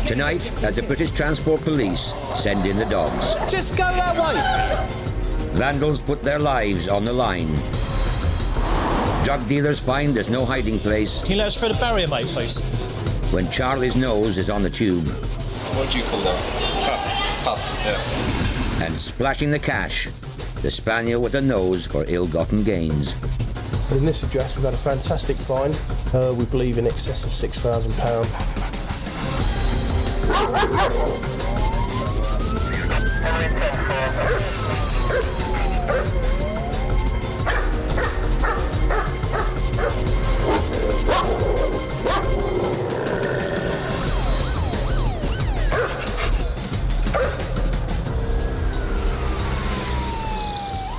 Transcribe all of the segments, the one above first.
Tonight, as the British Transport Police send in the dogs. Just go that way! Vandals put their lives on the line. Drug dealers find there's no hiding place. Can you let us through the barrier, mate, please? When Charlie's nose is on the tube. What do you call that? Puff, yeah. And splashing the cash, the spaniel with a nose for ill-gotten gains. In this address, we've had a fantastic find. We believe in excess of £6,000.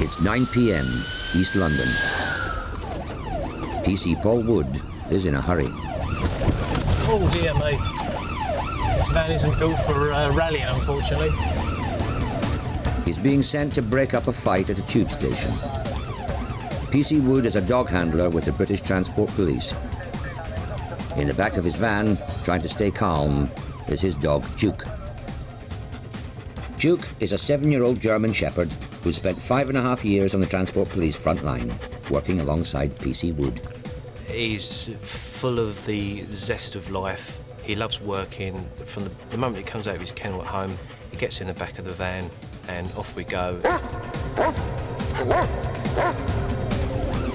It's 9 p.m, East London. PC Paul Wood is in a hurry. Oh dear me. This van isn't built for rallying, unfortunately. He's being sent to break up a fight at a tube station. PC Wood is a dog handler with the British Transport Police. In the back of his van, trying to stay calm, is his dog Duke. Duke is a 7-year-old German Shepherd who spent 5.5 years on the Transport Police front line, working alongside PC Wood. He's full of the zest of life. He loves working. From the moment he comes out of his kennel at home, he gets in the back of the van and off we go.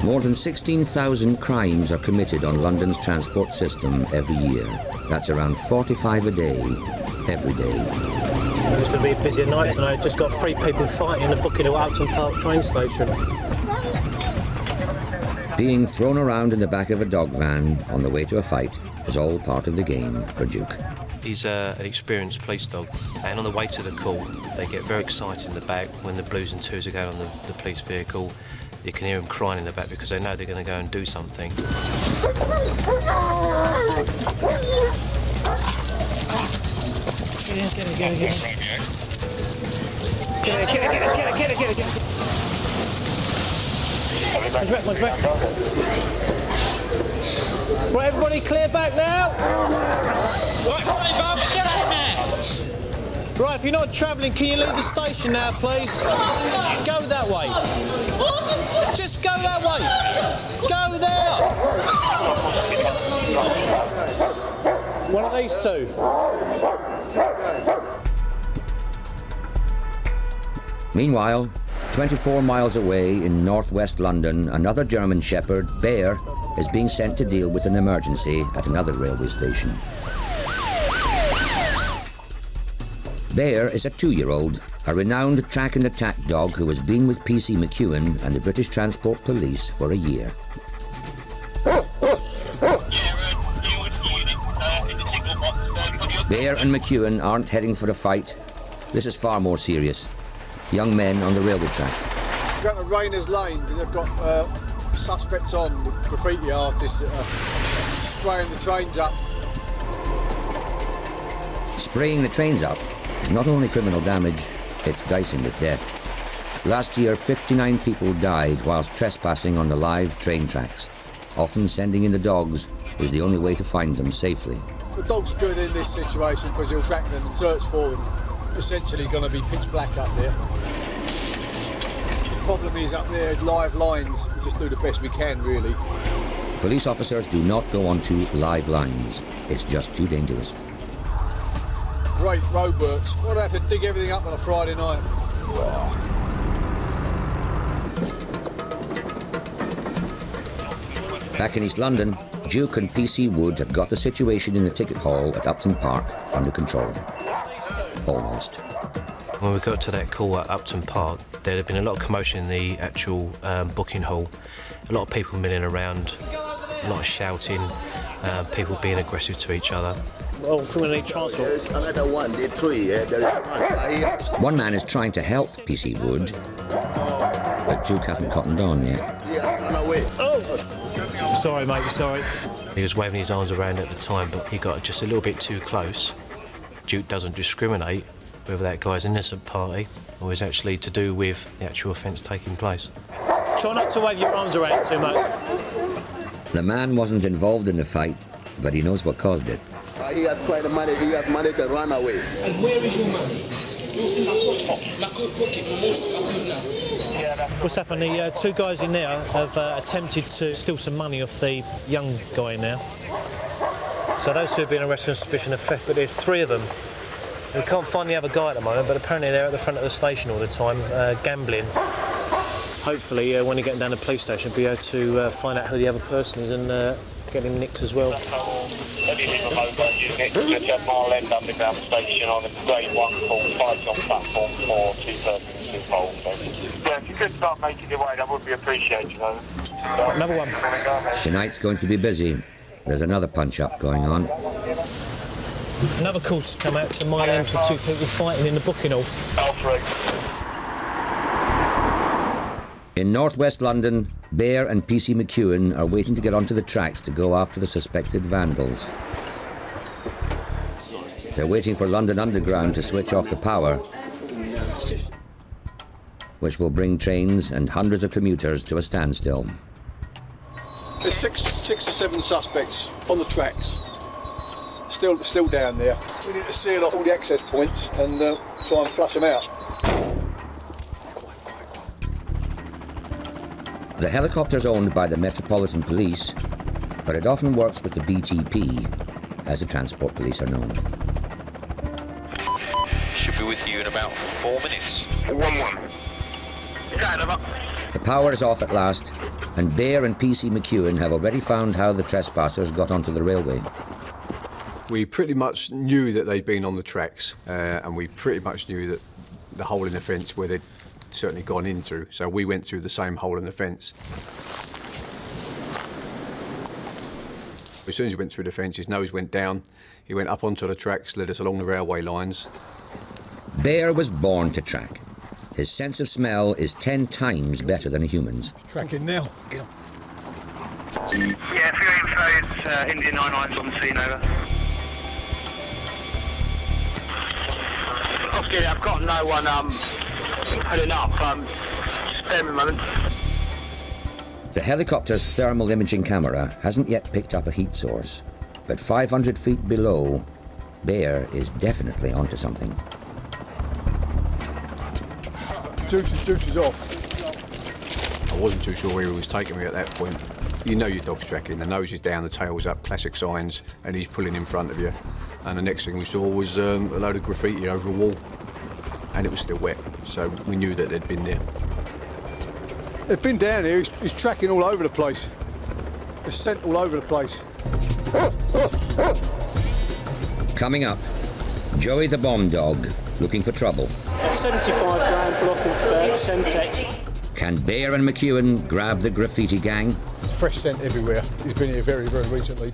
More than 16,000 crimes are committed on London's transport system every year. That's around 45 a day, every day. It's going to be a busy night tonight. Just got 3 people fighting in the Booking Hill Upton Park train station. Being thrown around in the back of a dog van on the way to a fight is all part of the game for Duke. He's an experienced police dog, and on the way to the call, they get very excited in the back when the blues and twos are going on the police vehicle. You can hear them crying in the back because they know they're going to go and do something. Get it. Right, everybody clear back now? Right, fine, Bob, get out now! Right, if you're not travelling, can you leave the station now, please? Go that way. Just go that way. Go there. One of these two. Meanwhile, 24 miles away in northwest London, another German Shepherd, Bear, is being sent to deal with an emergency at another railway station. Bear is a 2-year-old, a renowned track and attack dog who has been with PC McEwen and the British Transport Police for a year. Bear and McEwen aren't heading for a fight. This is far more serious. Young men on the railway track. We're going to Rainer's Lane. They've got suspects on, the graffiti artists that are spraying the trains up. Spraying the trains up is not only criminal damage, it's dicing with death. Last year, 59 people died whilst trespassing on the live train tracks. Often sending in the dogs is the only way to find them safely. The dog's good in this situation because he'll track them and search for them. Essentially going to be pitch black up there. The problem is up there, live lines, we just do the best we can, really. Police officers do not go onto live lines. It's just too dangerous. Great roadworks. Why do I have to dig everything up on a Friday night? Back in East London, Duke and PC Wood have got the situation in the ticket hall at Upton Park under control. Almost. When we got to that call at Upton Park, there had been a lot of commotion in the actual booking hall. A lot of people milling around, a lot of shouting, people being aggressive to each other. Oh, from any transport. There's another one, the tree. There is One man is trying to help PC Wood, but Duke hasn't cottoned on yet. Yeah, run away. Oh! Sorry, mate, sorry. He was waving his arms around at the time, but he got just a little bit too close. Duke doesn't discriminate whether that guy's an innocent party or is actually to do with the actual offence taking place. Try not to wave your arms around too much. The man wasn't involved in the fight, but he knows what caused it. but he has tried to manage. He has managed to run away. And where is your money? Yours in my pocket. What's happened? The two guys in there have attempted to steal some money off the young guy now. So those two have been arrested on suspicion of theft, but there's three of them. We can't find the other guy at the moment, but apparently they're at the front of the station all the time, gambling. Hopefully, when you get down to the police station, we'll be able to find out who the other person is and get him nicked as well. Everything remote unit, switch up Mile End underground station on a grade 1 call, 5 on platform 4, 2 persons involved. Yeah, if you could start making your way, that would be appreciated. Another one. Tonight's going to be busy. There's another punch-up going on. Another call to come out to Mile End for two people fighting in the booking hall. In northwest London, Bear and PC McEwen are waiting to get onto the tracks to go after the suspected vandals. They're waiting for London Underground to switch off the power, which will bring trains and hundreds of commuters to a standstill. There's six or seven suspects on the tracks. Still down there. We need to seal off all the access points and try and flush them out. The helicopter's owned by the Metropolitan Police, but it often works with the BTP, as the Transport Police are known. Should be with you in about 4 minutes. 1-1. The power is off at last, and Bear and PC McEwen have already found how the trespassers got onto the railway. We pretty much knew that they'd been on the tracks, and we pretty much knew that the hole in the fence where they'd certainly gone in through, so we went through the same hole in the fence. As soon as he went through the fence, his nose went down, he went up onto the tracks, led us along the railway lines. Bear was born to track. His sense of smell is 10 times better than a human's. Tracking now. Get on. Yeah, for your info, it's Indian 99's on the scene, over. Okay, I've got no one pulling up. Spare me a moment. The helicopter's thermal imaging camera hasn't yet picked up a heat source, but 500 feet below, Bear is definitely onto something. Juice is off. I wasn't too sure where he was taking me at that point. You know your dog's tracking, the nose is down, the tail's up, classic signs, and he's pulling in front of you. And the next thing we saw was a load of graffiti over a wall, and it was still wet, so we knew that they'd been there. They've been down here, he's tracking all over the place. They're sent all over the place. Coming up, Joey the Bomb Dog, looking for trouble. A 75 grand block of Semtex. Can Bear and McEwen grab the graffiti gang? Fresh scent everywhere. He's been here very, very recently.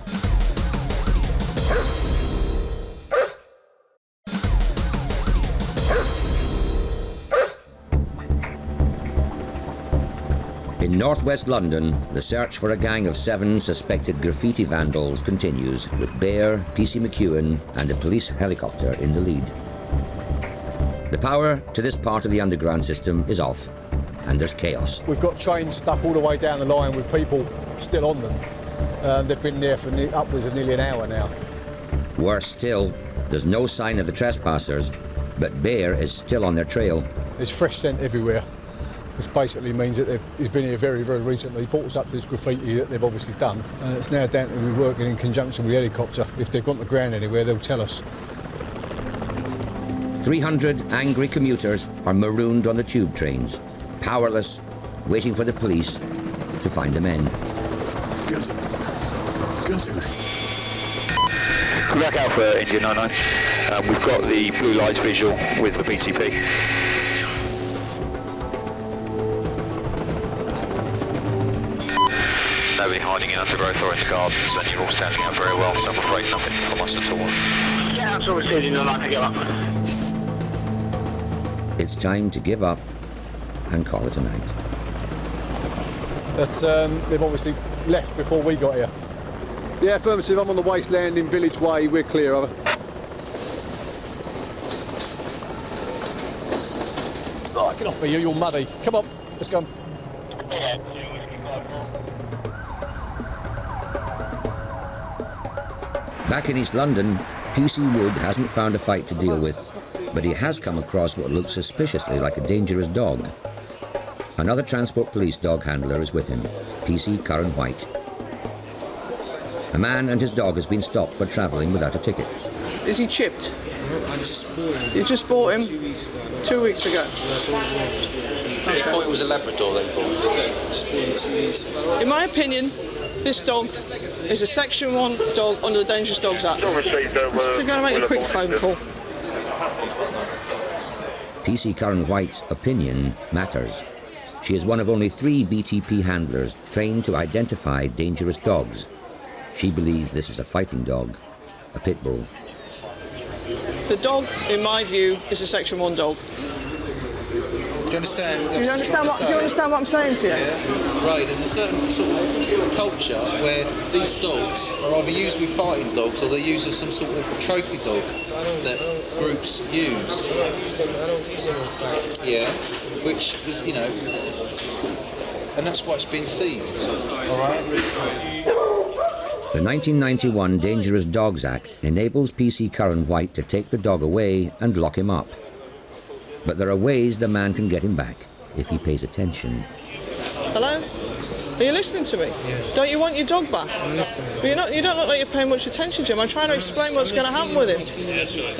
In northwest London, the search for a gang of 7 suspected graffiti vandals continues, with Bear, PC McEwen and a police helicopter in the lead. The power to this part of the underground system is off, and there's chaos. We've got trains stuck all the way down the line with people still on them. They've been there for upwards of nearly an hour now. Worse still, there's no sign of the trespassers, but Bear is still on their trail. There's fresh scent everywhere, which basically means that he's been here very, very recently. He brought us up to this graffiti that they've obviously done, and it's now down to we working in conjunction with the helicopter. If they've gone to the ground anywhere, they'll tell us. 300 angry commuters are marooned on the tube trains, powerless, waiting for the police to find the men. Back out for Indian 99. We've got the blue lights visual with the BTP. Nobody hiding in undergrowth or in the gardens, and you're all standing out very well, so I'm afraid nothing from us at all. Yeah, that's all we're seeing. You're not to give up. It's time to give up and call it a night. But they've obviously left before we got here. Yeah, affirmative. I'm on the wasteland in Village Way. We're clear of it. Oh, get off me, you're muddy. Come on, let's go. Back in East London, PC Wood hasn't found a fight to deal with, but he has come across what looks suspiciously like a dangerous dog. Another Transport Police dog handler is with him, PC Curran White. A man and his dog has been stopped for travelling without a ticket. Is he chipped? I just bought him. You just bought him? 2 weeks ago. 2 weeks ago. They thought it was a Labrador, they thought. Just bought him 2 weeks ago. In my opinion, this dog is a Section 1 dog under the Dangerous Dogs Act. So I'm going to make a quick phone call. PC Curran White's opinion matters. She is one of only 3 BTP handlers trained to identify dangerous dogs. She believes this is a fighting dog, a pit bull. The dog, in my view, is a Section 1 dog. Do you understand? Do you understand what I'm saying to you? Yeah. Right, there's a certain sort of culture where these dogs are either used with fighting dogs or they're used as some sort of trophy dog that groups use. I don't use them in fight. Yeah, which is, you know, and that's why it's been seized, all right? The 1991 Dangerous Dogs Act enables PC Curran White to take the dog away and lock him up. But there are ways the man can get him back if he pays attention. Hello? Are you listening to me? Yes. Don't you want your dog back? I'm listening. But you don't look like you're paying much attention to him. I'm trying to explain what's going to happen with him.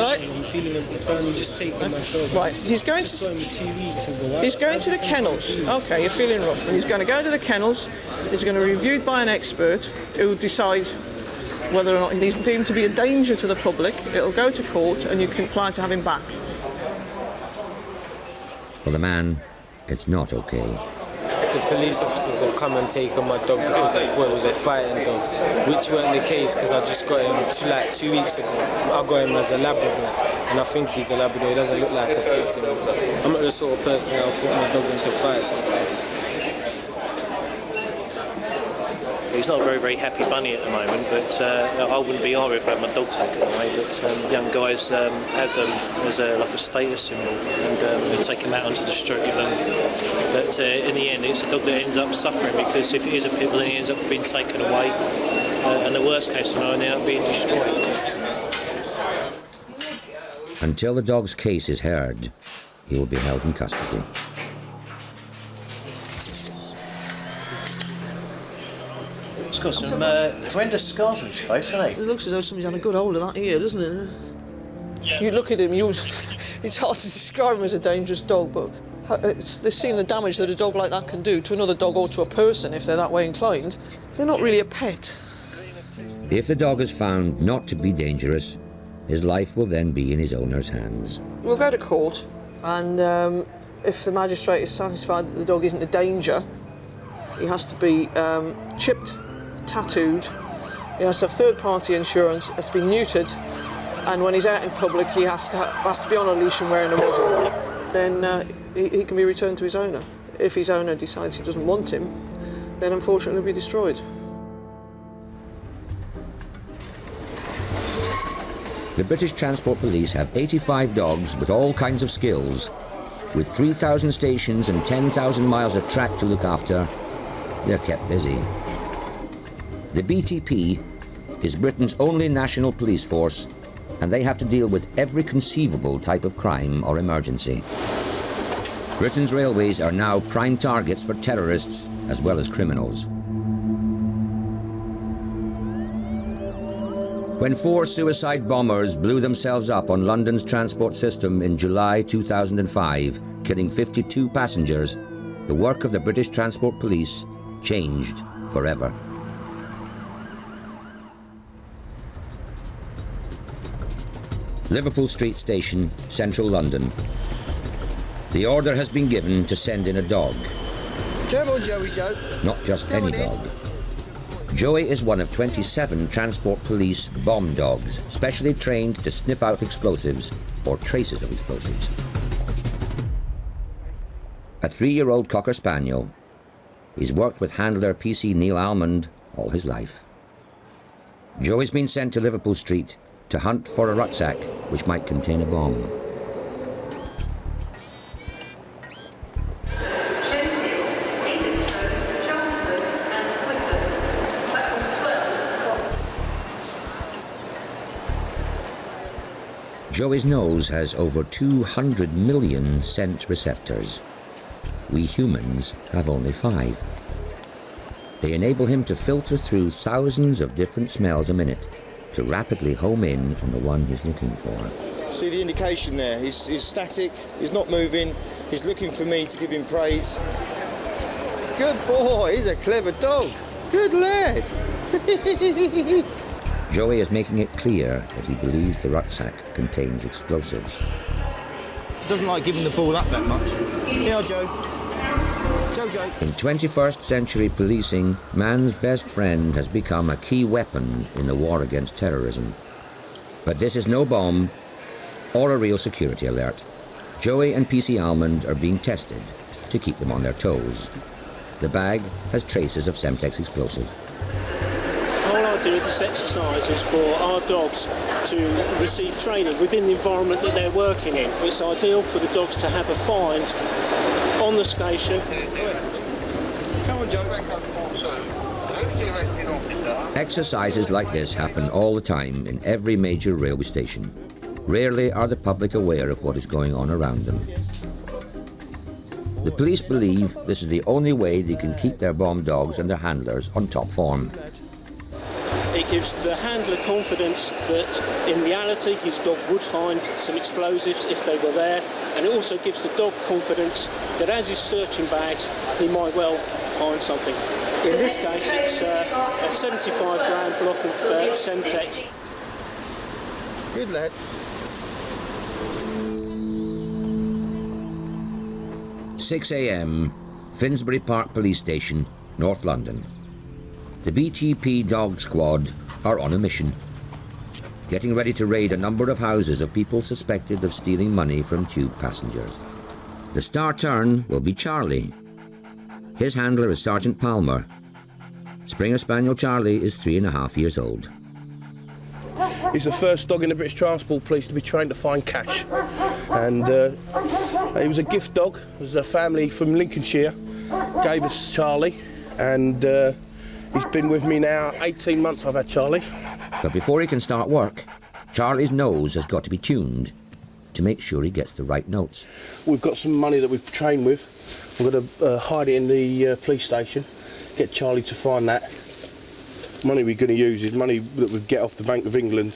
Right? I'm feeling don't just take my dog. Right, he's going to 2 weeks ago. He's going to the kennels. Okay, you're feeling rough. And he's going to go to the kennels. He's going to be reviewed by an expert who will decide whether or not he's deemed to be a danger to the public. It'll go to court and you can apply to have him back. For the man, it's not okay. The police officers have come and taken my dog because they thought it was a fighting dog, which weren't the case because I just got him 2 weeks ago. I got him as a Labrador, and I think he's a Labrador. He doesn't look like a pit to me. I'm not the sort of person that'll put my dog into fights and stuff. He's not a very, very happy bunny at the moment, but I wouldn't be either if I had my dog taken away. But young guys have them as like a status symbol, and they take him out onto the street with them. But in the end, it's a dog that ends up suffering because if it is a pit bull, then he ends up being taken away, and the worst case scenario, they end up being destroyed. Until the dog's case is heard, he will be held in custody. He's got some horrendous scars on his face, hasn't he? It looks as though somebody's had a good hold of that ear, doesn't it? You look at him, it's hard to describe him as a dangerous dog, but they've seen the damage that a dog like that can do to another dog or to a person if they're that way inclined. They're not really a pet. If the dog is found not to be dangerous, his life will then be in his owner's hands. We'll go to court, and if the magistrate is satisfied that the dog isn't a danger, he has to be chipped, tattooed, he has to have third-party insurance, has to be neutered, and when he's out in public he has to be on a leash and wearing a muzzle. Then he can be returned to his owner. If his owner decides he doesn't want him, then unfortunately he'll be destroyed. The British Transport Police have 85 dogs with all kinds of skills. With 3,000 stations and 10,000 miles of track to look after, they're kept busy. The BTP is Britain's only national police force, and they have to deal with every conceivable type of crime or emergency. Britain's railways are now prime targets for terrorists as well as criminals. When 4 suicide bombers blew themselves up on London's transport system in July 2005, killing 52 passengers, the work of the British Transport Police changed forever. Liverpool Street Station, central London. The order has been given to send in a dog. Come on, Joey Joe. Not just any dog. Joey is one of 27 Transport Police bomb dogs, specially trained to sniff out explosives or traces of explosives. A 3-year-old Cocker Spaniel, he's worked with handler PC Neil Almond all his life. Joey's been sent to Liverpool Street to hunt for a rucksack which might contain a bomb. Joey's nose has over 200 million scent receptors. We humans have only 5. They enable him to filter through thousands of different smells a minute to rapidly home in on the one he's looking for. See the indication there? He's static, he's not moving, he's looking for me to give him praise. Good boy, he's a clever dog. Good lad. Joey is making it clear that he believes the rucksack contains explosives. He doesn't like giving the ball up that much. See how Joe? Joe. In 21st century policing, man's best friend has become a key weapon in the war against terrorism. But this is no bomb or a real security alert. Joey and PC Almond are being tested to keep them on their toes. The bag has traces of Semtex explosive. The whole idea of this exercise is for our dogs to receive training within the environment that they're working in. It's ideal for the dogs to have a find on the station. Come on, Joe. Exercises like this happen all the time in every major railway station. Rarely are the public aware of what is going on around them. The police believe this is the only way they can keep their bomb dogs and their handlers on top form. It gives the handler confidence that in reality his dog would find some explosives if they were there, and it also gives the dog confidence that as he's searching bags he might well find something. In this case it's a 75 gram block of Semtex. Good lad. "6 a.m, Finsbury Park Police Station, North London. The BTP dog squad are on a mission, getting ready to raid a number of houses of people suspected of stealing money from tube passengers. The star turn will be Charlie. His handler is Sergeant Palmer. Springer Spaniel Charlie is 3.5 years old. He's the first dog in the British Transport Police to be trained to find cash. And he was a gift dog. It was a family from Lincolnshire gave us Charlie, and he's been with me now 18 months. I've had Charlie. But before he can start work, Charlie's nose has got to be tuned to make sure he gets the right notes. We've got some money that we've trained with. We're going to hide it in the police station, get Charlie to find that. Money we're going to use is money that we get off the Bank of England,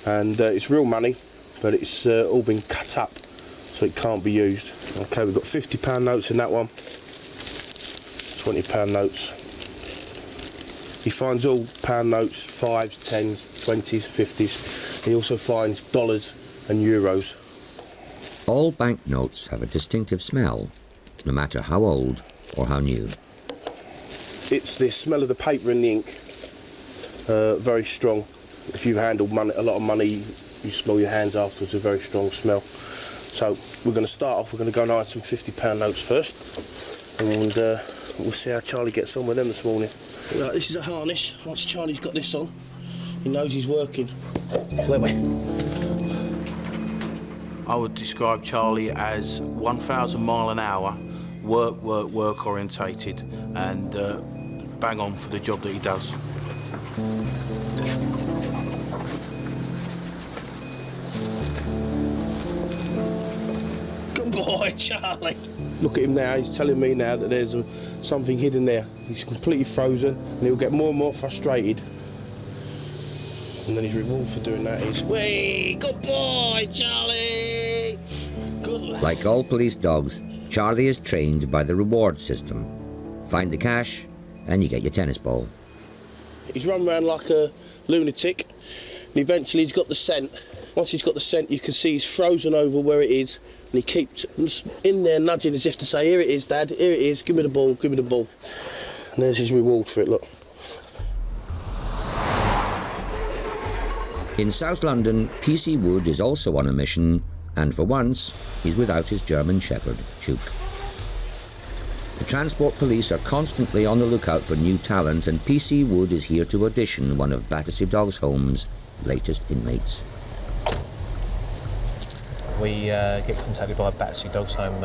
and it's real money, but it's all been cut up so it can't be used. Okay, we've got £50 notes in that one, £20 notes. He finds all pound notes, 5s, 10s, 20s, 50s. He also finds dollars and euros. All banknotes have a distinctive smell, no matter how old or how new. It's the smell of the paper and the ink, very strong. If you handle money, a lot of money, you smell your hands afterwards, a very strong smell. So we're going to start off, we're going to go and hide some £50 notes first, and we'll see how Charlie gets on with them this morning. Right, this is a harness. Once Charlie's got this on, he knows he's working. Wait. I would describe Charlie as 1,000 mile an hour, work orientated, and bang on for the job that he does. Good boy, Charlie. Look at him now, he's telling me now that there's something hidden there. He's completely frozen, and he'll get more and more frustrated. And then his reward for doing that is, "Whee! Good boy, Charlie! Good lad." Like all police dogs, Charlie is trained by the reward system. Find the cash, and you get your tennis ball. He's run around like a lunatic, and eventually he's got the scent. Once he's got the scent, you can see he's frozen over where it is, and he keeps in there nudging as if to say, "Here it is, Dad, here it is, give me the ball, give me the ball." And there's his reward for it, look. In South London, PC Wood is also on a mission, and for once, he's without his German Shepherd, Duke. The Transport Police are constantly on the lookout for new talent, and PC Wood is here to audition one of Battersea Dogs Home's latest inmates. We get contacted by Battersea Dogs Home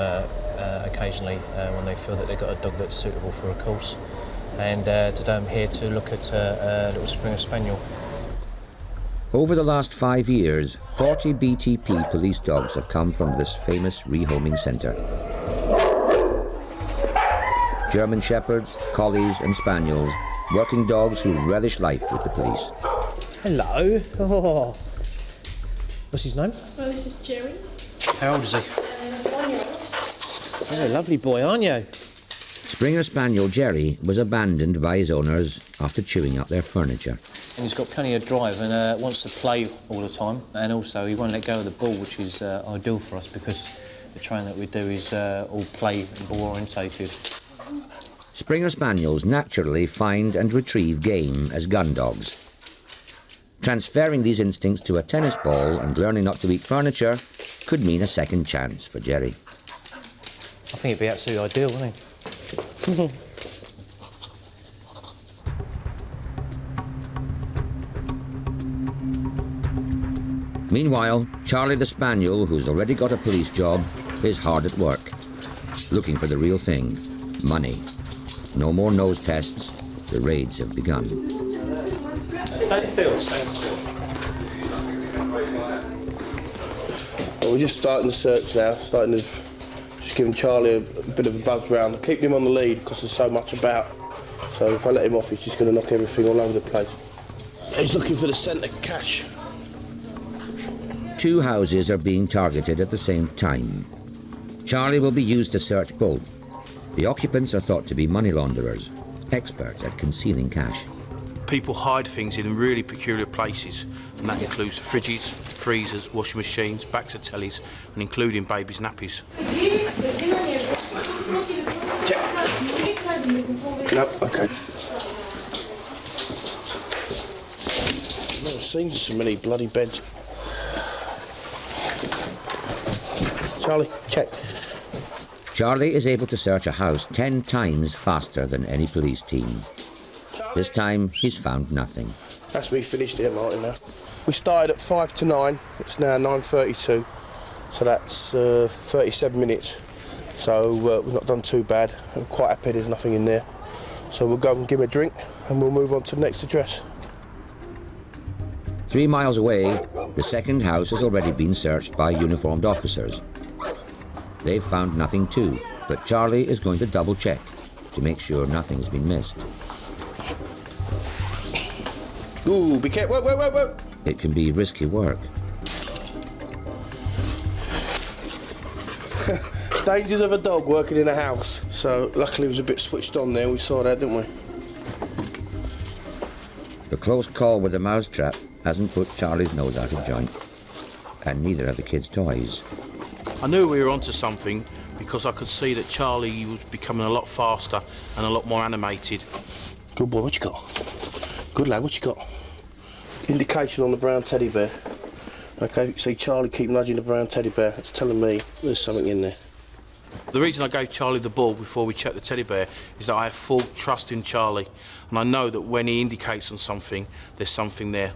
occasionally when they feel that they've got a dog that's suitable for a course. And today I'm here to look at a little Springer Spaniel. Over the last 5 years, 40 BTP police dogs have come from this famous rehoming centre. German Shepherds, Collies and Spaniels, working dogs who relish life with the police. Hello. Oh. What's his name? Well, this is Jerry. How old is he? He's 1 year old. You're a lovely boy, aren't you? Springer Spaniel Jerry was abandoned by his owners after chewing up their furniture. And he's got plenty of drive and wants to play all the time. And also he won't let go of the ball, which is ideal for us because the training that we do is all play and ball orientated. Springer Spaniels naturally find and retrieve game as gun dogs. Transferring these instincts to a tennis ball and learning not to eat furniture could mean a second chance for Jerry. I think it'd be absolutely ideal, wouldn't it? Meanwhile, Charlie the Spaniel, who's already got a police job, is hard at work, looking for the real thing, money. No more nose tests, the raids have begun. Stand still, stand still. Well, we're just starting the search now, just giving Charlie a bit of a buzz round, keeping him on the lead because there's so much about. So if I let him off, he's just going to knock everything all over the place. He's looking for the centre cash. 2 houses are being targeted at the same time. Charlie will be used to search both. The occupants are thought to be money launderers, experts at concealing cash. People hide things in really peculiar places, and that includes fridges, freezers, washing machines, backs of tellies, and including babies' nappies. No, okay. I've never seen so many bloody beds. Charlie, check. Charlie is able to search a house 10 times faster than any police team. This time, he's found nothing. That's me finished here, Martin, now. We started at 5 to 9. It's now 9:32, so that's 37 minutes. So we've not done too bad. I'm quite happy there's nothing in there. So we'll go and give him a drink, and we'll move on to the next address. 3 miles away, the second house has already been searched by uniformed officers. They've found nothing too, but Charlie is going to double-check to make sure nothing's been missed. Ooh, be careful, whoa. It can be risky work. Dangers of a dog working in a house. So luckily it was a bit switched on there, we saw that, didn't we? The close call with the mousetrap hasn't put Charlie's nose out of joint, and neither have the kids' toys. I knew we were onto something because I could see that Charlie was becoming a lot faster and a lot more animated. Good boy, what you got? Good lad, what you got? Indication on the brown teddy bear. Okay, you see Charlie keep nudging the brown teddy bear. It's telling me there's something in there. The reason I gave Charlie the ball before we checked the teddy bear is that I have full trust in Charlie, and I know that when he indicates on something, there's something there.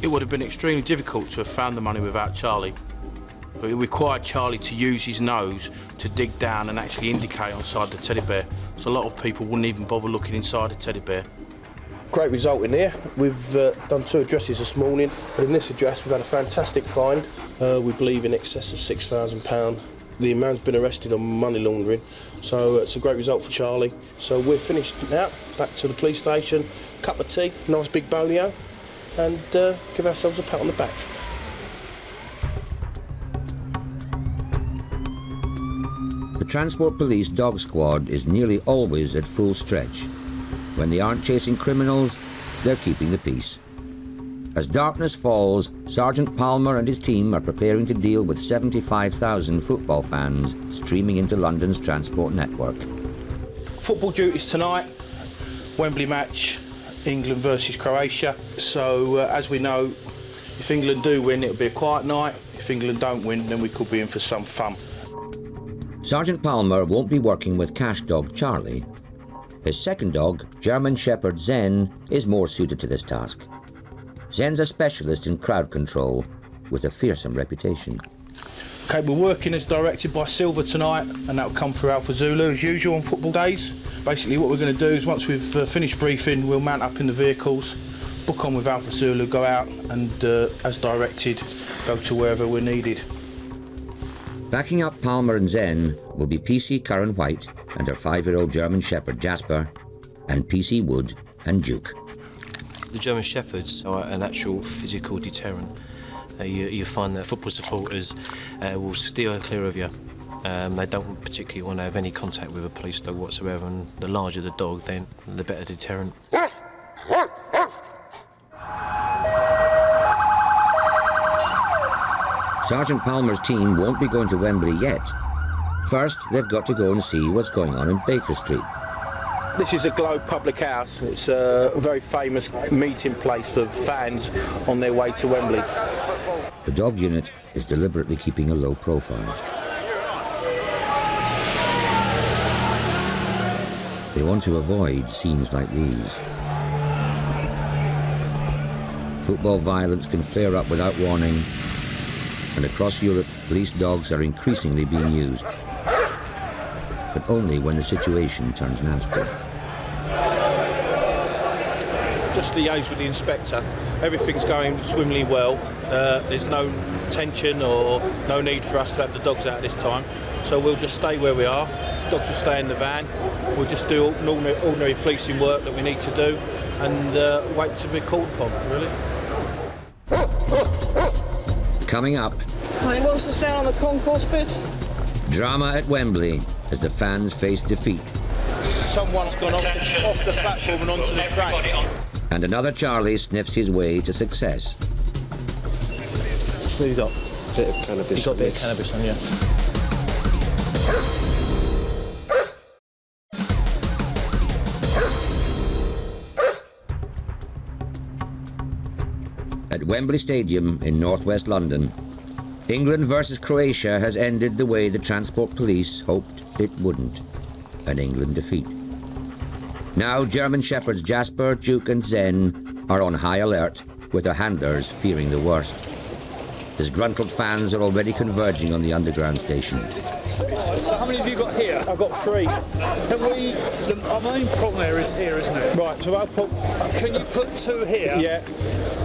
It would have been extremely difficult to have found the money without Charlie, but it required Charlie to use his nose to dig down and actually indicate inside the teddy bear, so a lot of people wouldn't even bother looking inside the teddy bear. Great result in here. We've done 2 addresses this morning, but in this address we've had a fantastic find. We believe in excess of £6,000. The man's been arrested on money laundering, so it's a great result for Charlie. So we're finished now, back to the police station, cup of tea, nice big bolio, and give ourselves a pat on the back. The Transport Police dog squad is nearly always at full stretch. When they aren't chasing criminals, they're keeping the peace. As darkness falls, Sergeant Palmer and his team are preparing to deal with 75,000 football fans streaming into London's transport network. Football duties tonight, Wembley match, England versus Croatia. So as we know, if England do win, it'll be a quiet night. If England don't win, then we could be in for some fun. Sergeant Palmer won't be working with cash dog Charlie. His second dog, German Shepherd Zen, is more suited to this task. Zen's a specialist in crowd control with a fearsome reputation. Okay, we're working as directed by Silver tonight, and that'll come through Alpha Zulu as usual on football days. Basically what we're going to do is once we've finished briefing, we'll mount up in the vehicles, book on with Alpha Zulu, go out and, as directed, go to wherever we're needed. Backing up Palmer and Zen will be PC Curran White and her 5-year-old German Shepherd Jasper, and PC Wood and Duke. The German Shepherds are an actual physical deterrent. You find that football supporters will steer clear of you. They don't particularly want to have any contact with a police dog whatsoever, and the larger the dog, then the better deterrent. Sergeant Palmer's team won't be going to Wembley yet. First, they've got to go and see what's going on in Baker Street. This is the Globe Public House. It's a very famous meeting place of fans on their way to Wembley. The dog unit is deliberately keeping a low profile. They want to avoid scenes like these. Football violence can flare up without warning, and across Europe, police dogs are increasingly being used, but only when the situation turns nasty. Just liaise with the inspector. Everything's going swimmingly well. There's no tension or no need for us to have the dogs out at this time, so we'll just stay where we are. Dogs will stay in the van. We'll just do ordinary policing work that we need to do and wait to be called upon, really. Coming up, He wants us down on the concourse bit. drama at Wembley as the fans face defeat. Someone's gone off the platform and onto the track. And another Charlie sniffs his way to success. What have you got? Bit of cannabis. You've got a bit of cannabis on, yeah. At Wembley Stadium in northwest London, England versus Croatia has ended the way the Transport Police hoped it wouldn't, an England defeat. Now German Shepherds Jasper, Duke and Zen are on high alert, with their handlers fearing the worst. Disgruntled fans are already converging on the underground station. So how many have you got here? I've got 3. Our main problem here is here, isn't it? Right, so I'll put... Can you put 2 here? Yeah.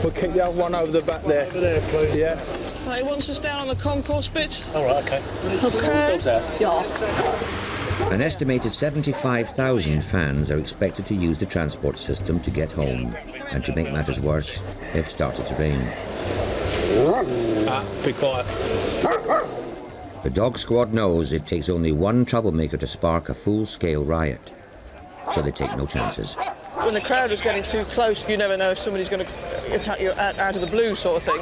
We'll keep the other one over the back there. Over there, please. Yeah. He wants us down on the concourse bit. All right, okay. Okay. Yeah. An estimated 75,000 fans are expected to use the transport system to get home. And to make matters worse, it started to rain. Be quiet. The dog squad knows it takes only one troublemaker to spark a full-scale riot, so they take no chances. When the crowd is getting too close, you never know if somebody's going to attack you out of the blue, sort of thing.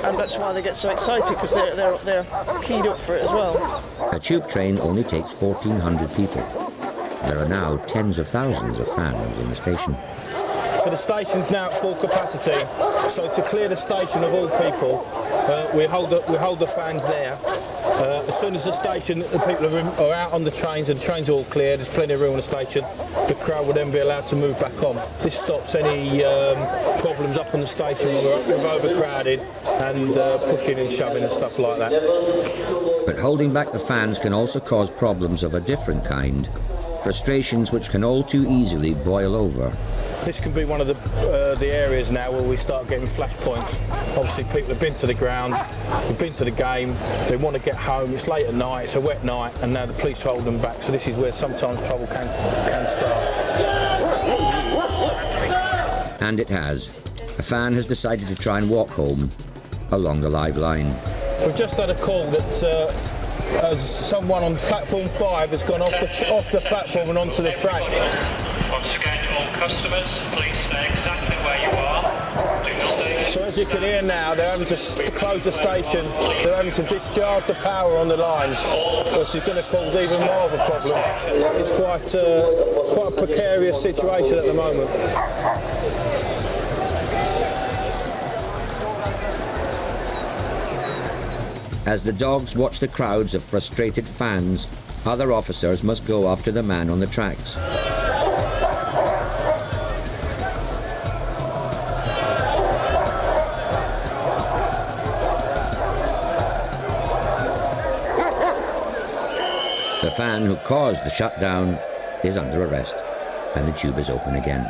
And that's why they get so excited, because they're keyed up for it as well. A tube train only takes 1,400 people. There are now tens of thousands of fans in the station. So the station's now at full capacity. So to clear the station of all people, we hold the fans there. As soon as the people are out on the trains and the trains are all clear, there's plenty of room on the station, the crowd will then be allowed to move back on. This stops any problems up on the station when we're overcrowded and pushing and shoving and stuff like that. But holding back the fans can also cause problems of a different kind. Frustrations which can all too easily boil over. This can be one of the areas now where we start getting flashpoints. Obviously people have been to the ground, they've been to the game, they want to get home, it's late at night, it's a wet night, and now the police hold them back. So this is where sometimes trouble can start. And it has. A fan has decided to try and walk home along the live line. We've just had a call that someone on platform 5 has gone off the platform and onto the track. On scan all customers, please stay exactly where you are. Do not stay. So as you can hear now, they're having to close the station, they're having to discharge the power on the lines, which is going to cause even more of a problem. It's quite a precarious situation at the moment. As the dogs watch the crowds of frustrated fans, other officers must go after the man on the tracks. fan who caused the shutdown is under arrest, and the tube is open again.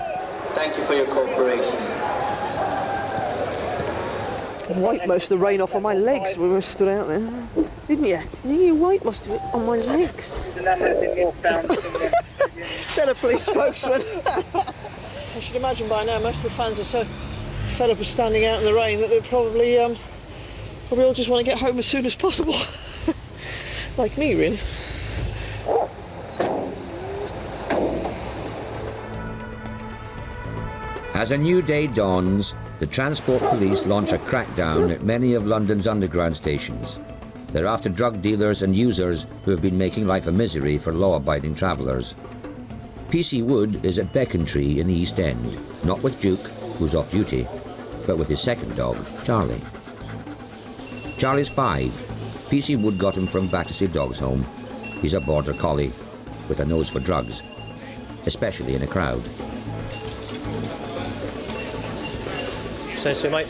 Thank you for your cooperation. I wiped most of the rain off on my legs when we stood out there, didn't you? You wiped most of it on my legs. Said a police spokesman. I should imagine by now most of the fans are so fed up of standing out in the rain that they probably all just want to get home as soon as possible. Like me, really. As a new day dawns, the Transport Police launch a crackdown at many of London's underground stations. They're after drug dealers and users who have been making life a misery for law-abiding travellers. PC Wood is at Becontree in the East End, not with Duke, who's off duty, but with his second dog, Charlie. Charlie's 5. PC Wood got him from Battersea Dogs Home. He's a border collie with a nose for drugs, especially in a crowd. So, mate.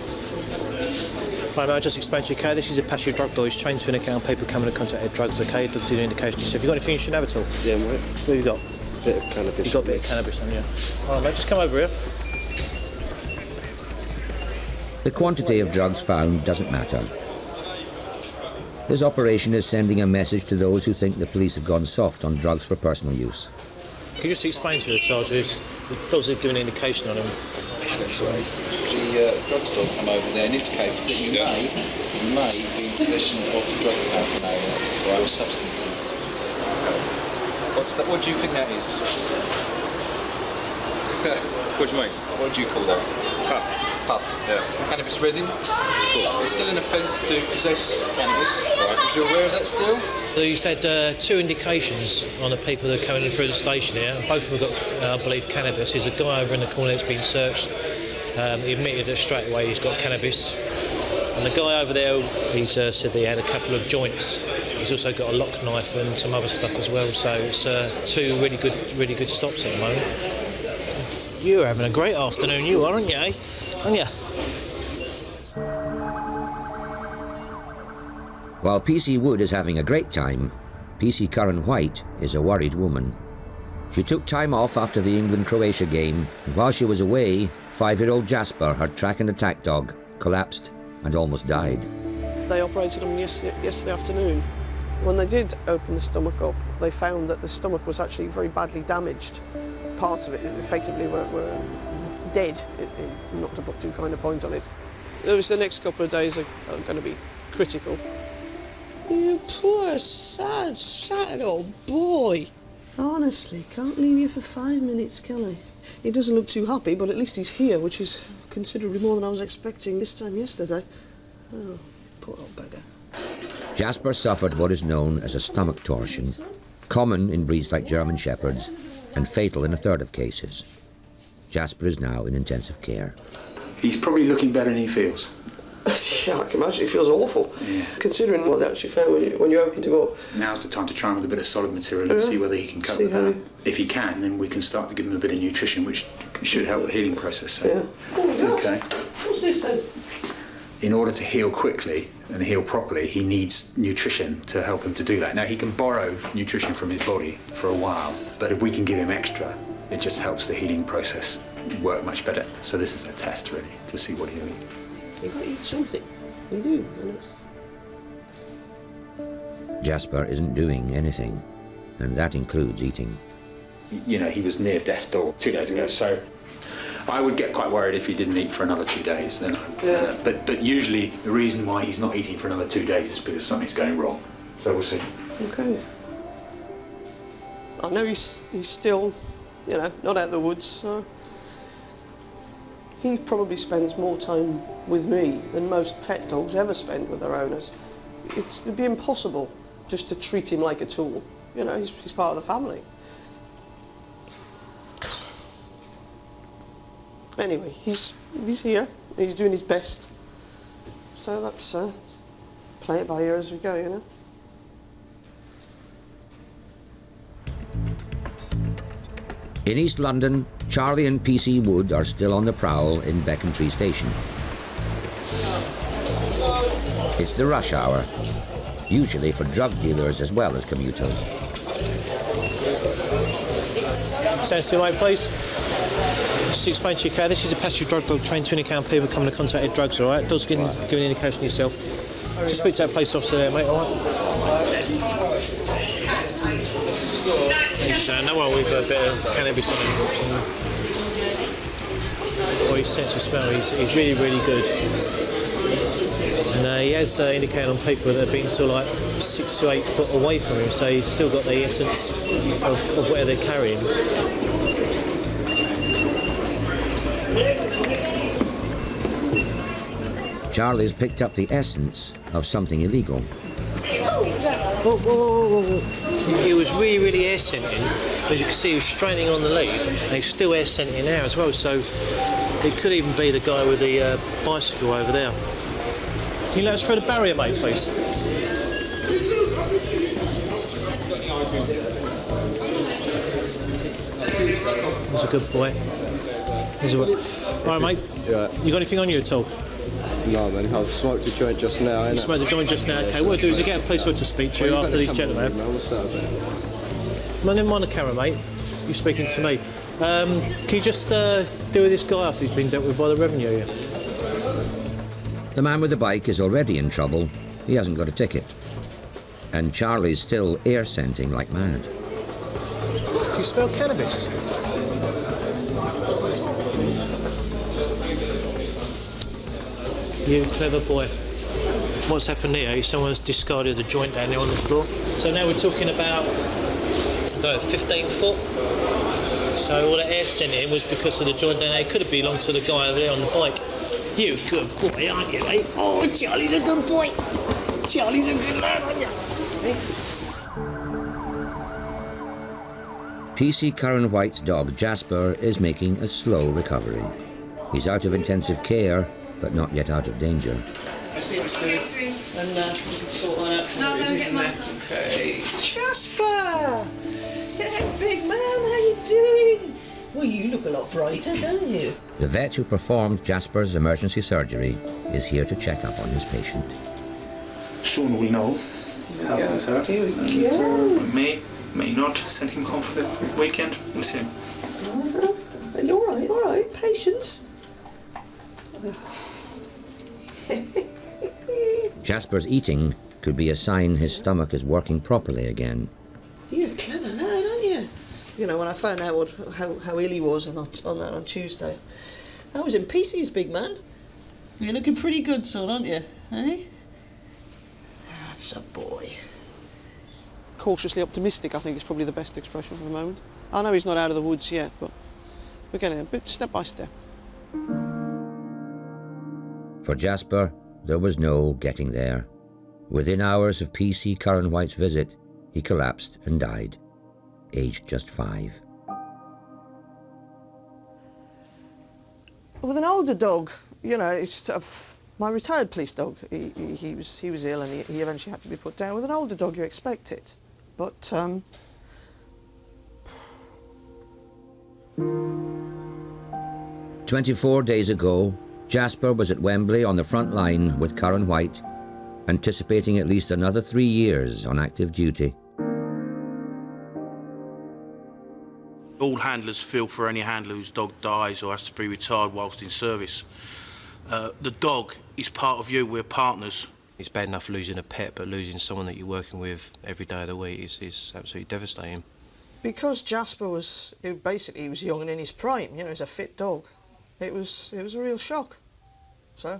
Right, mate, I'll just explain to you, okay? This is a passive drug dog. He's trained to account people come into contact with drugs, okay? Dog do the indications. So, have you got anything you should have at all? Yeah, mate. What have you got? Bit of cannabis. You've got a bit of cannabis, haven't you? All right, mate, just come over here. The quantity of drugs found doesn't matter. This operation is sending a message to those who think the police have gone soft on drugs for personal use. Can you just explain to the charges? The dogs have given an indication on him. That's right. The drugs dog come over there and indicated that you may be in possession of drug paraphernalia or substances. What's that? What do you think that is? What do you mean? What do you call that? Puff. Yeah. Cannabis resin. Cool. It's still an offence to possess cannabis. Right. If you're aware of that still. So you said 2 indications on the people that are coming in through the station here. Both of them have got, I believe, cannabis. There's a guy over in the corner that's been searched. He admitted that straight away he's got cannabis. And the guy over there, he's said that he had a couple of joints. He's also got a lock knife and some other stuff as well. So it's 2 really good stops at the moment. You're having a great afternoon, you are, aren't you, eh? Aren't you? While PC Wood is having a great time, PC Curran White is a worried woman. She took time off after the England-Croatia game, and while she was away, 5-year-old Jasper, her track and attack dog, collapsed and almost died. They operated him yesterday afternoon. When they did open the stomach up, they found that the stomach was actually very badly damaged. Parts of it effectively were dead, not to put too fine a point on it. The next couple of days are going to be critical. You poor, sad old boy. Honestly, can't leave you for 5 minutes, can I? He doesn't look too happy, but at least he's here, which is considerably more than I was expecting this time yesterday. Oh, poor old beggar. Jasper suffered what is known as a stomach torsion, common in breeds like German Shepherds, and fatal in a third of cases. Jasper is now in intensive care. He's probably looking better than he feels. Yeah, I can imagine. It feels awful. Yeah. Considering what they actually found when you opened him up. Now's the time to try him with a bit of solid material and see whether he can cope with that. If he can, then we can start to give him a bit of nutrition, which should help the healing process. So. Yeah. Oh my God. Okay. What's this then? In order to heal quickly and heal properly, he needs nutrition to help him to do that. Now, he can borrow nutrition from his body for a while, but if we can give him extra, it just helps the healing process work much better. So this is a test, really, to see what he'll eat. You've got to eat something. You do. Jasper isn't doing anything, and that includes eating. You know, he was near death's door 2 days ago, so I would get quite worried if he didn't eat for another 2 days. Then, but usually the reason why he's not eating for another 2 days is because something's going wrong. So we'll see. Okay. I know he's still, not out of the woods, so he probably spends more time with me than most pet dogs ever spend with their owners. It'd be impossible just to treat him like a tool. He's part of the family. Anyway, he's here. He's doing his best. So let's play it by ear as we go, In East London, Charlie and PC Wood are still on the prowl in Becontree Station. It's the rush hour, usually for drug dealers as well as commuters. Stand still, mate, please. Just to explain to you, okay, this is a pastoral drug dog trained to indicate on people coming in contact with drugs, all right? Dog's giving an indication of yourself. Just speak to that police officer there, mate, all right? Thanks, no one with a bit of cannabis on him. Well, his sense of smell is really, really good. And he has indicated on people that have been sort of like 6 to 8 foot away from him, so he's still got the essence of where they're carrying. Charlie's picked up the essence of something illegal. Whoa. He was really air scenting. As you can see, he was straining on the lead, and he's still air scenting now as well, so it could even be the guy with the bicycle over there. Can you let us through the barrier, mate, please? That's a good boy. All right, mate. Yeah. You got anything on you at all? No, man. I've smoked a joint just now, You smoked a joint just now? Okay, what I'll do is I'll get a police officer to speak to you after these gentlemen. What's that about? No, never mind the camera, mate. You're speaking to me. Can you just deal with this guy after he's been dealt with by the revenue here? The man with the bike is already in trouble. He hasn't got a ticket. And Charlie's still air scenting like mad. Do you smell cannabis? You clever boy. What's happened here is someone's discarded a joint down there on the floor. So now we're talking about, I don't know, 15 foot. So all the air scenting was because of the joint down there. It could have belonged to the guy over there on the bike. You good boy, aren't you, mate? Oh, Charlie's a good boy. Charlie's a good lad, aren't you? PC Curran White's dog Jasper is making a slow recovery. He's out of intensive care, but not yet out of danger. I see what he's doing. And we can sort that out for you, isn't there? Okay. Jasper! Hey, big man, how you doing? Well, you look a lot brighter, don't you? The vet who performed Jasper's emergency surgery is here to check up on his patient. Soon we'll know how things are. Here we go. May not send him home for the weekend. We'll see. All right. Patience. Jasper's eating could be a sign his stomach is working properly again. You're a clever lad, aren't you? You know, when I found out how ill he was on Tuesday, I was in pieces, big man. You're looking pretty good, son, aren't you? Eh? That's a boy. Cautiously optimistic, I think, is probably the best expression for the moment. I know he's not out of the woods yet, but we're getting a bit step by step. For Jasper, there was no getting there. Within hours of PC Curran White's visit, he collapsed and died, aged just 5. With an older dog, you know, it's sort of my retired police dog. He was ill and he eventually had to be put down. With an older dog, you expect it, but 24 days ago, Jasper was at Wembley on the front line with Curran White, anticipating at least another 3 years on active duty. All handlers feel for any handler whose dog dies or has to be retired whilst in service. The dog is part of you, we're partners. It's bad enough losing a pet, but losing someone that you're working with every day of the week is absolutely devastating. Because Jasper was young and in his prime, you know, he's a fit dog. It was a real shock. So.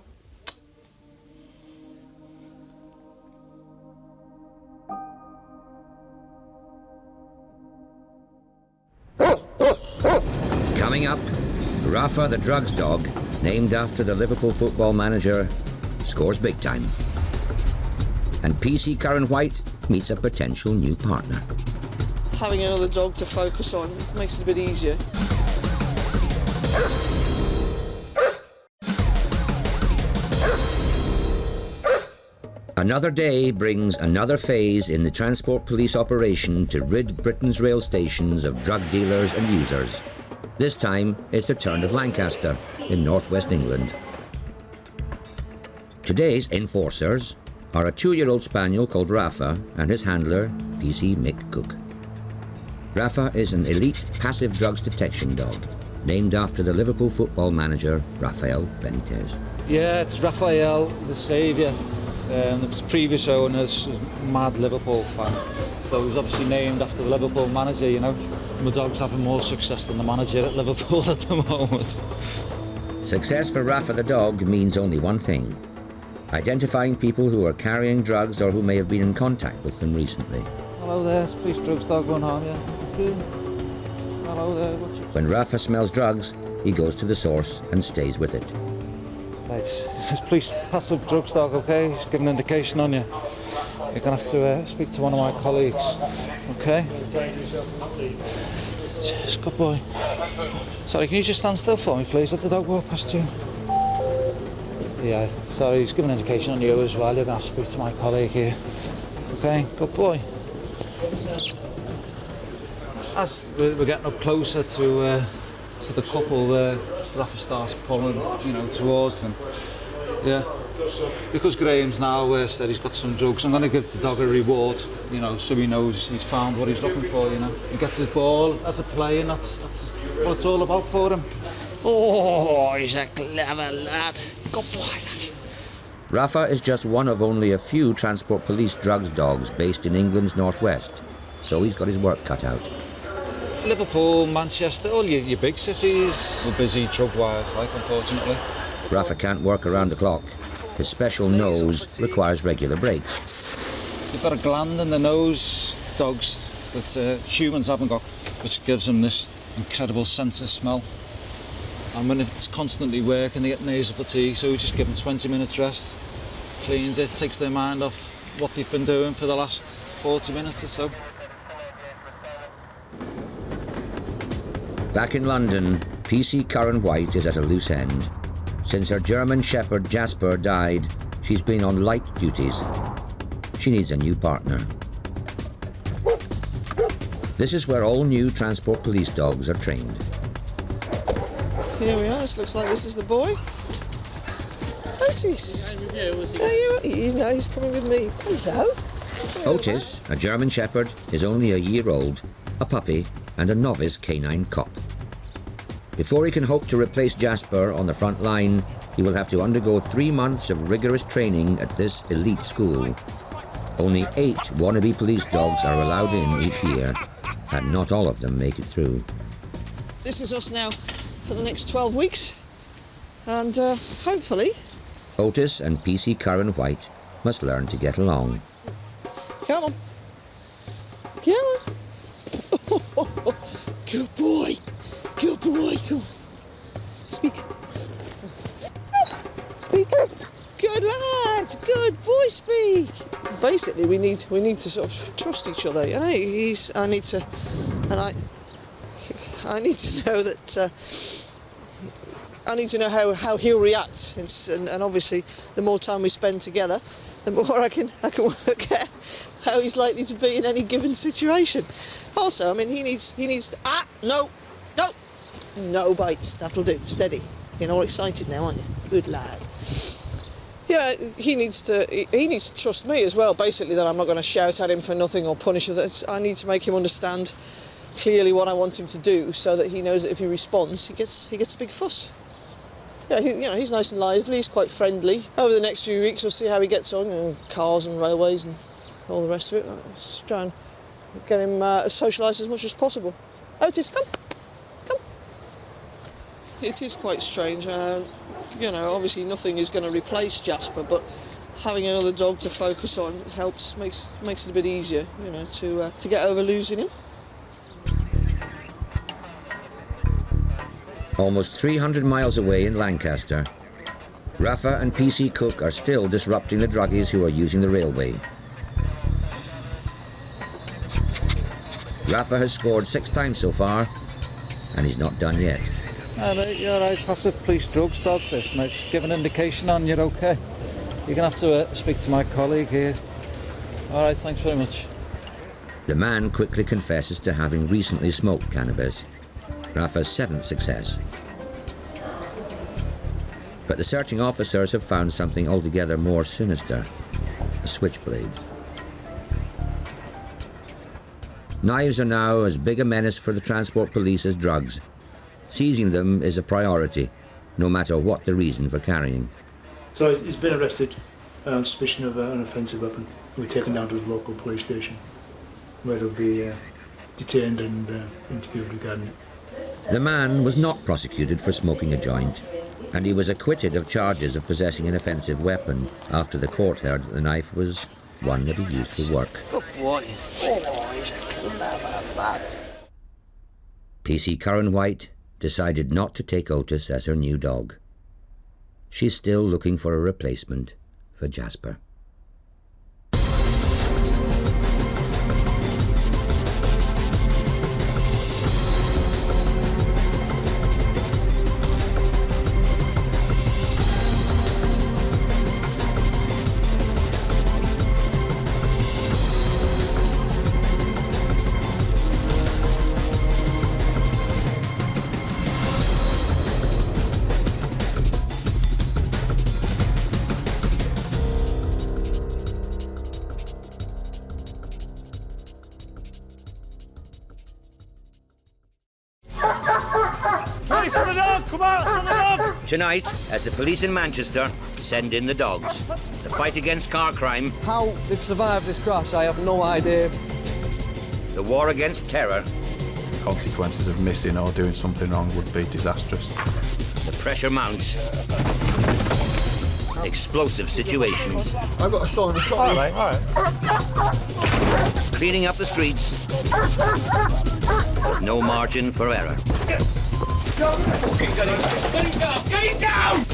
Coming up, Rafa the drugs dog, named after the Liverpool football manager, scores big time. And PC Curran White meets a potential new partner. Having another dog to focus on makes it a bit easier. Another day brings another phase in the Transport Police operation to rid Britain's rail stations of drug dealers and users. This time, it's the turn of Lancaster in northwest England. Today's enforcers are a 2-year-old spaniel called Rafa and his handler, PC Mick Cook. Rafa is an elite passive drugs detection dog, named after the Liverpool football manager Rafael Benitez. Yeah, it's Rafael, the saviour. His previous owner's a mad Liverpool fan, so he was obviously named after the Liverpool manager, you know. My dog's having more success than the manager at Liverpool at the moment. Success for Rafa the dog means only one thing: identifying people who are carrying drugs or who may have been in contact with them recently. Hello there, it's police drugs dog going home, yeah. Thank you. Hello there, what's your... When Rafa smells drugs, he goes to the source and stays with it. Right, this police passive drugs dog, okay? He's giving an indication on you. You're going to have to speak to one of my colleagues, okay? Yes, good boy. Sorry, can you just stand still for me, please? Let the dog walk past you. Yeah, sorry, he's giving an indication on you as well. You're going to have to speak to my colleague here. Okay, good boy. As we're getting up closer to the couple there, Rafa starts pulling, you know, towards them. Yeah. Because Graham's now said he's got some drugs, I'm going to give the dog a reward, you know, so he knows he's found what he's looking for, you know. He gets his ball as a play, and that's what it's all about for him. Oh, he's a clever lad. Good boy. Rafa is just one of only a few Transport Police drugs dogs based in England's northwest, so he's got his work cut out. Liverpool, Manchester, all your big cities were busy drug-wise, like, unfortunately. Rafa can't work around the clock. His special nose requires regular breaks. You've got a gland in the nose, dogs, that humans haven't got, which gives them this incredible sense of smell. And when it's constantly working, they get nasal fatigue, so we just give them 20 minutes rest, cleans it, takes their mind off what they've been doing for the last 40 minutes or so. Back in London, PC Curran White is at a loose end. Since her German Shepherd Jasper died, she's been on light duties. She needs a new partner. This is where all new Transport Police dogs are trained. Here we are, this looks like this is the boy. Otis! He's coming with me. Hello. Otis, a German Shepherd, is only a year old, a puppy and a novice canine cop. Before he can hope to replace Jasper on the front line, he will have to undergo 3 months of rigorous training at this elite school. Only 8 wannabe police dogs are allowed in each year, and not all of them make it through. This is us now for the next 12 weeks, and hopefully... Otis and PC Curran White must learn to get along. Come on. Come on. Good boy. Good boy. Come on. Speak. Speak up. Good lad. Good boy. Speak. Basically, we need to sort of trust each other. You know, I need to know that. I need to know how he'll react, and obviously, the more time we spend together, the more I can work out how he's likely to be in any given situation. Also, I mean, he needs no bites. That'll do. Steady. You're all excited now, aren't you? Good lad. Yeah, he needs to trust me as well. Basically, that I'm not going to shout at him for nothing or punish him. I need to make him understand clearly what I want him to do, so that he knows that if he responds, he gets a big fuss. Yeah, he's nice and lively. He's quite friendly. Over the next few weeks, we'll see how he gets on, cars and railways and all the rest of it. Let's try and get him socialised as much as possible. Otis, come. It is quite strange. Obviously nothing is going to replace Jasper, but having another dog to focus on helps, makes it a bit easier, to get over losing him. Almost 300 miles away in Lancaster, Rafa and PC Cook are still disrupting the druggies who are using the railway. Rafa has scored 6 times so far, and he's not done yet. All right, you're all right. Passive police drugs dog, this, mate. Just give an indication on you're okay. You're going to have to speak to my colleague here. All right, thanks very much. The man quickly confesses to having recently smoked cannabis. Rafa's 7th success. But the searching officers have found something altogether more sinister: a switchblade. Knives are now as big a menace for the transport police as drugs. Seizing them is a priority, no matter what the reason for carrying. So he's been arrested on suspicion of an offensive weapon. We're taken down to the local police station, where he'll be detained and interviewed regarding it. The man was not prosecuted for smoking a joint, and he was acquitted of charges of possessing an offensive weapon after the court heard that the knife was one that he used for work. Good boy. Oh, he's a clever lad. PC Curran White decided not to take Otis as her new dog. She's still looking for a replacement for Jasper. Tonight, as the police in Manchester send in the dogs, the fight against car crime, how they've survived this crash, I have no idea. the war against terror, consequences of missing or doing something wrong would be disastrous. the pressure mounts, explosive situations, I've got a sign, All right, all right. cleaning up the streets, with no margin for error. Get him down!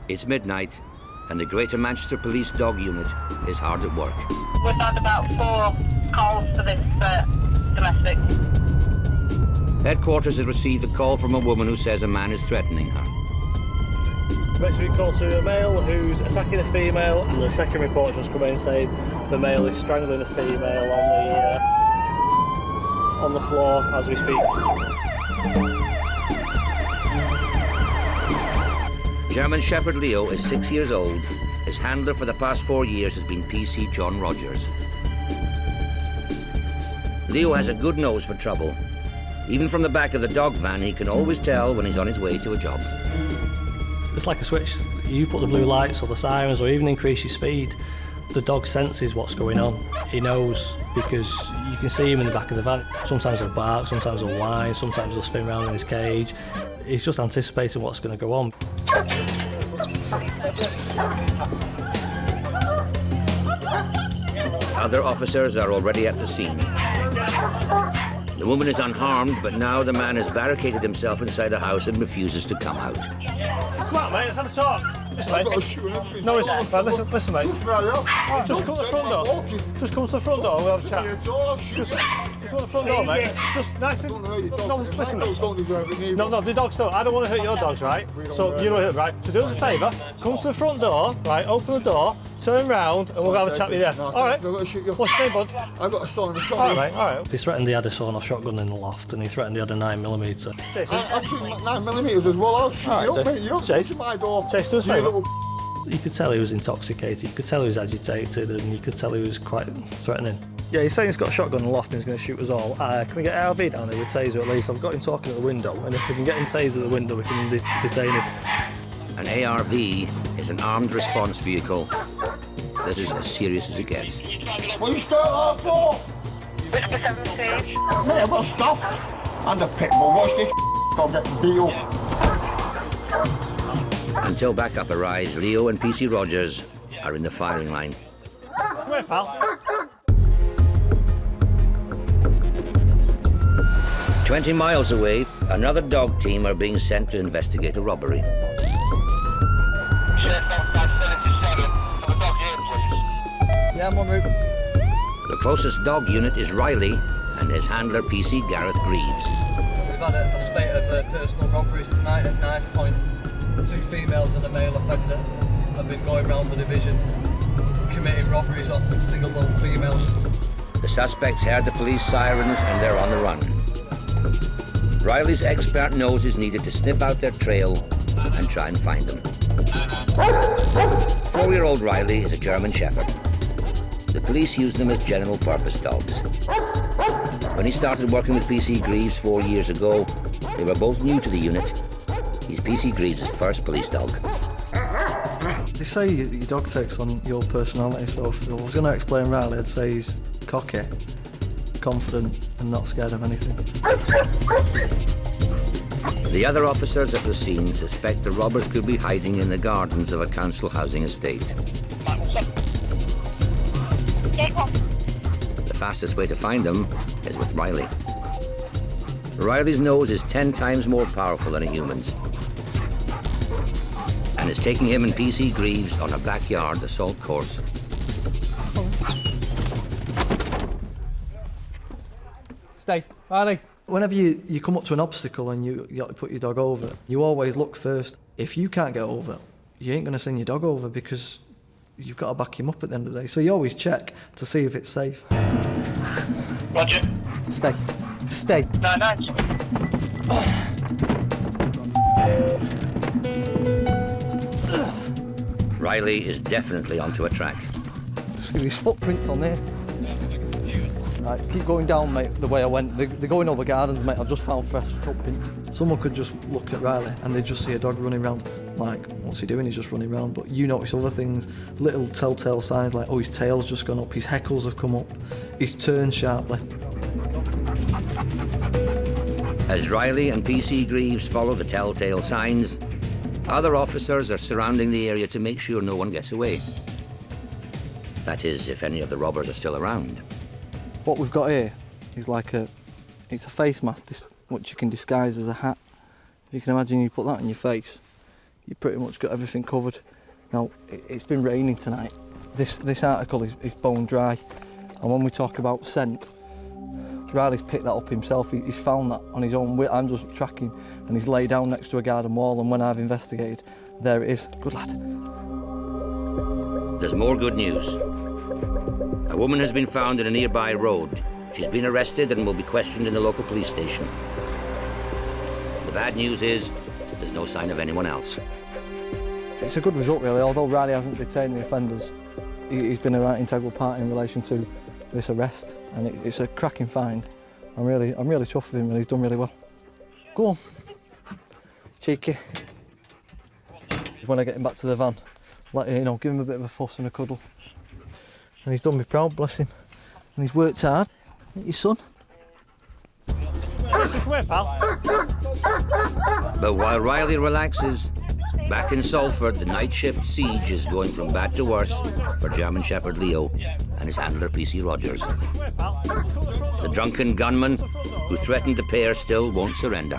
It's midnight, and the Greater Manchester Police Dog Unit is hard at work. We've had about 4 calls for this domestic. Headquarters has received a call from a woman who says a man is threatening her. Basically, call to a male who's attacking a female, and the second report just come in saying the male is strangling a female on the floor as we speak. German Shepherd Leo is 6 years old. His handler for the past 4 years has been PC John Rogers. Leo has a good nose for trouble. Even from the back of the dog van, he can always tell when he's on his way to a job. It's like a switch. You put the blue lights or the sirens or even increase your speed, the dog senses what's going on. He knows because you can see him in the back of the van. Sometimes he'll bark, sometimes he'll whine, sometimes he'll spin around in his cage. He's just anticipating what's going to go on. Other officers are already at the scene. The woman is unharmed, but now the man has barricaded himself inside a house and refuses to come out. Come on, mate, let's have a talk. Listen, mate. No, right, listen, mate. Just come to the front door. Just come to the front door, we'll have a chat. Just come to the front door, mate. Just nice and... No, listen, mate. No, the dogs don't. I don't want to hurt your dogs, right? So, you know, right? So do us a favour, come to the front door, right, open the door, turn round, and we'll have a chat with you there. All right? What's your name, bud? I've got a sign, All right, mate, all right. He threatened he had a sawn-off shotgun in the loft, and he threatened he had a 9mm. I'm shooting 9mm as well. I'll shoot you up, mate. You don't come to my door. Chase, do us a favour. You could tell he was intoxicated, you could tell he was agitated, and you could tell he was quite threatening. Yeah, he's saying he's got a shotgun in the loft and he's going to shoot us all. Can we get ARV down here with taser at least? I've got him talking at the window, and if we can get him taser at the window, we can detain him. An ARV is an armed response vehicle. This is as serious as it gets. What are you starting off for? Whiskey 17. Mate, I've got stuff. And a pit bull. Watch this. I'll get the deal. Until backup arrives, Leo and PC Rogers are in the firing line. Come here, pal. 20 miles away, another dog team are being sent to investigate a robbery. Yeah, I'm en route. The closest dog unit is Riley and his handler PC Gareth Greaves. We've had a spate of personal robberies tonight at knife point. 2 females and a male offender have been going around the division committing robberies on single lone females. The suspects heard the police sirens and they're on the run. Riley's expert nose is needed to sniff out their trail and try and find them. 4-year-old Riley is a German Shepherd. The police use them as general purpose dogs. When he started working with PC Greaves 4 years ago, they were both new to the unit. He's PC Greaves' first police dog. They say your dog takes on your personality, so if I was going to explain Riley, I'd say he's cocky, confident and not scared of anything. The other officers at the scene suspect the robbers could be hiding in the gardens of a council housing estate. The fastest way to find them is with Riley. Riley's nose is 10 times more powerful than a human's, and it's taking him and PC Greaves on a backyard assault course. Stay, Riley. Whenever you come up to an obstacle and you got to put your dog over, you always look first. If you can't get over, you ain't going to send your dog over because you've got to back him up at the end of the day. So you always check to see if it's safe. Roger. Stay. Stay. No. Riley is definitely onto a track. Just these footprints on there. Right, keep going down, mate, the way I went. They're going over gardens, mate. I've just found fresh footprints. Someone could just look at Riley and they'd just see a dog running around. Like, what's he doing? He's just running around. But you notice other things, little telltale signs like, oh, his tail's just gone up, his heckles have come up, he's turned sharply. As Riley and PC Greaves follow the telltale signs, other officers are surrounding the area to make sure no one gets away. That is, if any of the robbers are still around. What we've got here is it's a face mask which you can disguise as a hat. If you can imagine you put that on your face, you pretty much got everything covered. Now, it's been raining tonight. This article is bone dry, and when we talk about scent, Riley's picked that up himself. He's found that on his own. I'm just tracking, and he's laid down next to a garden wall, and when I've investigated, there it is. Good lad. There's more good news. A woman has been found in a nearby road. She's been arrested and will be questioned in the local police station. The bad news is there's no sign of anyone else. It's a good result, really. Although Riley hasn't detained the offenders, he's been a right integral part in relation to this arrest, and it's a cracking find. I'm really chuffed with him, and he's done really well. Go on, cheeky. When I get him back to the van, give him a bit of a fuss and a cuddle. And he's done me proud, bless him. And he's worked hard. Ain't your son? Come here, pal. But while Riley relaxes, back in Salford, the night shift siege is going from bad to worse for German Shepherd Leo and his handler PC Rogers. The drunken gunman who threatened the pair still won't surrender.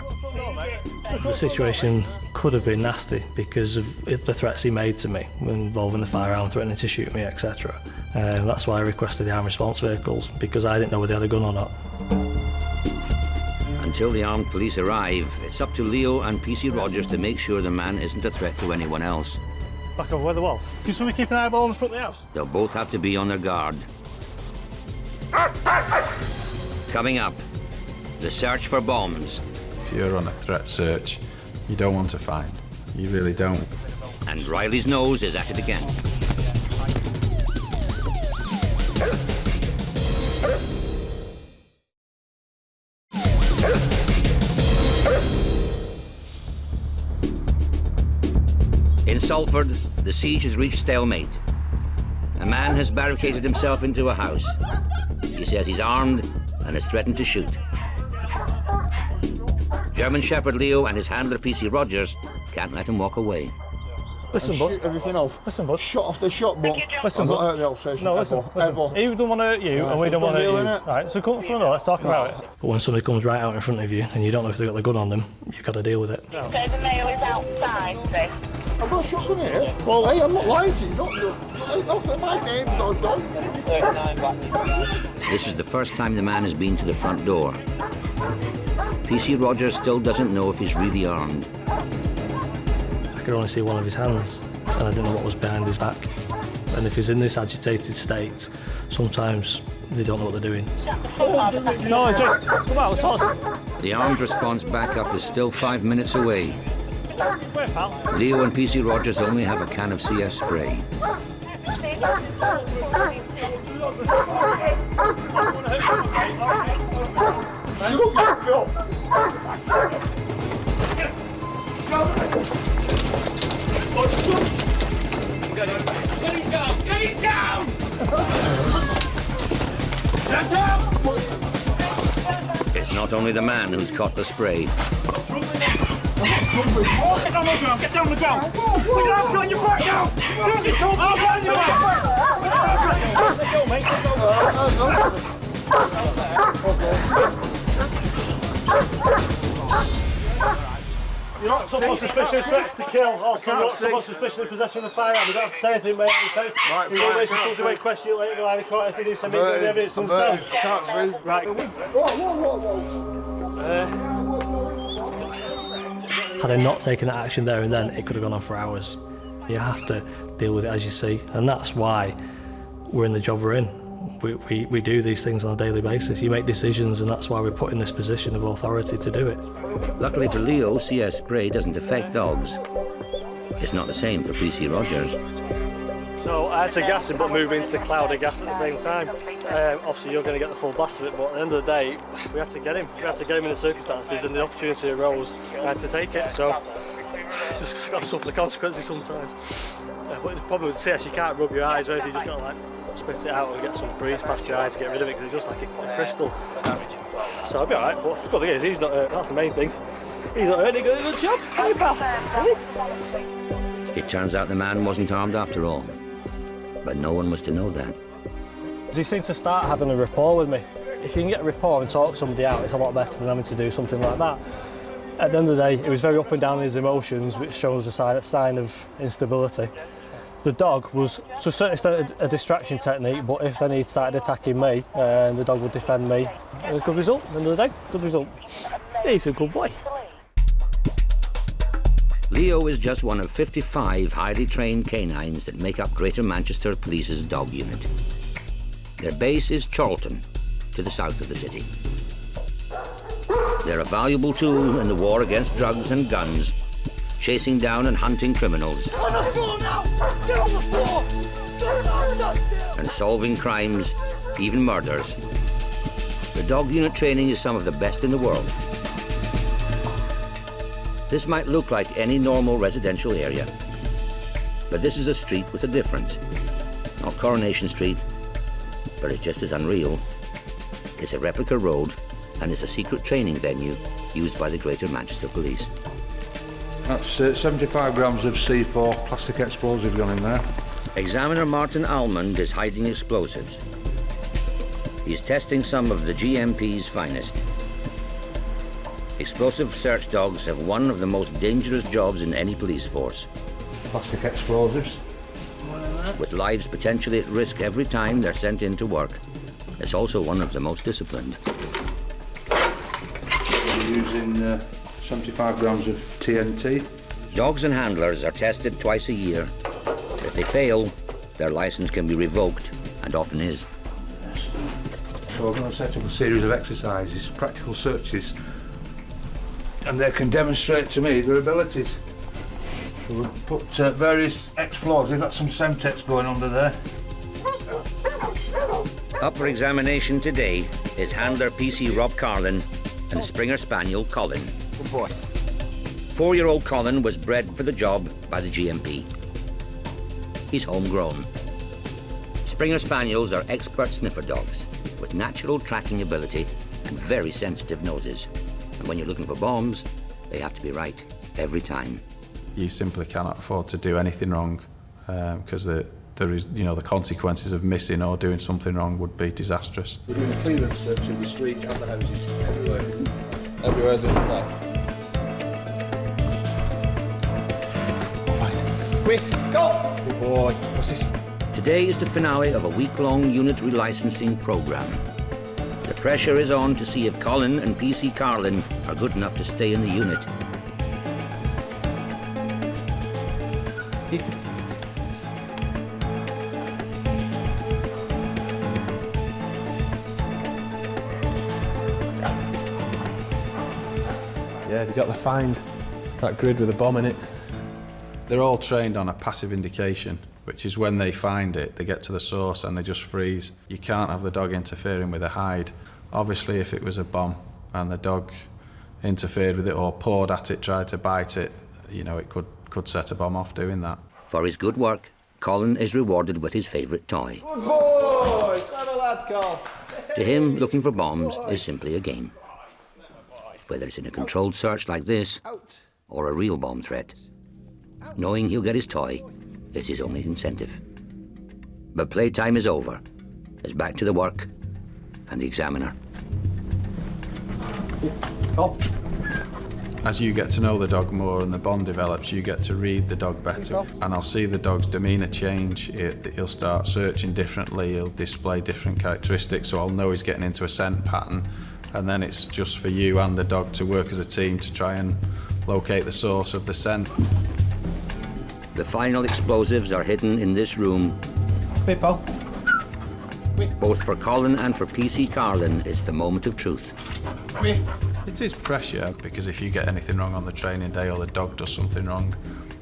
The situation could have been nasty because of the threats he made to me involving the firearm, threatening to shoot me, etc. That's why I requested the armed response vehicles, because I didn't know whether they had a gun or not. Until the armed police arrive, it's up to Leo and PC Rogers to make sure the man isn't a threat to anyone else. Back over where the wall. Can somebody keep an eyeball on the front of the house? They'll both have to be on their guard. Coming up, the search for bombs. If you're on a threat search, you don't want to find. You really don't. And Riley's nose is at it again. In Salford, the siege has reached stalemate. A man has barricaded himself into a house. He says he's armed and has threatened to shoot. German Shepherd Leo and his handler PC Rogers can't let him walk away. Listen, bud. Shoot everything off. Listen, bud. Shot off the shot, but listen, I'm not hurt the obsession. No, listen. He don't want to hurt you, and we don't want to hurt you. Right, so come front, let's talk about it. But when somebody comes right out in front of you, and you don't know if they've got the gun on them, you've got to deal with it. So the male is outside, see? I've got a shotgun here. Well, hey, I'm not lying to you. Not my name's not done. This is the first time the man has been to the front door. PC Rogers still doesn't know if he's really armed. If I could only see one of his hands, and I didn't know what was behind his back. And if he's in this agitated state, sometimes they don't know what they're doing. No, Jack, come out, talk. The armed response backup is still 5 minutes away. Leo and PC Rogers only have a can of CS spray. Get down! It's not only the man who's caught the spray. Get down the ground! Get down the ground! Put your arms on your back now! Don't get told! Arms on your back! Let's go, mate. You're not supposed to suspicious threats to kill, also you're not supposed to suspicious possession of a firearm. You don't have to say anything, mate. Right, you don't waste your question you later, go court if you do something, the evidence comes down. Can't see. Right. Had I not taken that action there and then, it could have gone on for hours. You have to deal with it as you see, and that's why we're in the job we're in. We do these things on a daily basis. You make decisions, and that's why we're put in this position of authority to do it. Luckily for Leo, CS spray doesn't affect dogs. It's not the same for PC Rogers. So I had to gas him, but move into the cloud of gas at the same time. Obviously, you're going to get the full blast of it, but at the end of the day, we had to get him. We had to get him in the circumstances, and the opportunity arose. I had to take it. So it's just got to suffer the consequences sometimes. But the problem with CS, you can't rub your eyes or anything. You just got to like spit it out and get some breeze past your eye to get rid of it, because it's just like a crystal. So I'll be alright, but the good thing is he's not hurt. That's the main thing. He's not hurt. He did a good job. Hey, pal. It turns out the man wasn't armed after all. But no one was to know that. He seems to start having a rapport with me. If you can get a rapport and talk somebody out, it's a lot better than having to do something like that. At the end of the day, he was very up and down in his emotions, which shows a sign of instability. The dog was, to a certain extent, a distraction technique, but if then he'd started attacking me, the dog would defend me. It was a good result, at the end of the day, good result. He's a good boy. Leo is just one of 55 highly trained canines that make up Greater Manchester Police's dog unit. Their base is Charlton, to the south of the city. They're a valuable tool in the war against drugs and guns, chasing down and hunting criminals. On the floor now! Get on the floor! And solving crimes, even murders. The dog unit training is some of the best in the world. This might look like any normal residential area, but this is a street with a difference. Not Coronation Street, but it's just as unreal. It's a replica road, and it's a secret training venue used by the Greater Manchester Police. That's 75 grams of C4 plastic explosive gone in there. Examiner Martin Almond is hiding explosives. He's testing some of the GMP's finest. Explosive search dogs have one of the most dangerous jobs in any police force. Plastic explosives. With lives potentially at risk every time they're sent in to work. It's also one of the most disciplined. We're using 75 grams of TNT. Dogs and handlers are tested twice a year. If they fail, their license can be revoked, and often is. So we're going to set up a series of exercises, practical searches, and they can demonstrate to me their abilities. So we've put various explosives. We've got some Semtex going under there. Up for examination today is handler PC Rob Carlin and Springer Spaniel Colin. Good boy. 4-year-old Colin was bred for the job by the GMP. He's homegrown. Springer Spaniels are expert sniffer dogs with natural tracking ability and very sensitive noses. And when you're looking for bombs, they have to be right every time. You simply cannot afford to do anything wrong because there is, the consequences of missing or doing something wrong would be disastrous. We're doing a clearance search of the street and the houses everywhere. Everywhere's in the plan. Quick, go! Good boy. What's this? Today is the finale of a week-long unit relicensing program. The pressure is on to see if Colin and PC Carlin are good enough to stay in the unit. Yeah, have you got the find? That grid with a bomb in it? They're all trained on a passive indication, which is when they find it, they get to the source and they just freeze. You can't have the dog interfering with a hide. Obviously, if it was a bomb and the dog interfered with it or pawed at it, tried to bite it, you know, it could set a bomb off doing that. For his good work, Colin is rewarded with his favourite toy. Good boy! Clever lad, Col. To him, looking for bombs is simply a game. Whether it's in a controlled search like this, or a real bomb threat. Knowing he'll get his toy is his only incentive. But playtime is over. It's back to the work and the examiner. As you get to know the dog more and the bond develops, you get to read the dog better. And I'll see the dog's demeanour change. He'll start searching differently, he'll display different characteristics, so I'll know he's getting into a scent pattern. And then it's just for you and the dog to work as a team to try and locate the source of the scent. The final explosives are hidden in this room. Wait, pal. Both for Colin and for PC Carlin, it's the moment of truth. It is pressure, because if you get anything wrong on the training day or the dog does something wrong,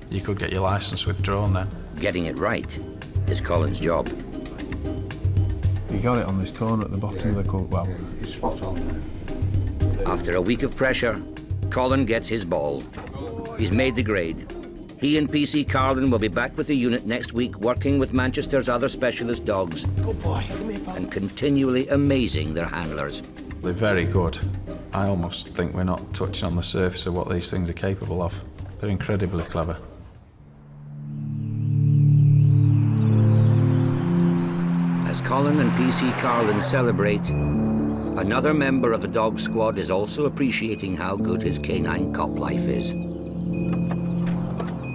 you could get your licence withdrawn then. Getting it right is Colin's job. You got it on this corner at the bottom of the court. Well, It's spot on there. After a week of pressure, Colin gets his ball. He's made the grade. He and PC Carlin will be back with the unit next week, working with Manchester's other specialist dogs. Good boy, come here, pal. And continually amazing their handlers. They're very good. I almost think we're not touching on the surface of what these things are capable of. They're incredibly clever. As Colin and PC Carlin celebrate, another member of the dog squad is also appreciating how good his canine cop life is.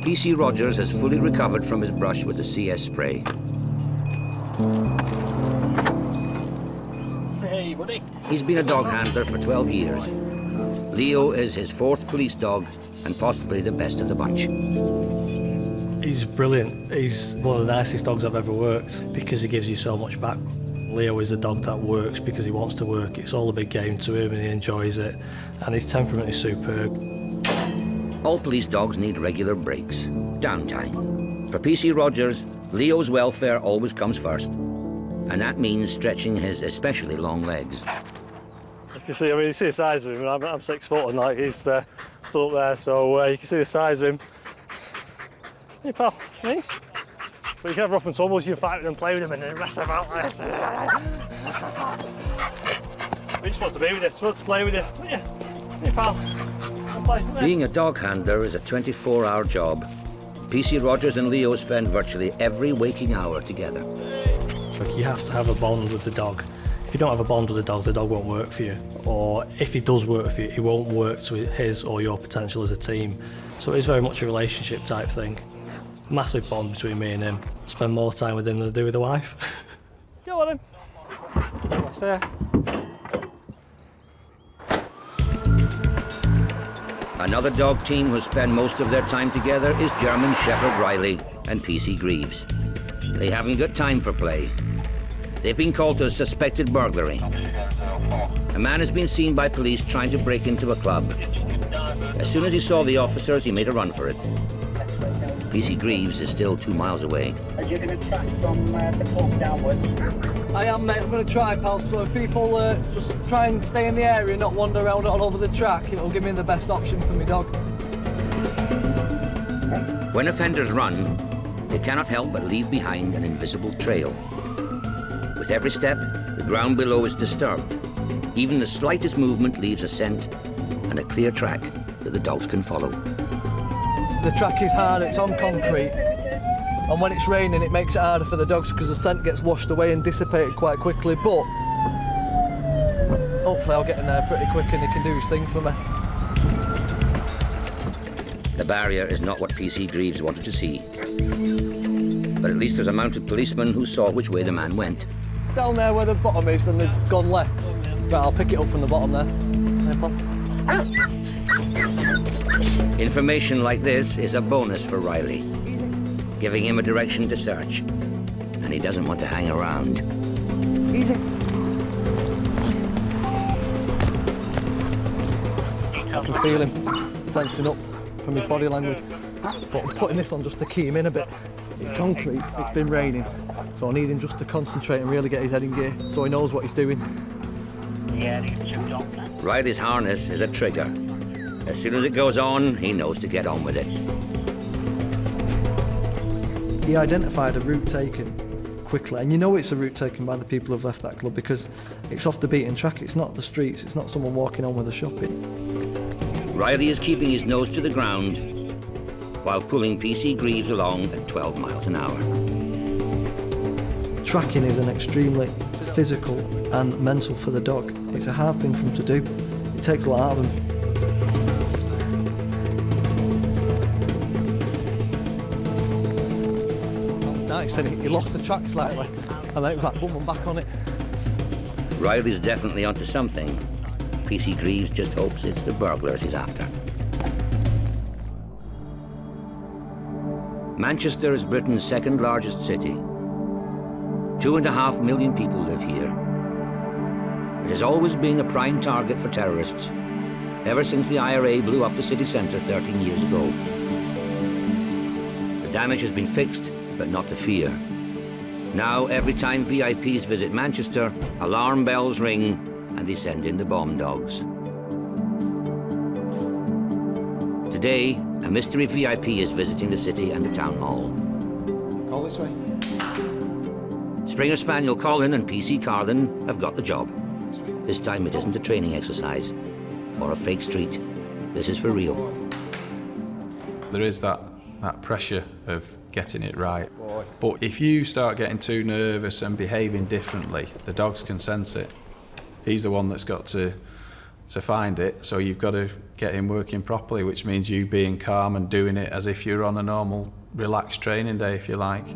PC Rogers has fully recovered from his brush with the CS spray. Hey, buddy. He's been a dog handler for 12 years. Leo is his fourth police dog and possibly the best of the bunch. He's brilliant. He's one of the nicest dogs I've ever worked because he gives you so much back. Leo is a dog that works because he wants to work. It's all a big game to him and he enjoys it. And his temperament is superb. All police dogs need regular breaks, downtime. For PC Rogers, Leo's welfare always comes first. And that means stretching his especially long legs. You can see, you see the size of him. I'm 6 foot and like he's stood up there, so you can see the size of him. Hey, pal, me? But you can have rough and tumbles, you fight with him, play with him, and then mess about like this. He just wants to be with you, just wants to play with you. Yeah. Hey, pal. Being a dog handler is a 24-hour job. PC Rogers and Leo spend virtually every waking hour together. Like, you have to have a bond with the dog. If you don't have a bond with the dog won't work for you. Or if he does work for you, he won't work to his or your potential as a team. So it is very much a relationship type thing. Massive bond between me and him. Spend more time with him than I do with the wife. Go on, him. What's there? Another dog team who spend most of their time together is German Shepherd Riley and PC Greaves. They haven't got time for play. They've been called to a suspected burglary. A man has been seen by police trying to break into a club. As soon as he saw the officers, he made a run for it. PC Greaves is still 2 miles away. Are you going to track from the pub downwards? I am, mate. I'm going to try, pal. So if people just try and stay in the area, not wander around all over the track, it'll give me the best option for my dog. When offenders run, they cannot help but leave behind an invisible trail. With every step, the ground below is disturbed. Even the slightest movement leaves a scent and a clear track that the dogs can follow. The track is hard, it's on concrete, and when it's raining it makes it harder for the dogs because the scent gets washed away and dissipated quite quickly, but hopefully I'll get in there pretty quick and he can do his thing for me. The barrier is not what PC Greaves wanted to see. But at least there's a mounted policeman who saw which way the man went. Down there where the bottom is, and they've gone left. Right, I'll pick it up from the bottom there. Information like this is a bonus for Riley, giving him a direction to search. And he doesn't want to hang around. Easy. feel him tensing up from his body language. But I'm putting this on just to key him in a bit. It's concrete, it's been raining, so I need him just to concentrate and really get his head in gear so he knows what he's doing. Riley's harness is a trigger. As soon as it goes on, he knows to get on with it. He identified a route taken quickly, and you know it's a route taken by the people who've left that club because it's off the beaten track, it's not the streets, it's not someone walking on with a shopping. Riley is keeping his nose to the ground while pulling PC Greaves along at 12 miles an hour. Tracking is an extremely physical and mental for the dog. It's a hard thing for him to do. It takes a lot out of him. Nice, and he lost the track slightly, and then it was like boom, I'm back on it. Riley's definitely onto something. PC Greaves just hopes it's the burglars he's after. Manchester is Britain's second largest city. 2.5 million people live here. It has always been a prime target for terrorists, ever since the IRA blew up the city centre 13 years ago. The damage has been fixed, but not the fear. Now, every time VIPs visit Manchester, alarm bells ring and they send in the bomb dogs. Today, a mystery VIP is visiting the city and the town hall. Call this way. Springer Spaniel Colin and PC Carlin have got the job. This time it isn't a training exercise or a fake street. This is for real. There is that pressure of getting it right. But if you start getting too nervous and behaving differently, the dogs can sense it. He's the one that's got to find it, so you've got to get him working properly, which means you being calm and doing it as if you're on a normal, relaxed training day, if you like.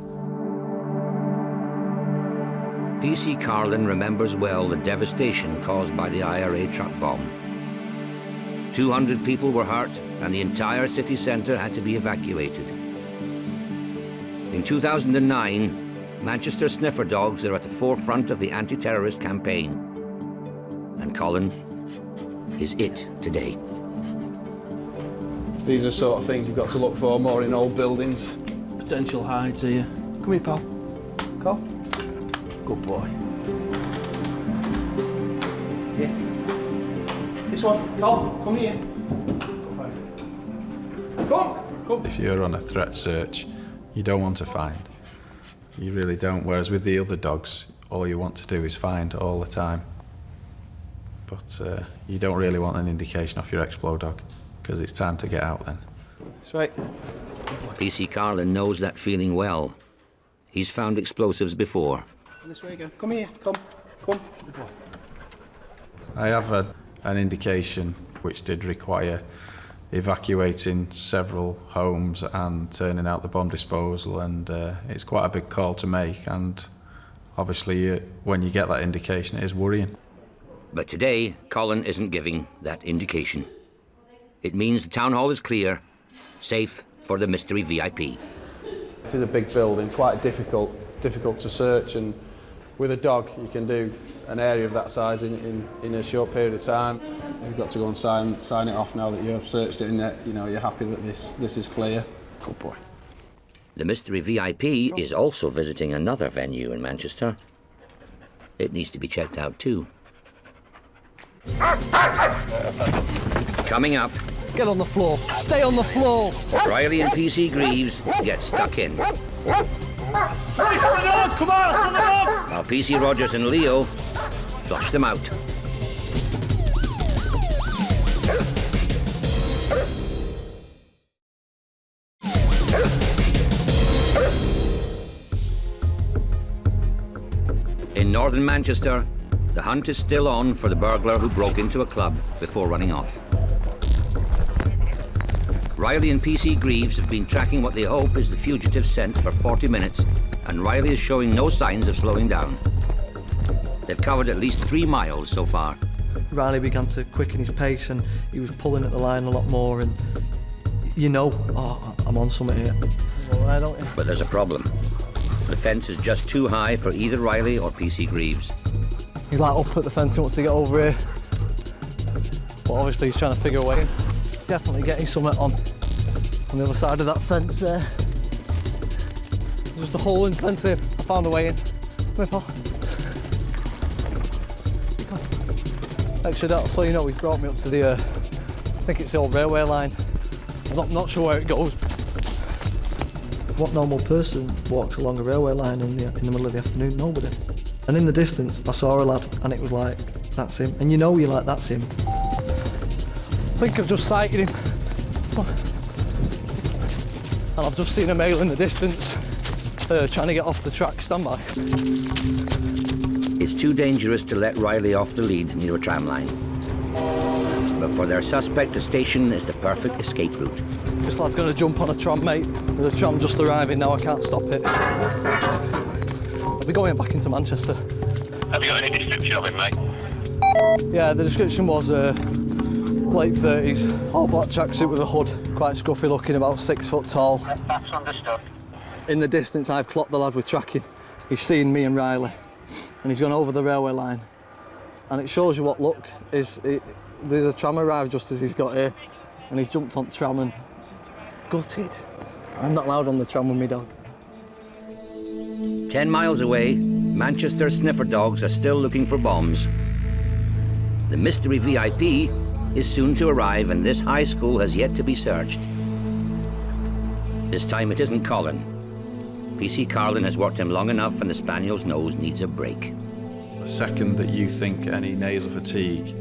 PC Carlin remembers well the devastation caused by the IRA truck bomb. 200 people were hurt and the entire city centre had to be evacuated. In 2009, Manchester sniffer dogs are at the forefront of the anti-terrorist campaign. And Colin is it today. These are sort of things you've got to look for more in old buildings. Potential hides here. Come here, pal. Come. Good boy. Yeah. This one, come here. Come. If you're on a threat search, you don't want to find. You really don't. Whereas with the other dogs, all you want to do is find all the time. But you don't really want an indication off your Explo dog, because it's time to get out then. That's right. PC Carlin knows that feeling well. He's found explosives before. This way again. Come here. Come. Good boy. I have an indication which did require evacuating several homes and turning out the bomb disposal, and it's quite a big call to make, and obviously when you get that indication it is worrying. But today, Colin isn't giving that indication. It means the town hall is clear, safe for the mystery VIP. It is a big building, quite difficult to search, and with a dog you can do an area of that size in a short period of time. You've got to go and sign it off now that you have searched it and you're happy that this is clear. Good boy. The mystery VIP is also visiting another venue in Manchester. It needs to be checked out too. Coming up. Get on the floor. Stay on the floor. Riley and PC Greaves get stuck in. Come on, While PC Rogers and Leo flush them out. In northern Manchester, the hunt is still on for the burglar who broke into a club before running off. Riley and PC Greaves have been tracking what they hope is the fugitive's scent for 40 minutes, and Riley is showing no signs of slowing down. They've covered at least 3 miles so far. Riley began to quicken his pace and he was pulling at the line a lot more, and I'm on something here. Why don't you? But there's a problem. The fence is just too high for either Riley or PC Greaves. He's like up at the fence, he wants to get over here. But obviously he's trying to figure a way in. definitely getting something on the other side of that fence there. There's just a hole in the fence here. I found a way in. Come here, pal. Actually, that, so you know, he brought me up to the, I think it's the old railway line. I'm not sure where it goes. What normal person walks along a railway line in the middle of the afternoon? Nobody. And in the distance, I saw a lad, and it was like, that's him. And you know you're like, that's him. I think I've just sighted him. And I've just seen a male in the distance, trying to get off the track. Stand by. It's too dangerous to let Riley off the lead near a tram line. But for their suspect, the station is the perfect escape route. This lad's going to jump on a tram, mate. There's a tram just arriving now, I can't stop it. I'll be going back into Manchester. Have you got any description of him, mate? Yeah, the description was late 30s, all black tracksuit with a hood, quite scruffy looking, about 6 foot tall. That's understood. In the distance, I've clocked the lad with tracking. He's seen me and Riley, and he's gone over the railway line. And it shows you what luck is. There's a tram arrived just as he's got here, and he's jumped on the tram and gutted. I'm not allowed on the tram with me dog. 10 miles away, Manchester sniffer dogs are still looking for bombs. The mystery VIP is soon to arrive, and this high school has yet to be searched. This time it isn't Colin. PC Carlin has worked him long enough, and the Spaniel's nose needs a break. The second that you think any nasal fatigue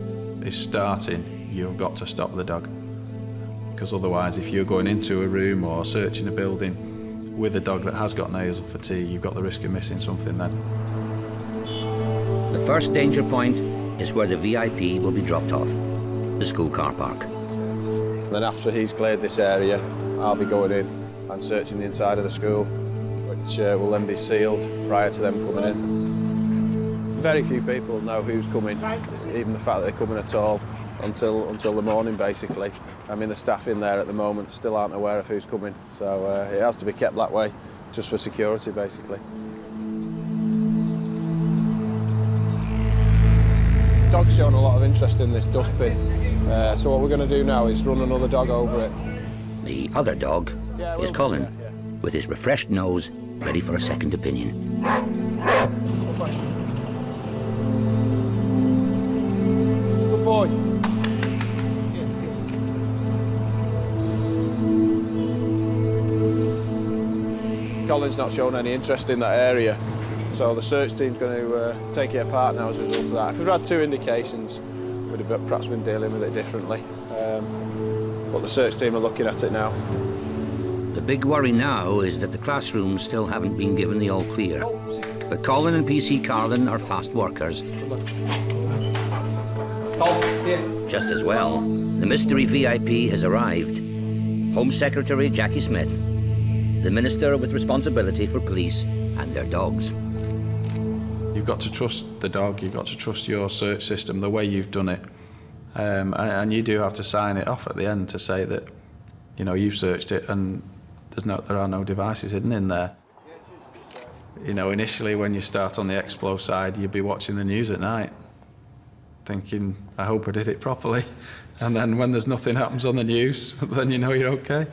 is starting, you've got to stop the dog. Because otherwise, if you're going into a room or searching a building with a dog that has got nasal fatigue, you've got the risk of missing something then. The first danger point is where the VIP will be dropped off, the school car park. Then after he's cleared this area, I'll be going in and searching the inside of the school, which will then be sealed prior to them coming in. Very few people know who's coming, even the fact that they're coming at all, until the morning, basically. I mean, the staff in there at the moment still aren't aware of who's coming, so it has to be kept that way, just for security, basically. Dog's shown a lot of interest in this dustbin, so what we're going to do now is run another dog over it. The other dog is Colin, with his refreshed nose ready for a second opinion. Good boy. Colin's not shown any interest in that area, so the search team's going to take it apart now as a result of that. If we'd had 2 indications, we'd have perhaps been dealing with it differently. But the search team are looking at it now. The big worry now is that the classrooms still haven't been given the all clear. But Colin and PC Carlin are fast workers. Just as well, the mystery VIP has arrived. Home Secretary Jackie Smith, the Minister with responsibility for police and their dogs. You've got to trust the dog, you've got to trust your search system, the way you've done it. And you do have to sign it off at the end to say that, you know, you've searched it and there are no devices hidden in there. You know, initially when you start on the Explo side, you'd be watching the news at night, thinking, I hope I did it properly. And then when there's nothing happens on the news, then you know you're okay.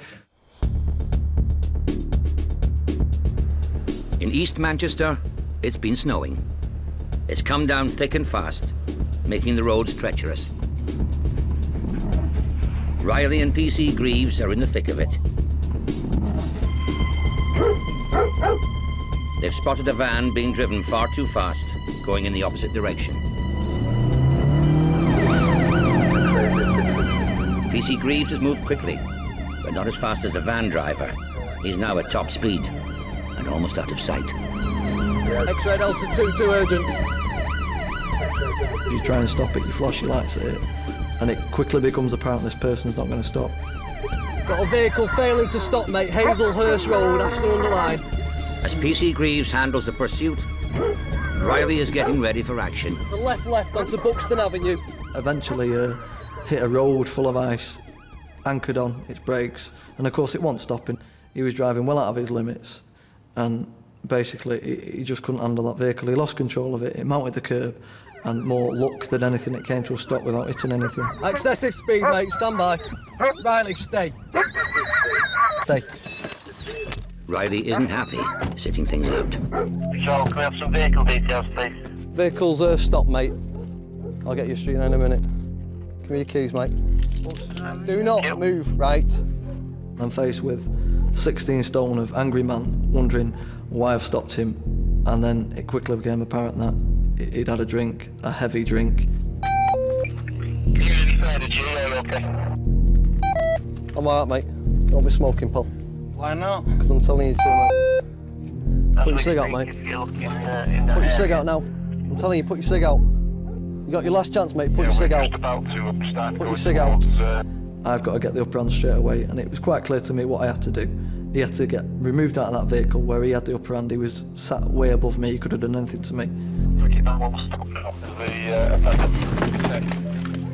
In East Manchester, it's been snowing. It's come down thick and fast, making the roads treacherous. Riley and PC Greaves are in the thick of it. They've spotted a van being driven far too fast, going in the opposite direction. PC Greaves has moved quickly, but not as fast as the van driver. He's now at top speed and almost out of sight. X-ray Delta 2 urgent. You try and stop it, you flash your lights at it, and it quickly becomes apparent this person's not going to stop. Got a vehicle failing to stop, mate. Hazelhurst Road, Ashton Underline. As PC Greaves handles the pursuit, Riley is getting ready for action. The left onto Buxton Avenue. Eventually hit a road full of ice, anchored on its brakes, and of course it wasn't stopping. He was driving well out of his limits, and basically he just couldn't handle that vehicle. He lost control of it, it mounted the curb, and more luck than anything. It came to a stop without hitting anything. Excessive speed, mate. Stand by. Riley, stay. Stay. Riley isn't happy, sitting things out. Patrol, can we have some vehicle details, please? Vehicles stopped, mate. I'll get you straight in a minute. Give me your keys, mate. Do not move, right? I'm faced with 16 stone of angry man, wondering why I've stopped him, and then it quickly became apparent that he'd had a drink, a heavy drink. I'm alright, mate. Don't be smoking, pal. Why not? Because I'm telling you to, mate. Put your cig out, mate. Put your cig out now. I'm telling you, put your cig out. You got your last chance, mate. Put your cig out. Put your cig out. I've got to get the upper hand straight away, and it was quite clear to me what I had to do. He had to get removed out of that vehicle where he had the upper hand. He was sat way above me. He could have done anything to me.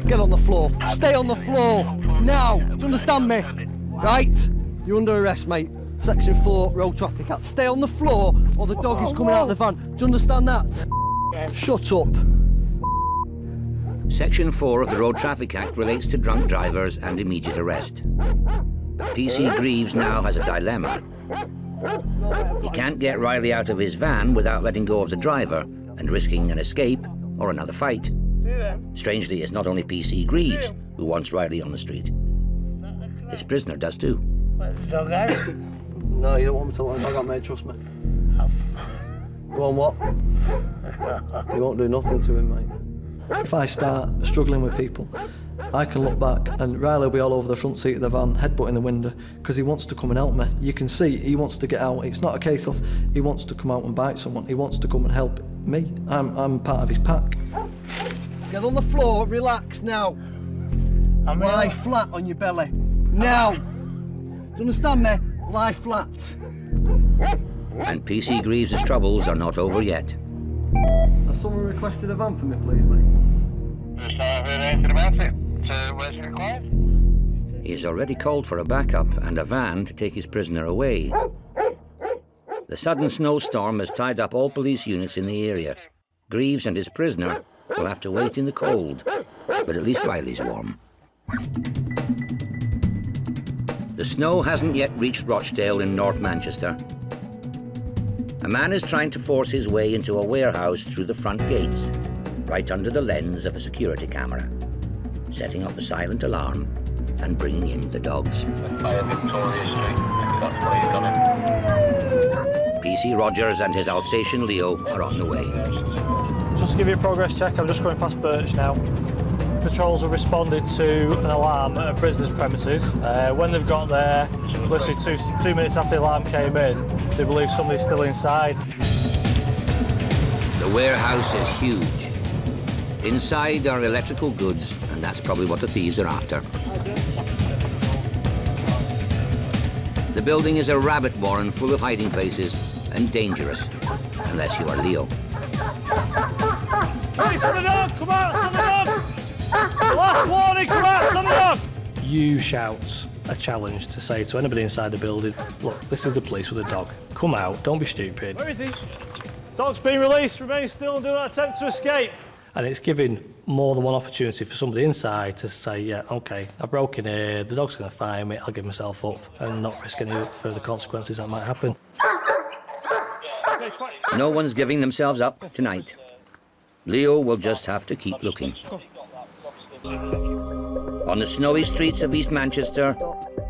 Get on the floor. Stay on the floor. Now. Do you understand me? Right? You're under arrest, mate. Section 4, Road Traffic Act. Stay on the floor or the dog is coming out of the van. Do you understand that? Shut up. Section 4 of the Road Traffic Act relates to drunk drivers and immediate arrest. But PC Greaves now has a dilemma. He can't get Riley out of his van without letting go of the driver and risking an escape or another fight. Strangely, it's not only PC Greaves who wants Riley on the street. His prisoner does too. No, you don't want me to let the dog out, mate, trust me. You want what? You won't do nothing to him, mate. If I start struggling with people, I can look back and Riley will be all over the front seat of the van, headbutting the window, because he wants to come and help me. You can see he wants to get out. It's not a case of he wants to come out and bite someone. He wants to come and help me. I'm part of his pack. Get on the floor, relax now. Lie flat on your belly. Now. Do you understand me? Lie flat. And PC Greaves' troubles are not over yet. Has someone requested a van for me, please, mate? Just haven't heard anything about it. So, where's it required? He's already called for a backup and a van to take his prisoner away. The sudden snowstorm has tied up all police units in the area. Greaves and his prisoner will have to wait in the cold, but at least Riley's warm. The snow hasn't yet reached Rochdale in North Manchester. A man is trying to force his way into a warehouse through the front gates, right under the lens of a security camera, setting off a silent alarm and bringing in the dogs. PC Rogers and his Alsatian Leo are on the way. Just to give you a progress check, I'm just going past Birch now. Patrols have responded to an alarm at a prisoner's premises. When they've got there, literally two minutes after the alarm came in, they believe somebody's still inside. The warehouse is huge. Inside are electrical goods, and that's probably what the thieves are after. The building is a rabbit warren full of hiding places and dangerous, unless you are Leo. Hey, son of a dog, come out, son of a dog! Last warning, come out, son of a dog! You shout a challenge to say to anybody inside the building, look, this is the police with a dog. Come out, don't be stupid. Where is he? Dog's been released, remain still and do not attempt to escape. And it's giving more than one opportunity for somebody inside to say, yeah, OK, I broke in here, the dog's going to find me, I'll give myself up and not risk any further consequences that might happen. No one's giving themselves up tonight. Leo will just have to keep looking. On the snowy streets of East Manchester,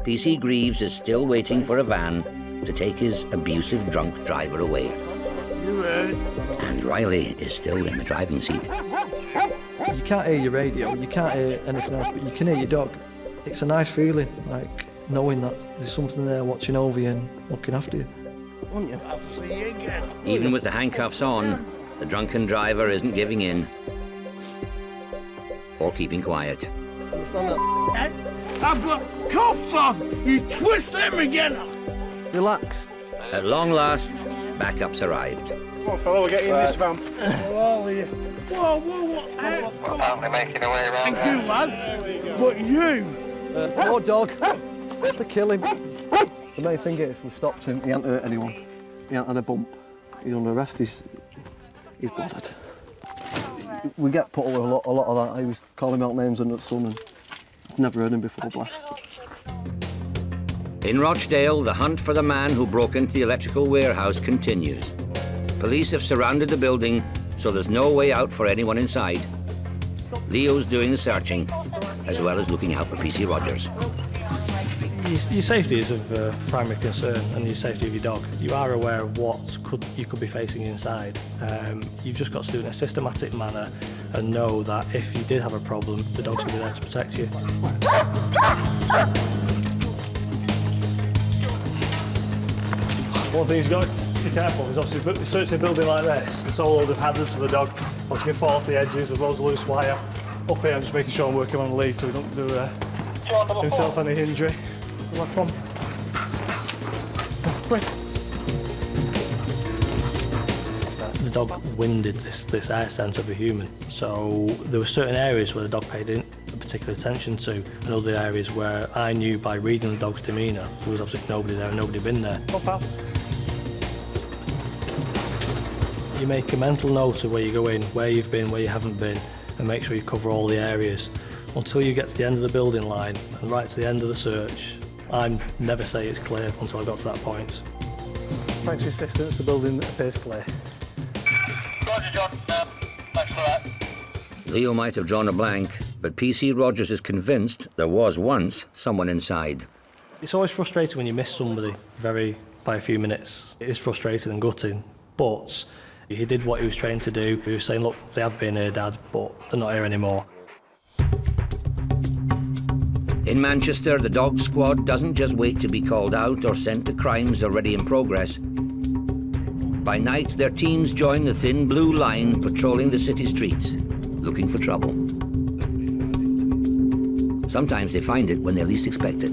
PC Greaves is still waiting for a van to take his abusive drunk driver away. And Riley is still in the driving seat. You can't hear your radio, you can't hear anything else, but you can hear your dog. It's a nice feeling, like knowing that there's something there watching over you and looking after you. Even with the handcuffs on, the drunken driver isn't giving in or keeping quiet. Understand that? I've got cuffs on! You twist them together! Relax. At long last, backups arrived. Come on, fella, we're getting in this van. Whoa, are you? Whoa, whoa. Apparently making a way around. Thank you, lads. But you? Poor dog. Just to kill him. The main thing is, we stopped him. He hasn't hurt anyone. He hasn't had a bump. He's under arrest. He's bothered. We get put with a lot of that. He was calling out names under the sun and never heard him before, bless. In Rochdale, the hunt for the man who broke into the electrical warehouse continues. Police have surrounded the building, so there's no way out for anyone inside. Leo's doing the searching, as well as looking out for PC Rogers. Your safety is of primary concern, and your safety of your dog. You are aware of what you could be facing inside. You've just got to do it in a systematic manner and know that if you did have a problem, the dog's going to be there to protect you. One thing you've got to be careful is obviously searching a building like this, it's all load of hazards for the dog. Obviously you can fall off the edges, there's loads of loose wire. Up here I'm just making sure I'm working on the lead so we don't do himself any injury. Good luck, come on. The dog winded this air sense of a human, so there were certain areas where the dog paid particular attention to, and other areas where I knew by reading the dog's demeanour there was absolutely nobody there and nobody had been there. Come on, pal. You make a mental note of where you go in, where you've been, where you haven't been, and make sure you cover all the areas until you get to the end of the building line and right to the end of the search. I never say it's clear until I got to that point. Thanks for your assistance, the building appears clear. Roger, John. Thanks for that. Leo might have drawn a blank, but PC Rogers is convinced there was once someone inside. It's always frustrating when you miss somebody by a few minutes. It is frustrating and gutting, but he did what he was trained to do. He was saying, look, they have been here, Dad, but they're not here anymore. In Manchester, the dog squad doesn't just wait to be called out or sent to crimes already in progress. By night, their teams join the thin blue line patrolling the city streets, looking for trouble. Sometimes they find it when they least expect it.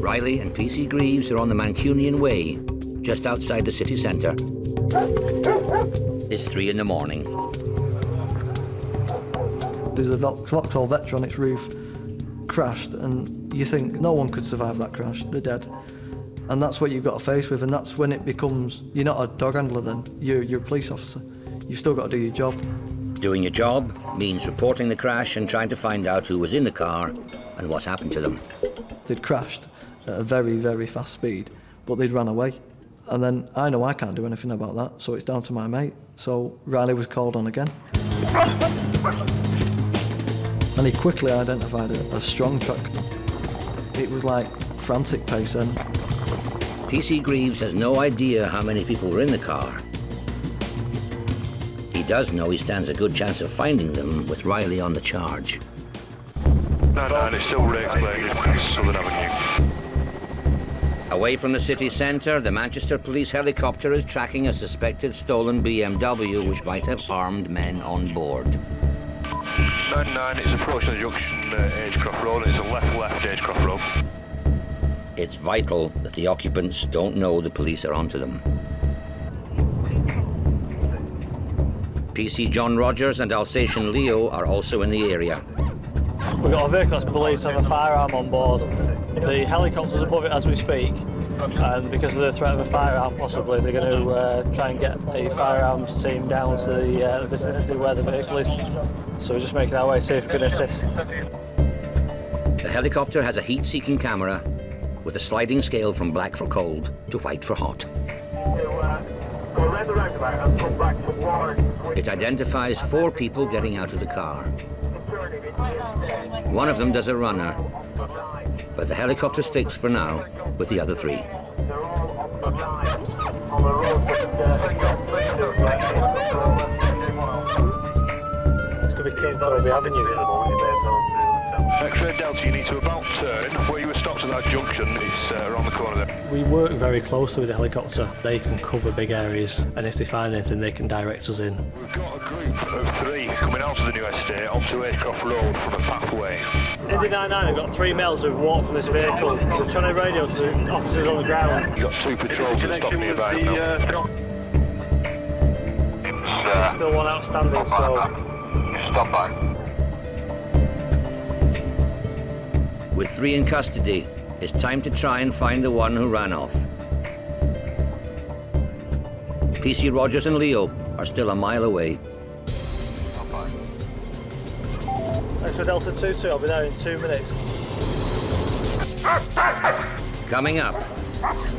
Riley and PC Greaves are on the Mancunian Way, just outside the city centre. It's 3 in the morning. There's a Vauxhall Vectra on its roof, crashed, and you think no one could survive that crash, they're dead. And that's what you've got to face with, and that's when it becomes, you're not a dog handler then, you're a police officer. You've still got to do your job. Doing your job means reporting the crash and trying to find out who was in the car and what's happened to them. They'd crashed at a very, very fast speed, but they'd ran away. And then I know I can't do anything about that, so it's down to my mate. So Riley was called on again. And he quickly identified a strong truck. It was like frantic pace then. PC Greaves has no idea how many people were in the car. He does know he stands a good chance of finding them with Riley on the charge. 9-9, it's still Rehoming, Southern Avenue. Away from the city centre, the Manchester police helicopter is tracking a suspected stolen BMW which might have armed men on board. 9-9, it's approaching the junction Agecroft Road. It's a left Agecroft Road. It's vital that the occupants don't know the police are onto them. PC John Rogers and Alsatian Leo are also in the area. We've got a vehicle that's believed to have a firearm on board. The helicopter's above it as we speak, and because of the threat of a firearm possibly, they're going to try and get a firearms team down to the vicinity where the vehicle is. So we're just making our way to see if we can assist. The helicopter has a heat-seeking camera with a sliding scale from black for cold to white for hot. It identifies 4 people getting out of the car. One of them does a runner, but the helicopter sticks for now with the other 3. It's going to be King Borough Avenue here at the moment. X-ray Delta, you need to about turn. Where you were stopped at that junction, it's around the corner there. We work very closely with the helicopter. They can cover big areas, and if they find anything, they can direct us in. We've got a group of 3 coming out of the new estate onto Agecroft Road from a pathway. Indy 99 have got 3 males who've walked from this vehicle. They're trying to radio to the officers on the ground. You've got 2 patrols that stop nearby now. There's still one outstanding, so... Stop by. With 3 in custody, it's time to try and find the one who ran off. PC Rogers and Leo are still a mile away. Thanks for Delta 2-2, I'll be there in 2 minutes. Coming up,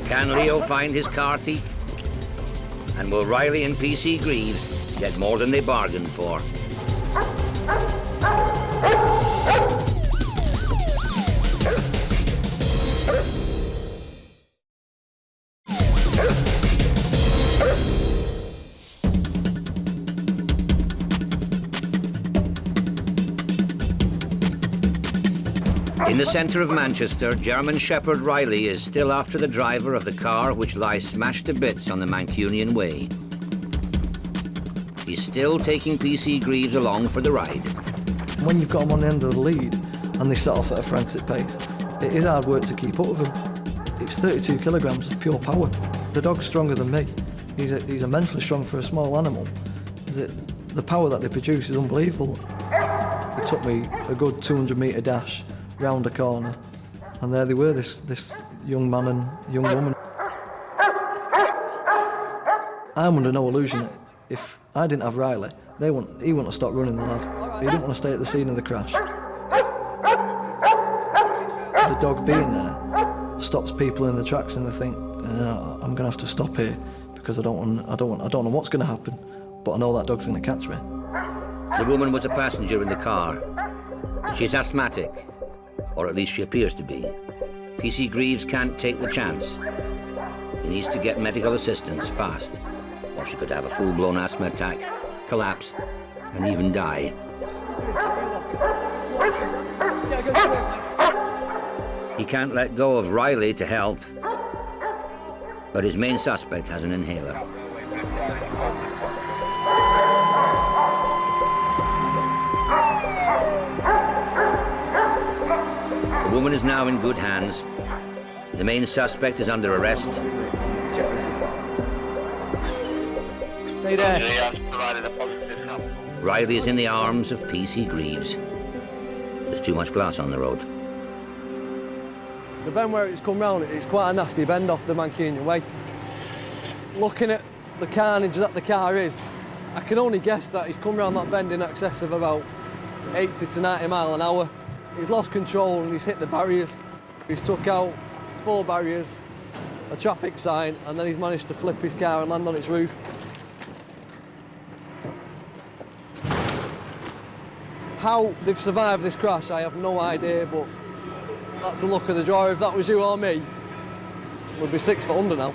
can Leo find his car thief? And will Riley and PC Greaves get more than they bargained for? In the centre of Manchester, German Shepherd Riley is still after the driver of the car which lies smashed to bits on the Mancunian Way. He's still taking PC Greaves along for the ride. When you've got them on the end of the lead and they set off at a frantic pace, it is hard work to keep up with them. It's 32 kilograms of pure power. The dog's stronger than me. He's immensely strong for a small animal. The power that they produce is unbelievable. It took me a good 200-metre dash round a corner, and there they were, this young man and young woman. I'm under no illusion. If I didn't have Riley, he wouldn't have stopped running, the lad. He didn't want to stay at the scene of the crash. The dog being there stops people in the tracks, and they think, I'm going to have to stop here because I don't know what's going to happen, but I know that dog's going to catch me. The woman was a passenger in the car. She's asthmatic, or at least she appears to be. PC Greaves can't take the chance. He needs to get medical assistance fast, or she could have a full-blown asthma attack, collapse, and even die. He can't let go of Riley to help, but his main suspect has an inhaler. The woman is now in good hands. The main suspect is under arrest. Stay there. Riley is in the arms of PC Greaves. There's too much glass on the road. The bend where it's come round, it's quite a nasty bend off the Mancunian Way. Looking at the carnage that the car is, I can only guess that he's come round that bend in excess of about 80 to 90 mile an hour. He's lost control and he's hit the barriers. He's took out 4 barriers, a traffic sign, and then he's managed to flip his car and land on its roof. How they've survived this crash, I have no idea, but that's the luck of the draw. If that was you or me, we'd be 6 foot under now.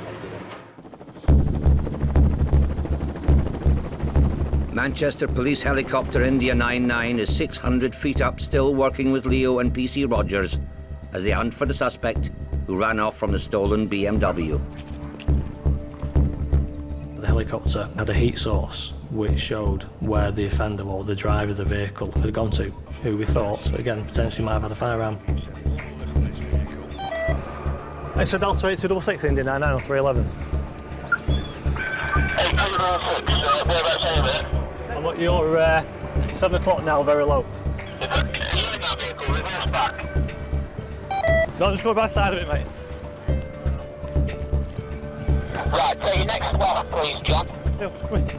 Manchester Police Helicopter India 99 is 600 feet up, still working with Leo and PC Rogers as they hunt for the suspect who ran off from the stolen BMW. The helicopter had a heat source which showed where the offender or the driver of the vehicle had gone to, who we thought, again, potentially might have had a firearm. It's for Delta 8266 India 99 on 311. I'm at your 7 o'clock now, very low. No, just go back side of it, mate. Right, so your next one, please, John. No, come here.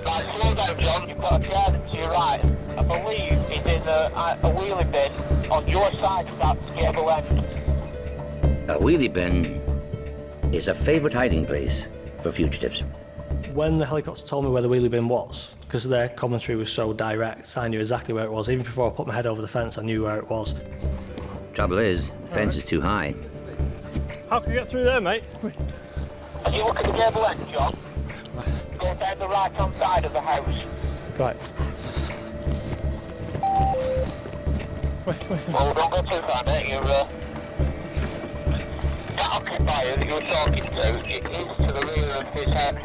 Right, slow down, John. You've got a car to your right. I believe he's in a wheelie bin on your side of that gable end. A wheelie bin is a favourite hiding place for fugitives. When the helicopter told me where the wheelie bin was, because their commentary was so direct, I knew exactly where it was. Even before I put my head over the fence, I knew where it was. Trouble is, the fence is too high. How can you get through there, mate? As you look at the gable end, John, go down the right-hand side of the house. Right. Well, don't go too far, mate. You're, that occupier that you were talking to, it is to the rear of his house,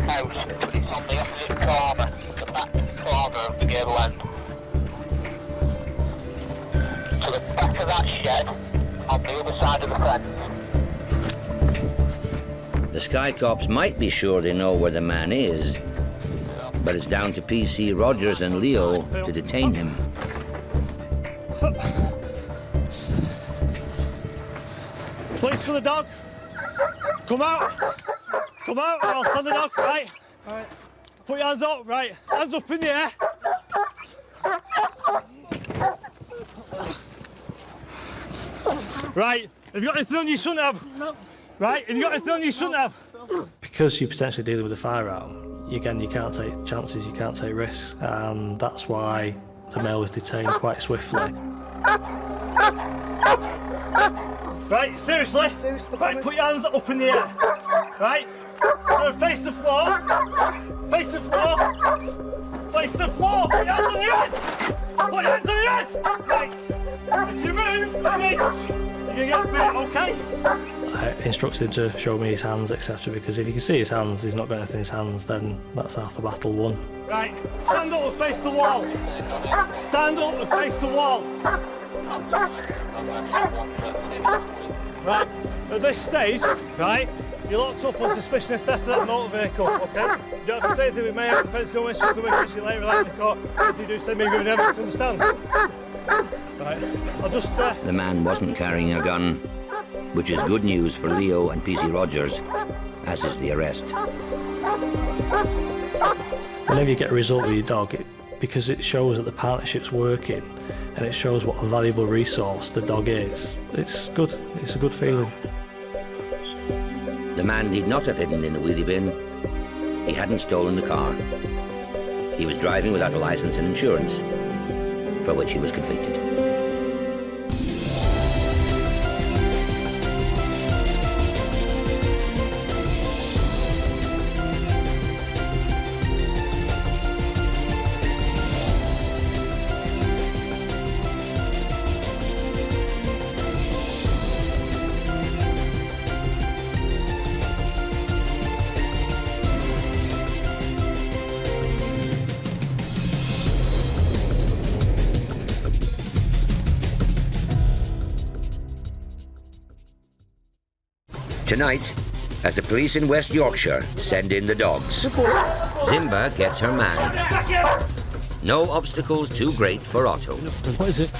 but it's on the opposite corner, the back corner of the gable end. To the back of that shed, on the other side of the fence. The Sky Cops might be sure they know where the man is, but it's down to PC Rogers and Leo to detain him. Place for the dog. Come out. Come out or I'll send the dog, right? Right. Put your hands up, right? Hands up in the air. Right, have you got anything on you shouldn't have? No. Right, have you got anything on you shouldn't have? Because you're potentially dealing with a firearm, again, you can't take chances, you can't take risks, and that's why the male was detained quite swiftly. Right, seriously? Right, put your hands up in the air. Right? So face the floor. Face the floor. Face the floor. Put your hands on your head. Put your hands on your head. Right. If you move, bitch, you're gonna get bit, okay? I instructed him to show me his hands, etc. Because if you can see his hands, he's not got anything in his hands, then that's half the battle won. Right, stand up and face the wall. Stand up and face the wall. Right, at this stage, right, you're locked up on suspicion of theft of that motor vehicle, okay? You don't have to say anything, we may have defence, no issue, come and you later, relax in court. If you do say me, we never understand. Right, I'll just... The man wasn't carrying a gun, which is good news for Leo and PC Rogers, as is the arrest. Whenever you get a result with your dog, because it shows that the partnership's working and it shows what a valuable resource the dog is, it's good, it's a good feeling. The man need not have hidden in the wheelie bin. He hadn't stolen the car. He was driving without a license and insurance, for which he was convicted. Tonight, as the police in West Yorkshire send in the dogs, Zimba gets her man. No obstacles too great for Otto. What is it?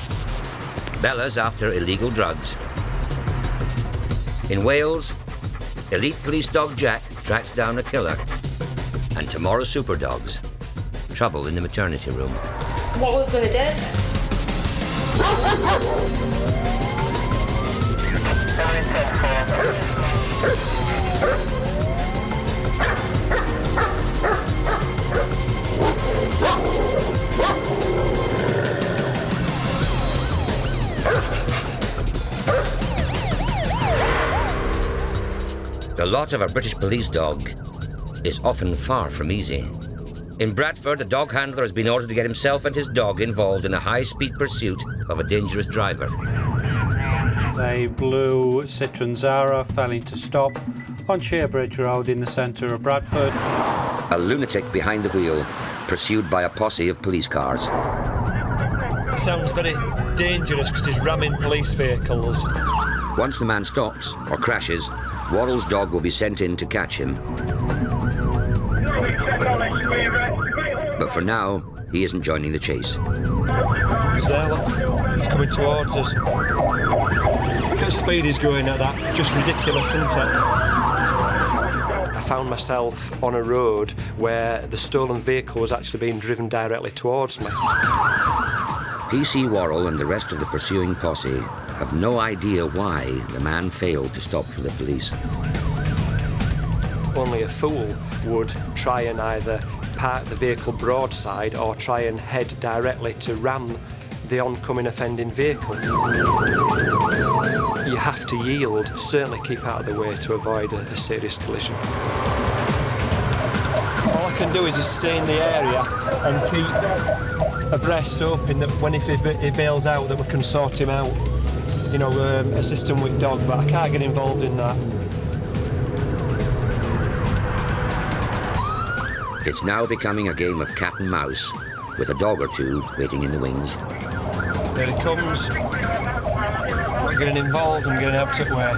Bella's after illegal drugs. In Wales, elite police dog Jack tracks down a killer. And tomorrow's super dogs, trouble in the maternity room. What we're going to do? The lot of a British police dog is often far from easy. In Bradford, a dog handler has been ordered to get himself and his dog involved in a high-speed pursuit of a dangerous driver. A blue Citroen Zara fell into stop on Shearbridge Road in the centre of Bradford. A lunatic behind the wheel, pursued by a posse of police cars. Sounds very dangerous because he's ramming police vehicles. Once the man stops or crashes, Worrell's dog will be sent in to catch him. But for now, he isn't joining the chase. He's there, look. He's coming towards us. Look at the speed he's going at that. Just ridiculous, isn't it? I found myself on a road where the stolen vehicle was actually being driven directly towards me. PC Worrell and the rest of the pursuing posse have no idea why the man failed to stop for the police. Only a fool would try and either park the vehicle broadside or try and head directly to ram the oncoming offending vehicle. You have to yield, certainly keep out of the way to avoid a serious collision. All I can do is just stay in the area and keep abreast, hoping that when he bails out that we can sort him out. You know, assist him with dog, but I can't get involved in that. It's now becoming a game of cat and mouse, with a dog or two waiting in the wings. There he comes. I'm getting involved and getting out of the way.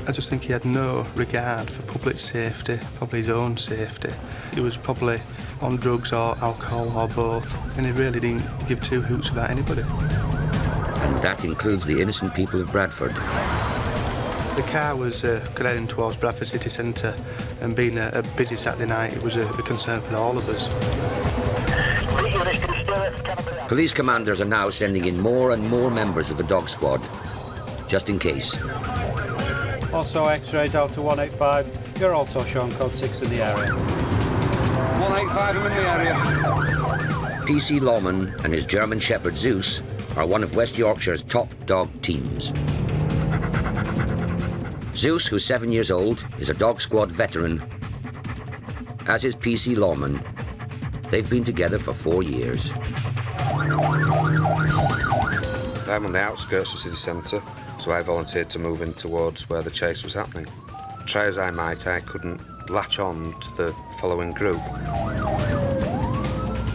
I just think he had no regard for public safety, probably his own safety. He was probably on drugs or alcohol or both, and he really didn't give two hoots about anybody. And that includes the innocent people of Bradford. The car was heading towards Bradford city centre, and being a busy Saturday night, it was a concern for all of us. Police commanders are now sending in more and more members of the dog squad, just in case. Also X-ray Delta 185, you're also shown code 6 in the area. 185, I'm in the area. PC Lawman and his German Shepherd Zeus are one of West Yorkshire's top dog teams. Zeus, who's 7 years old, is a dog squad veteran, as is PC Lawman. They've been together for 4 years. I'm on the outskirts of the city centre, so I volunteered to move in towards where the chase was happening. Try as I might, I couldn't latch on to the following group.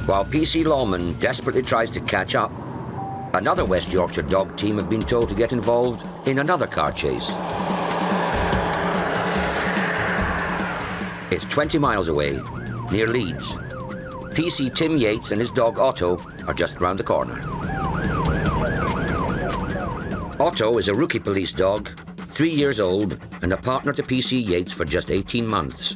While PC Lawman desperately tries to catch up, another West Yorkshire dog team have been told to get involved in another car chase. It's 20 miles away, near Leeds. PC Tim Yates and his dog Otto are just round the corner. Otto is a rookie police dog, 3 years old, and a partner to PC Yates for just 18 months.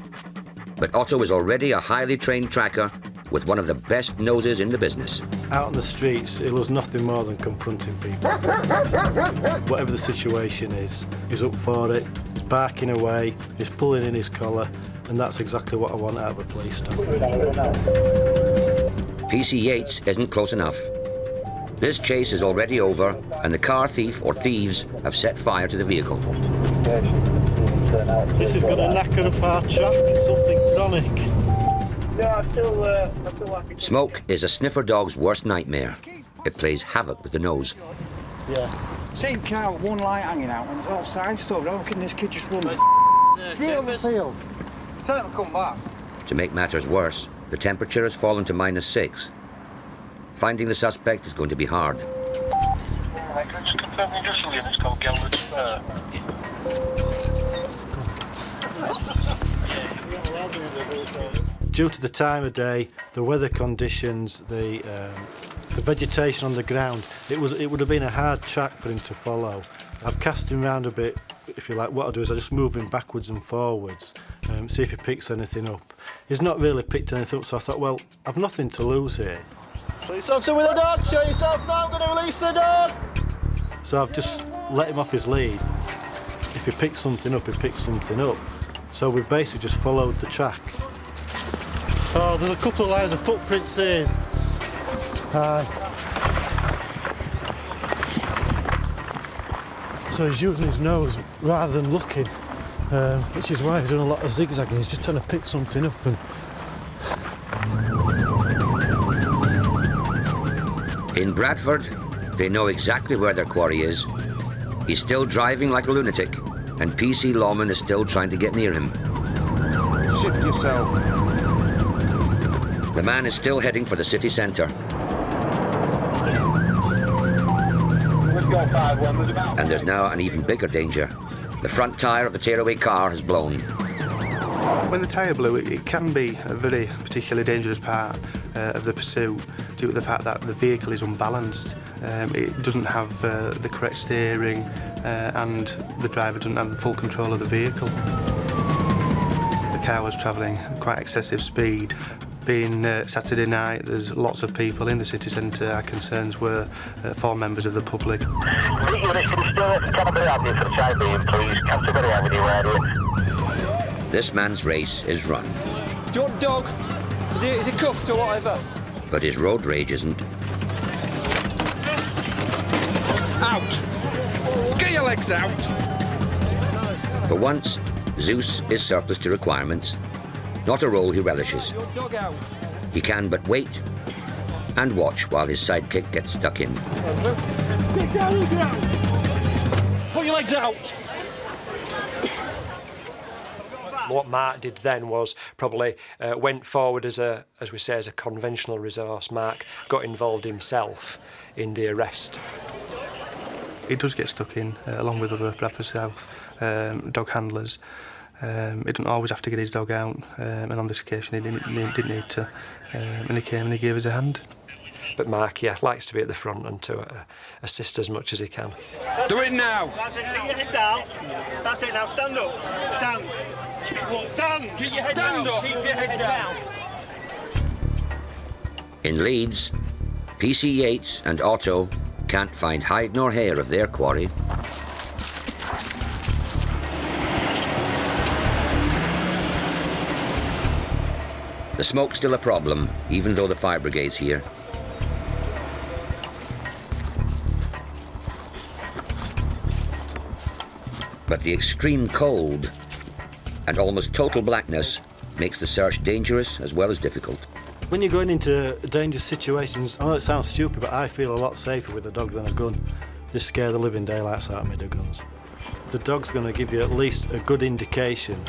But Otto is already a highly trained tracker with one of the best noses in the business. Out on the streets, he loves nothing more than confronting people. Whatever the situation is, he's up for it, he's barking away, he's pulling in his collar, and that's exactly what I want out of a police dog. PC Yates isn't close enough. This chase is already over, and the car thief or thieves have set fire to the vehicle. This is going to knacker up our track, something chronic. Smoke is a sniffer dog's worst nightmare. It plays havoc with the nose. Yeah. Same car with one light hanging out and it's all side stuff. How can this kid just run through the field? Tell him to come back. To make matters worse, the temperature has fallen to -6. Finding the suspect is going to be hard. Due to the time of day, the weather conditions, the vegetation on the ground, it would have been a hard track for him to follow. I've cast him around a bit, if you like. What I do is I just move him backwards and forwards, see if he picks anything up. He's not really picked anything up, so I thought, well, I've nothing to lose here. Police officer with a dog, show yourself now, I'm going to release the dog! So I've just let him off his lead. If he picks something up, he picks something up. So we've basically just followed the track. Oh, there's a couple of lines of footprints here. Hi. So he's using his nose rather than looking, which is why he's doing a lot of zigzagging. He's just trying to pick something up. And in Bradford, they know exactly where their quarry is. He's still driving like a lunatic, and PC Lawman is still trying to get near him. Shift yourself. The man is still heading for the city centre. And there's now an even bigger danger. The front tyre of the tearaway car has blown. When the tyre blew, it can be a very particularly dangerous part of the pursuit due to the fact that the vehicle is unbalanced. It doesn't have the correct steering and the driver doesn't have full control of the vehicle. The car was travelling at quite excessive speed. Being Saturday night, there's lots of people in the city centre. Our concerns were for members of the public. This man's race is run. Do you want dog? Is he cuffed or whatever? But his road rage isn't. Out! Get your legs out! For once, Zeus is surplus to requirements. Not a role he relishes. He can but wait and watch while his sidekick gets stuck in. Get down on the ground! Put your legs out! What Mark did then was probably went forward as a conventional resource. Mark got involved himself in the arrest. He does get stuck in, along with other Bradford South dog handlers. He doesn't always have to get his dog out, and on this occasion he didn't need to, and he came and he gave us a hand. But Mark, yeah, likes to be at the front and to assist as much as he can. Do it now! That's it, keep your head down. That's it, now stand up. Stand. Stand! Keep your head down. Keep your head down. In Leeds, PC Yates and Otto can't find hide nor hair of their quarry. The smoke's still a problem, even though the fire brigade's here. But the extreme cold and almost total blackness makes the search dangerous as well as difficult. When you're going into dangerous situations, I know it sounds stupid, but I feel a lot safer with a dog than a gun. They scare the living daylights out of me, the guns. The dog's going to give you at least a good indication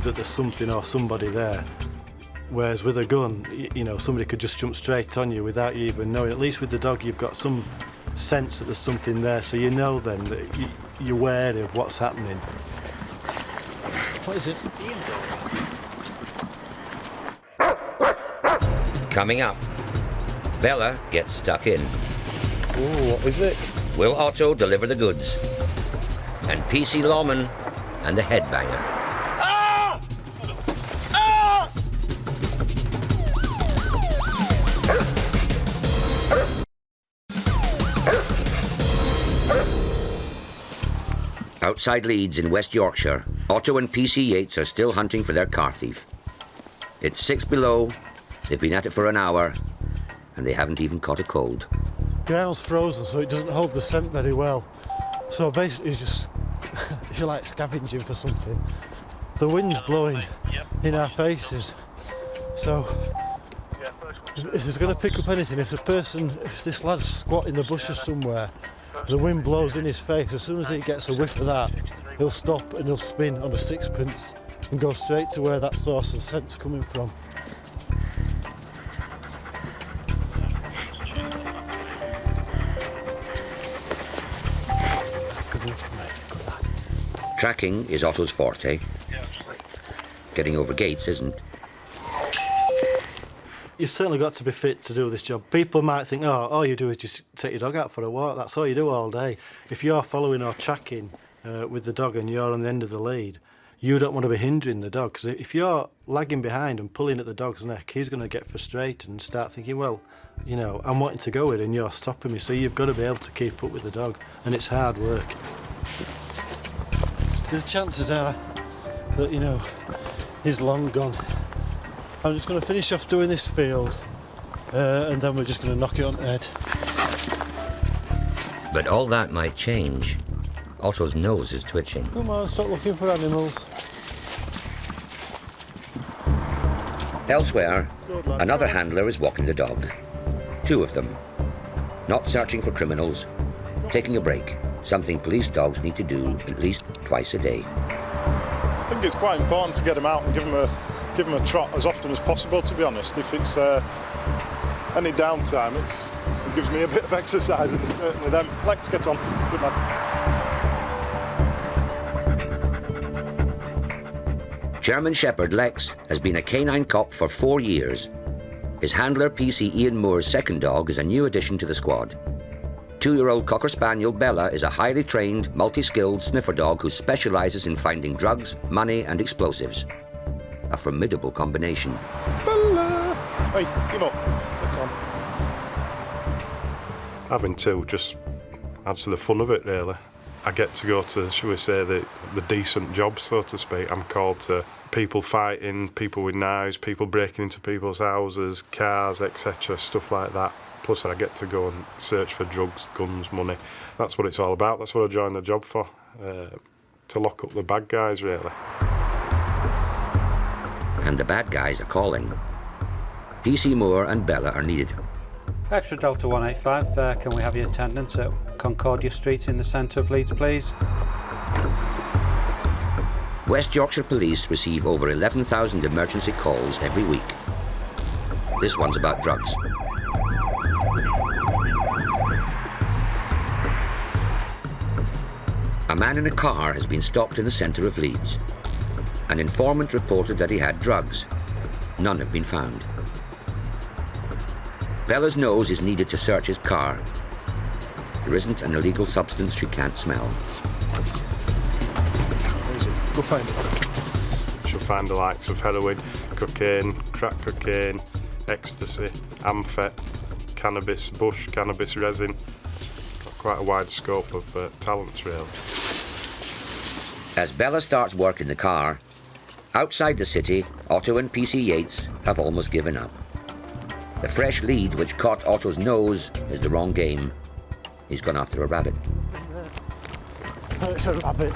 that there's something or somebody there. Whereas with a gun, you know, somebody could just jump straight on you without you even knowing. At least with the dog, you've got some sense that there's something there, so you know then that you're wary of what's happening. What is it? Coming up, Bella gets stuck in. Ooh, what is it? Will Otto deliver the goods? And PC Lawman and the headbanger. Outside Leeds in West Yorkshire, Otto and PC Yates are still hunting for their car thief. It's 6 below, they've been at it for an hour, and they haven't even caught a cold. The ground's frozen, so it doesn't hold the scent very well. So basically it's just, if you like, scavenging for something. The wind's blowing in our faces, so if there's going to pick up anything, if this lad's squat in the bushes somewhere, the wind blows in his face. As soon as he gets a whiff of that, he'll stop and he'll spin on a sixpence and go straight to where that source of scent's coming from. Tracking is Otto's forte. Getting over gates isn't. You've certainly got to be fit to do this job. People might think, oh, all you do is just take your dog out for a walk. That's all you do all day. If you're following or tracking with the dog and you're on the end of the lead, you don't want to be hindering the dog. Because if you're lagging behind and pulling at the dog's neck, he's going to get frustrated and start thinking, well, you know, I'm wanting to go in and you're stopping me. So you've got to be able to keep up with the dog. And it's hard work. The chances are that, you know, he's long gone. I'm just going to finish off doing this field and then we're just going to knock it on the head. But all that might change. Otto's nose is twitching. Come on, stop looking for animals. Elsewhere, another handler is walking the dog. 2 of them. Not searching for criminals, taking a break. Something police dogs need to do at least twice a day. I think it's quite important to get them out and give them a trot as often as possible, to be honest. If it's any downtime, it gives me a bit of exercise and certainly them. Let's get on. Good lad. German Shepherd Lex has been a canine cop for 4 years. His handler, PC Ian Moore's second dog, is a new addition to the squad. 2-year-old Cocker Spaniel Bella is a highly trained, multi-skilled sniffer dog who specialises in finding drugs, money and explosives. A formidable combination. Bella! Hey, come on. Get on. Having 2 just adds to the fun of it, really. I get to go to, shall we say, the decent jobs, so to speak. I'm called to people fighting, people with knives, people breaking into people's houses, cars, etc., stuff like that. Plus I get to go and search for drugs, guns, money. That's what it's all about. That's what I joined the job for, to lock up the bad guys, really. And the bad guys are calling. PC Moore and Bella are needed. Extra Delta 185, can we have your attendance at Concordia Street in the centre of Leeds, please? West Yorkshire Police receive over 11,000 emergency calls every week. This one's about drugs. A man in a car has been stopped in the centre of Leeds. An informant reported that he had drugs. None have been found. Bella's nose is needed to search his car. There isn't an illegal substance she can't smell. Where is it? Go find it. She'll find the likes of heroin, cocaine, crack cocaine, ecstasy, amphet, cannabis, bush, cannabis resin. Got quite a wide scope of talents, really. As Bella starts work in the car, outside the city, Otto and PC Yates have almost given up. The fresh lead which caught Otto's nose is the wrong game. He's gone after a rabbit. It's a rabbit.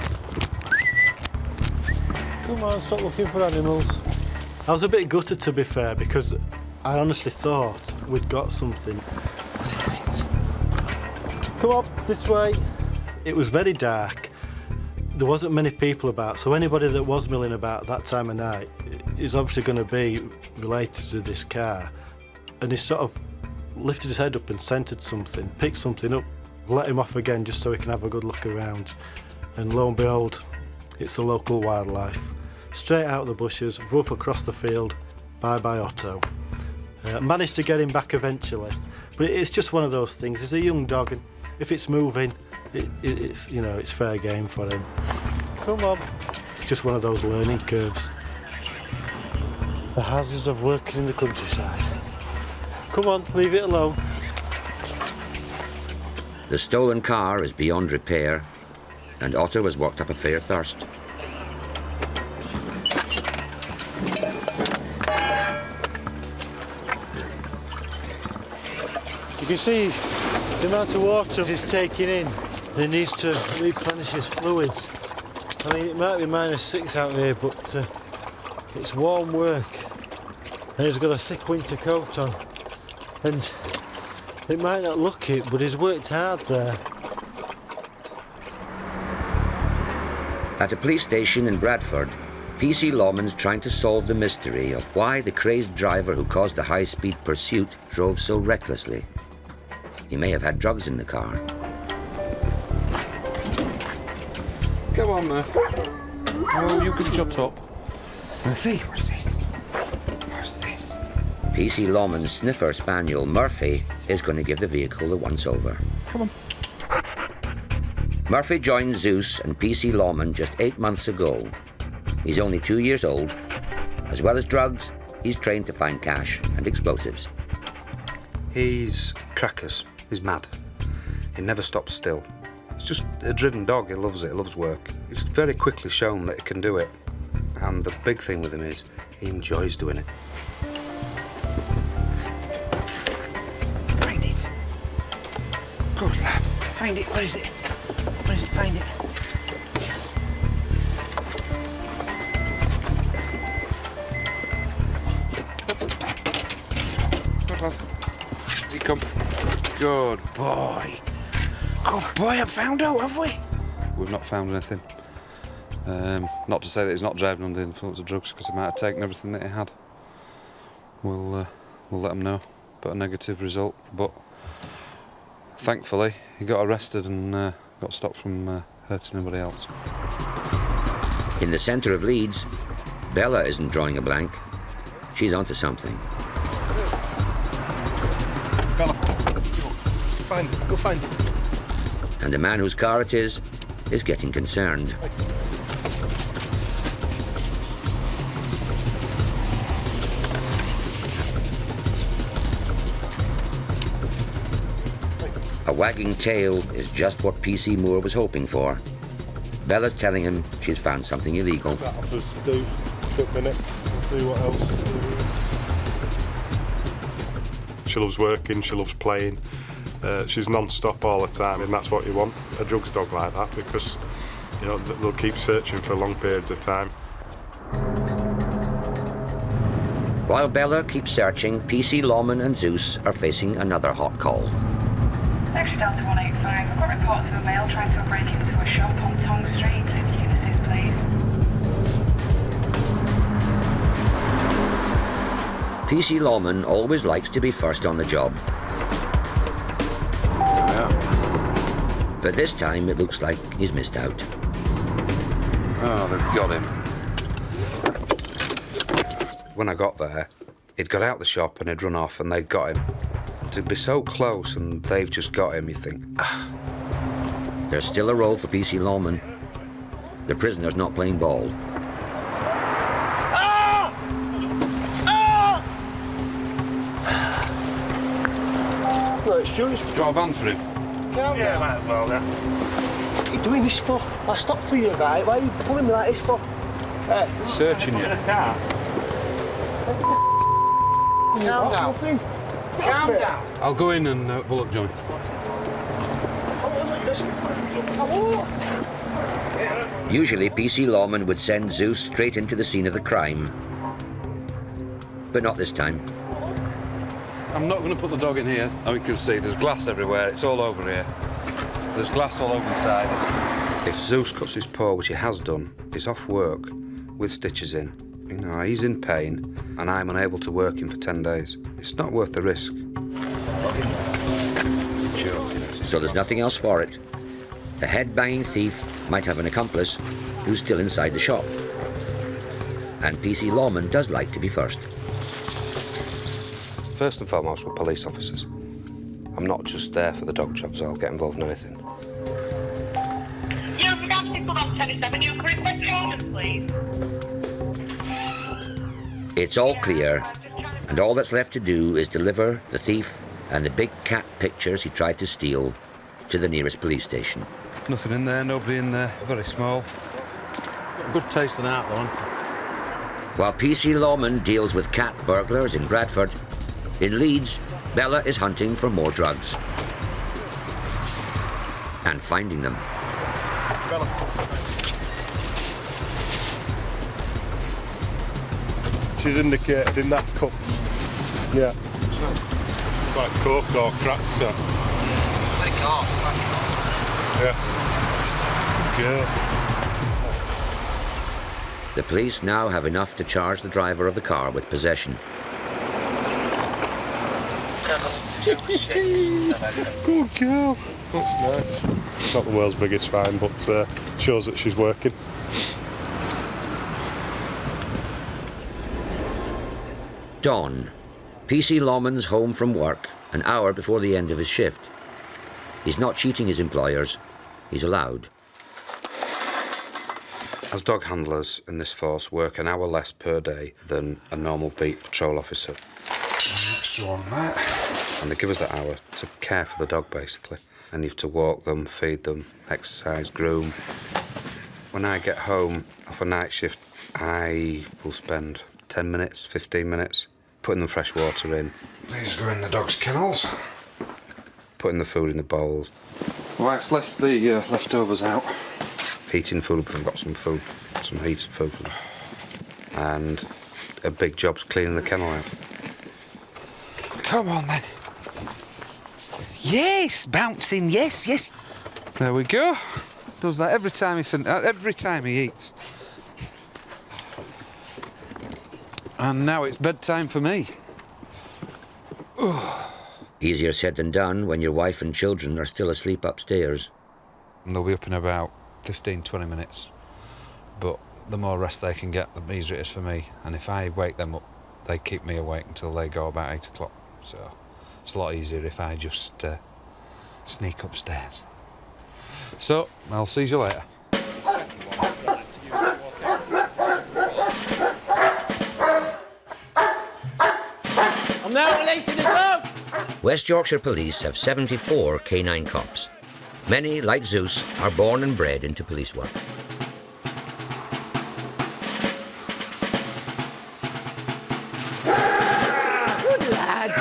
Come on, stop looking for animals. I was a bit gutted, to be fair, because I honestly thought we'd got something. Come on, this way. It was very dark. There wasn't many people about, so anybody that was milling about that time of night is obviously going to be related to this car. And he sort of lifted his head up and scented something, picked something up, let him off again just so he can have a good look around. And lo and behold, it's the local wildlife. Straight out of the bushes, woof across the field, bye-bye Otto. Managed to get him back eventually, but it's just one of those things. He's a young dog, and if it's moving, it's, you know, it's fair game for him. Come on. It's just one of those learning curves. The hazards of working in the countryside. Come on, leave it alone. The stolen car is beyond repair, and Otto has worked up a fair thirst. You can see the amount of water he's taking in, and he needs to replenish his fluids. I mean, it might be -6 out here, but it's warm work, and he's got a thick winter coat on. And it might not look it, but he's worked hard there. At a police station in Bradford, PC Lawman's trying to solve the mystery of why the crazed driver who caused the high-speed pursuit drove so recklessly. He may have had drugs in the car. Come on, Murphy. Oh, you can shut up. Murphy, what's this? What's this? PC Lawman's sniffer spaniel, Murphy, is going to give the vehicle the once-over. Come on. Murphy joined Zeus and PC Lawman just 8 months ago. He's only 2 years old. As well as drugs, he's trained to find cash and explosives. He's crackers. He's mad. He never stops still. He's just a driven dog. He loves it. He loves work. He's very quickly shown that he can do it. And the big thing with him is he enjoys doing it. Find it. Good lad. Find it. Where is it? Where is it? Find it. Good lad. Here come. Good boy. Good boy, I've found out, have we? We've not found anything. Not to say that he's not driving under the influence of drugs, because he might have taken everything that he had. We'll let him know about a negative result, but thankfully he got arrested and got stopped from hurting anybody else. In the centre of Leeds, Bella isn't drawing a blank. She's onto something. Bella, find it. Go find it. And the man whose car it is getting concerned. A wagging tail is just what PC Moore was hoping for. Bella's telling him she's found something illegal. That offers to do. Quick minute. See what else. She loves working, she loves playing. She's non-stop all the time, and that's what you want, a drugs dog like that, because, you know, they'll keep searching for long periods of time. While Bella keeps searching, PC Lawman and Zeus are facing another hot call. Actually down to 185. I've got reports of a male trying to break into a shop on Tong Street. If you can assist, please. PC Lawman always likes to be first on the job. But this time it looks like he's missed out. Oh, they've got him. When I got there, he'd got out the shop and he'd run off and they'd got him. To be so close and they've just got him, you think. There's still a role for PC Lawman. The prisoner's not playing ball. Well, it's Julius. Do you want a van for him? Yeah, might as well, yeah. What are you doing this for? I stopped for you, right? Why are you pulling me like this for? Searching you. Calm down. Calm down. I'll go in and Bullock join. Usually, PC Lawman would send Zeus straight into the scene of the crime. But not this time. I'm not going to put the dog in here. Oh, you can see there's glass everywhere. It's all over here. There's glass all over inside. If Zeus cuts his paw, which he has done, he's off work with stitches in. You know, he's in pain, and I'm unable to work him for 10 days. It's not worth the risk. So there's nothing else for it. The head-banging thief might have an accomplice who's still inside the shop. And PC Lawman does like to be first. First and foremost, we're police officers. I'm not just there for the dog jobs. I'll get involved in anything. Yeah, we got people on 27. You could request orders, please. It's all clear, and all that's left to do is deliver the thief and the big cat pictures he tried to steal to the nearest police station. Nothing in there, nobody in there, very small. Got a good taste in art, though, haven't While PC Lawman deals with cat burglars in Bradford, in Leeds, Bella is hunting for more drugs. And finding them. Bella. She's indicated in that cup. Yeah. It's like coke or crack. Like off. Yeah. Good. The police now have enough to charge the driver of the car with possession. Good girl. That's nice. It's not the world's biggest find, but shows that she's working. Dawn. PC Lawman's home from work an hour before the end of his shift. He's not cheating his employers. He's allowed. As dog handlers in this force work an hour less per day than a normal beat patrol officer. Extra on that. And they give us that hour to care for the dog, basically. And you have to walk them, feed them, exercise, groom. When I get home off a night shift, I will spend 10 minutes, 15 minutes putting the fresh water in. These go in the dog's kennels. Putting the food in the bowls. Wife's left the leftovers out. Heating food up if I've got some food, some heated food for them. And a big job's cleaning the kennel out. Come on, then. Yes, bouncing, yes, yes. There we go. Does that every time he eats. And now it's bedtime for me. Easier said than done when your wife and children are still asleep upstairs. And they'll be up in about 15, 20 minutes. But the more rest they can get, the easier it is for me. And if I wake them up, they keep me awake until they go about 8 o'clock. So it's a lot easier if I just sneak upstairs. So, I'll see you later. I'm now releasing the dog! West Yorkshire Police have 74 K9 cops. Many, like Zeus, are born and bred into police work. Good lad.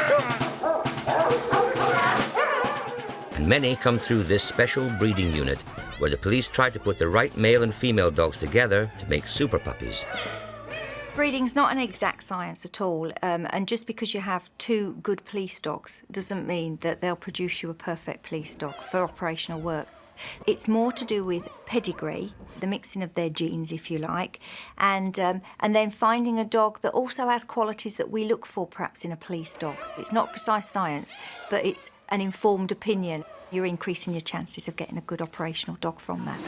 And many come through this special breeding unit where the police try to put the right male and female dogs together to make super puppies. Breeding's not an exact science at all, and just because you have 2 good police dogs doesn't mean that they'll produce you a perfect police dog for operational work. It's more to do with pedigree, the mixing of their genes, if you like, and then finding a dog that also has qualities that we look for perhaps in a police dog. It's not precise science, but it's an informed opinion. You're increasing your chances of getting a good operational dog from that.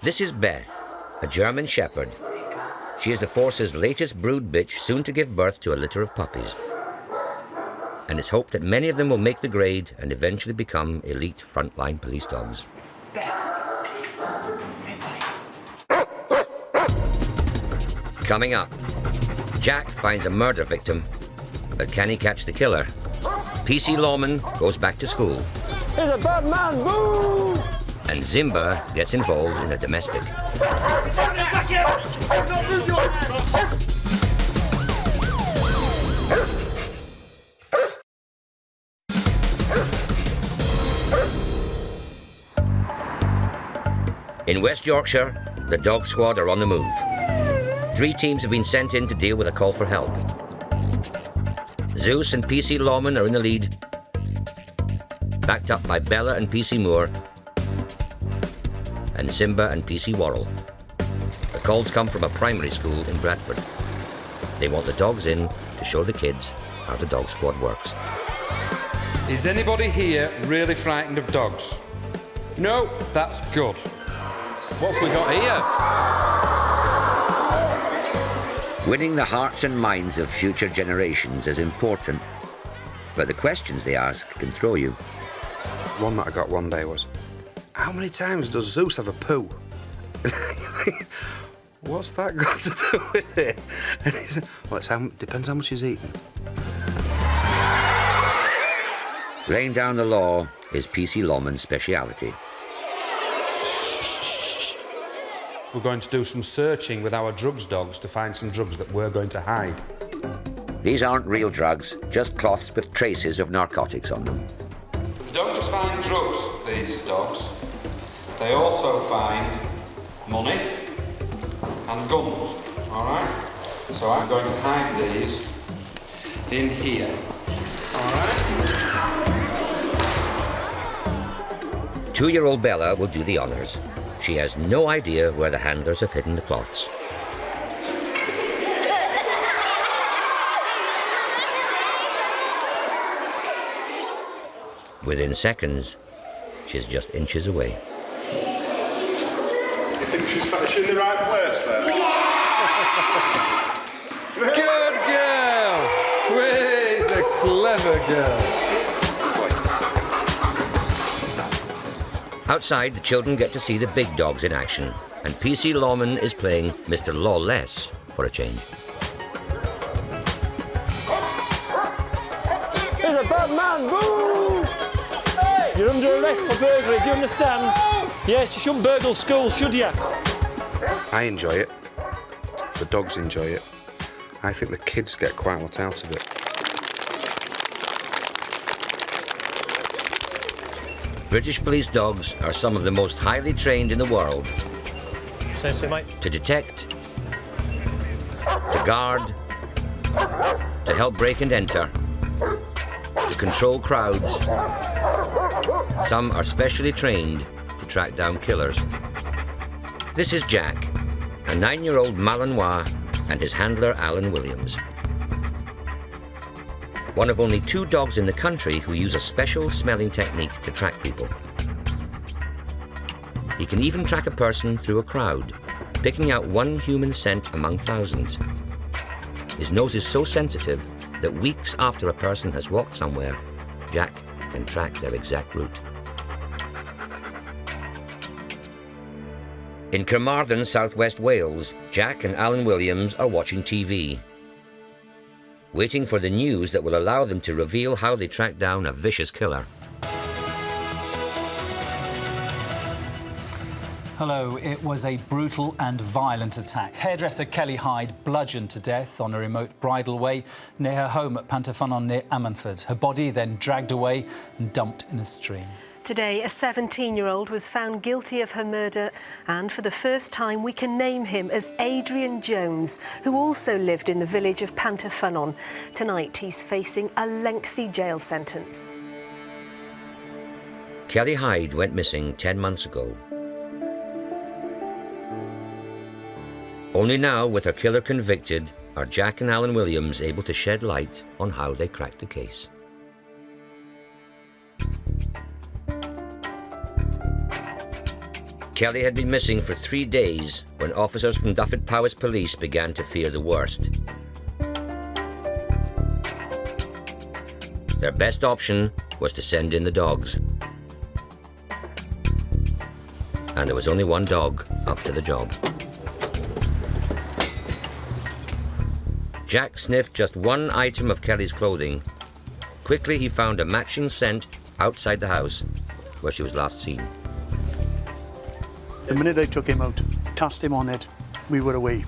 This is Beth, a German Shepherd. She is the force's latest brood bitch, soon to give birth to a litter of puppies. and it's hoped that many of them will make the grade and eventually become elite frontline police dogs. Coming up, Jack finds a murder victim, but can he catch the killer? PC Lawman goes back to school. He's a bad man, boo! And Zimba gets involved in a domestic. In West Yorkshire, the dog squad are on the move. 3 teams have been sent in to deal with a call for help. Zeus and PC Lawman are in the lead, backed up by Bella and PC Moore, and Simba and PC Worrell. The calls come from a primary school in Bradford. They want the dogs in to show the kids how the dog squad works. Is anybody here really frightened of dogs? No, that's good. What have we got here? Winning the hearts and minds of future generations is important, but the questions they ask can throw you. One that I got one day was, how many times does Zeus have a poo? What's that got to do with it? And he said, well, depends how much he's eating. Laying down the law is PC Lawman's speciality. We're going to do some searching with our drugs dogs to find some drugs that we're going to hide. These aren't real drugs, just cloths with traces of narcotics on them. They don't just find drugs, these dogs. They also find money and guns, all right? So I'm going to hide these in here, all right? 2-year-old Bella will do the honours. She has no idea where the handlers have hidden the cloths. Within seconds, she's just inches away. You think she's in the right place then? Good girl! She's a clever girl. Outside, the children get to see the big dogs in action, and PC Lawman is playing Mr. Lawless for a change. He's a bad man, boo! Hey! You're under arrest for burglary, do you understand? Yes, you shouldn't burgle schools, should you? I enjoy it. The dogs enjoy it. I think the kids get quite a lot out of it. British police dogs are some of the most highly trained in the world. Seriously, mate? To detect, to guard, to help break and enter, to control crowds. Some are specially trained to track down killers. This is Jack, a 9-year-old Malinois, and his handler Alan Williams. One of only 2 dogs in the country who use a special smelling technique to track people. He can even track a person through a crowd, picking out one human scent among thousands. His nose is so sensitive that weeks after a person has walked somewhere, Jack can track their exact route. In Carmarthen, southwest Wales, Jack and Alan Williams are watching TV, waiting for the news that will allow them to reveal how they track down a vicious killer. Hello, it was a brutal and violent attack. Hairdresser Kelly Hyde bludgeoned to death on a remote bridleway near her home at Pantaffynon near Ammanford. Her body then dragged away and dumped in a stream. Today, a 17-year-old was found guilty of her murder, and for the first time we can name him as Adrian Jones, who also lived in the village of Pantaffynon. Tonight, he's facing a lengthy jail sentence. Kelly Hyde went missing 10 months ago. Only now, with her killer convicted, are Jack and Alan Williams able to shed light on how they cracked the case. Kelly had been missing for 3 days when officers from Dyfed Powys Police began to fear the worst. Their best option was to send in the dogs. And there was only one dog up to the job. Jack sniffed just one item of Kelly's clothing. Quickly he found a matching scent outside the house where she was last seen. The minute I took him out, tossed him on it, we were away.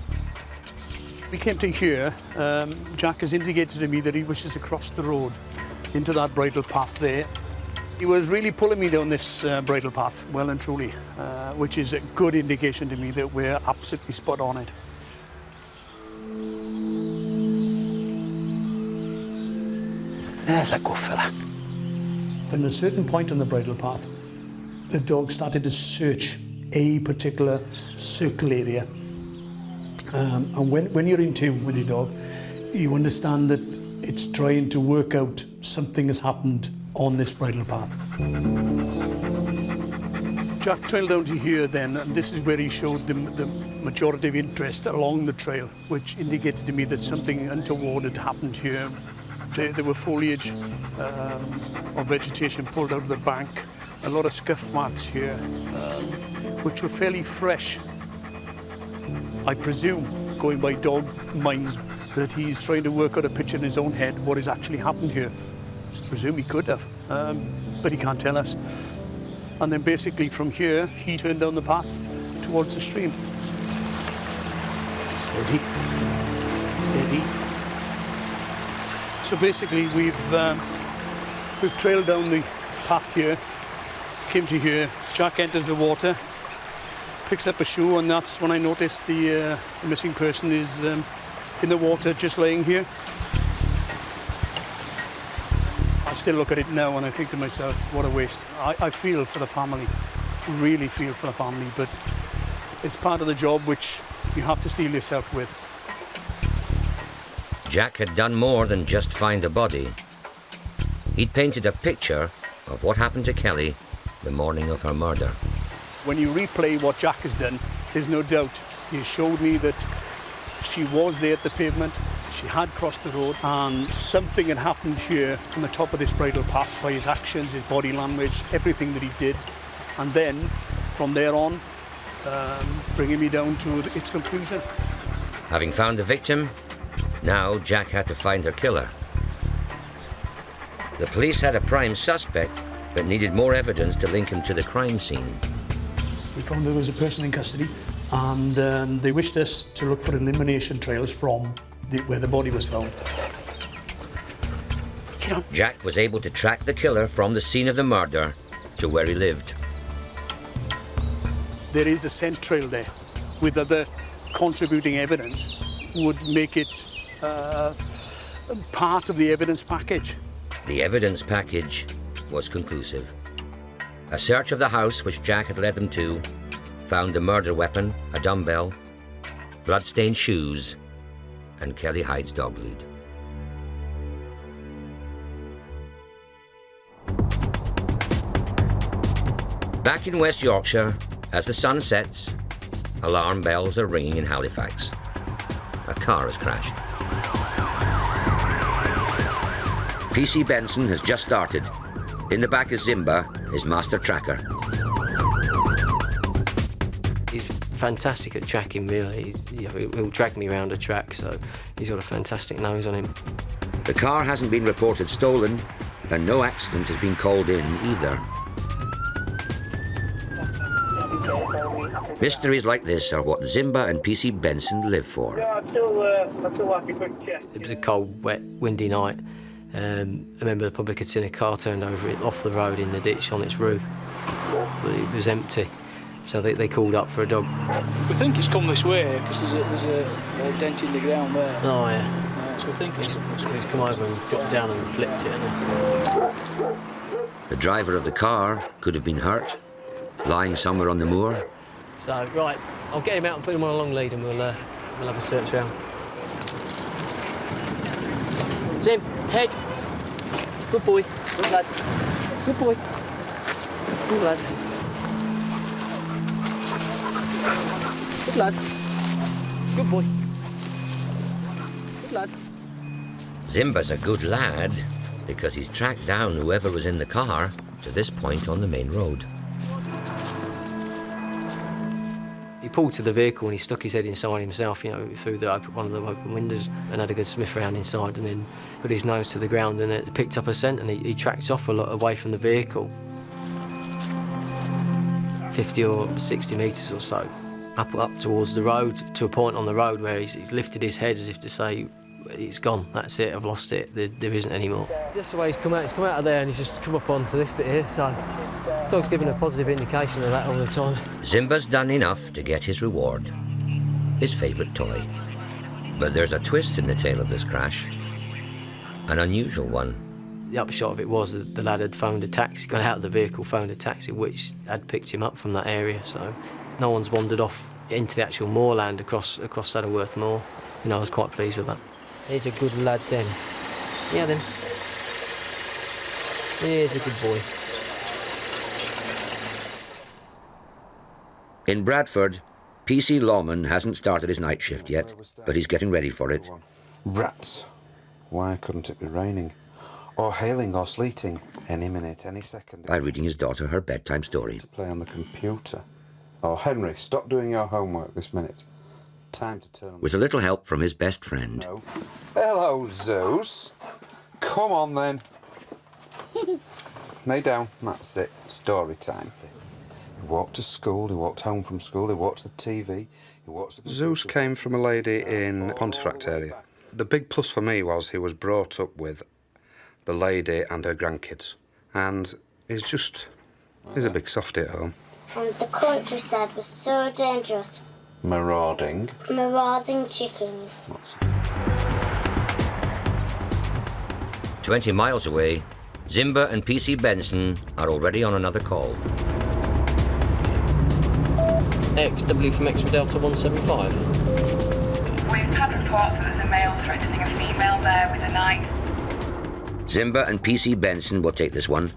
We came to here, Jack has indicated to me that he wishes to cross the road into that bridle path there. He was really pulling me down this bridle path, well and truly, which is a good indication to me that we're absolutely spot on it. There's a good fella. From a certain point on the bridle path, the dog started to search a particular circle area. And when you're in tune with your dog, you understand that it's trying to work out something has happened on this bridle path. Jack trailed down to here then, and this is where he showed the majority of interest along the trail, which indicated to me that something untoward had happened here. There were foliage or vegetation pulled out of the bank, a lot of scuff marks here, which were fairly fresh. I presume, going by dog minds, that he's trying to work out a picture in his own head what has actually happened here. I presume he could have, but he can't tell us. And then basically from here, he turned down the path towards the stream. Steady, steady. So basically we've trailed down the path here, came to here, Jack enters the water, picks up a shoe, and that's when I noticed the missing person is in the water, just laying here. I still look at it now and I think to myself, what a waste. I feel for the family, really feel for the family, but it's part of the job which you have to steel yourself with. Jack had done more than just find a body. He'd painted a picture of what happened to Kelly the morning of her murder. When you replay what Jack has done, there's no doubt. He showed me that she was there at the pavement, she had crossed the road, and something had happened here on the top of this bridle path by his actions, his body language, everything that he did. And then, from there on, bringing me down to its conclusion. Having found the victim, now Jack had to find her killer. The police had a prime suspect, but needed more evidence to link him to the crime scene. We found there was a person in custody, and they wished us to look for elimination trails from where the body was found. Jack was able to track the killer from the scene of the murder to where he lived. There is a scent trail there with other contributing evidence would make it part of the evidence package. The evidence package was conclusive. A search of the house which Jack had led them to found the murder weapon, a dumbbell, blood-stained shoes, and Kelly Hyde's dog lead. Back in West Yorkshire, as the sun sets, alarm bells are ringing in Halifax. A car has crashed. PC Benson has just started. In the back is Zimba, his master tracker. He's fantastic at tracking, really. He'll track me around a track, so he's got a fantastic nose on him. The car hasn't been reported stolen, and no accident has been called in either. Mysteries like this are what Zimba and PC Benson live for. Yeah, I'm still like a quick check. It was a cold, wet, windy night. A member of the public had seen a car turned over it off the road in the ditch on its roof, but it was empty, so they called up for a dog. We think it's come this way because there's a dent in the ground there. Oh yeah. So we think it's come over and dropped down and flipped it. The driver of the car could have been hurt, lying somewhere on the moor. So right, I'll get him out and put him on a long lead, and we'll have a search round. Zim, head. Good boy. Good lad. Good boy. Good lad. Good lad. Good boy. Good lad. Zimba's a good lad, because he's tracked down whoever was in the car to this point on the main road. He pulled to the vehicle and he stuck his head inside himself, you know, through one of the open windows, and had a good sniff around inside, and then put his nose to the ground, and it picked up a scent, and he tracked off a lot away from the vehicle. 50 or 60 metres or so, up towards the road, to a point on the road where he's lifted his head as if to say, it's gone, that's it, I've lost it, there isn't any more. That's the way he's come out of there and he's just come up onto this bit here, so the dog's giving a positive indication of that all the time. Zimba's done enough to get his reward, his favourite toy. But there's a twist in the tale of this crash, an unusual one. The upshot of it was that the lad had phoned a taxi, got out of the vehicle, phoned a taxi, which had picked him up from that area, so no one's wandered off into the actual moorland across Saddleworth Moor. You know, I was quite pleased with that. He's a good lad then. Yeah then. He's a good boy. In Bradford, PC Lawman hasn't started his night shift yet, but he's getting ready for it. Rats. Why couldn't it be raining? Or hailing or sleeting any minute, any second? By reading his daughter her bedtime story. To play on the computer. Oh, Henry, stop doing your homework this minute. Time to turn on. With a little help from his best friend. No. Hello, Zeus. Come on, then. Lay down. That's it. Story time. He walked to school, he walked home from school, he watched the TV, he watched the... Zeus came from a lady in Pontefract area. The big plus for me was he was brought up with the lady and her grandkids. And he's a big softie at home. And the countryside was so dangerous. Marauding. Marauding chickens. 20 miles away, Zimba and PC Benson are already on another call. XW from Extra Delta 175. We've had reports that there's a male threatening a female there with a knife. Zimba and PC Benson will take this one.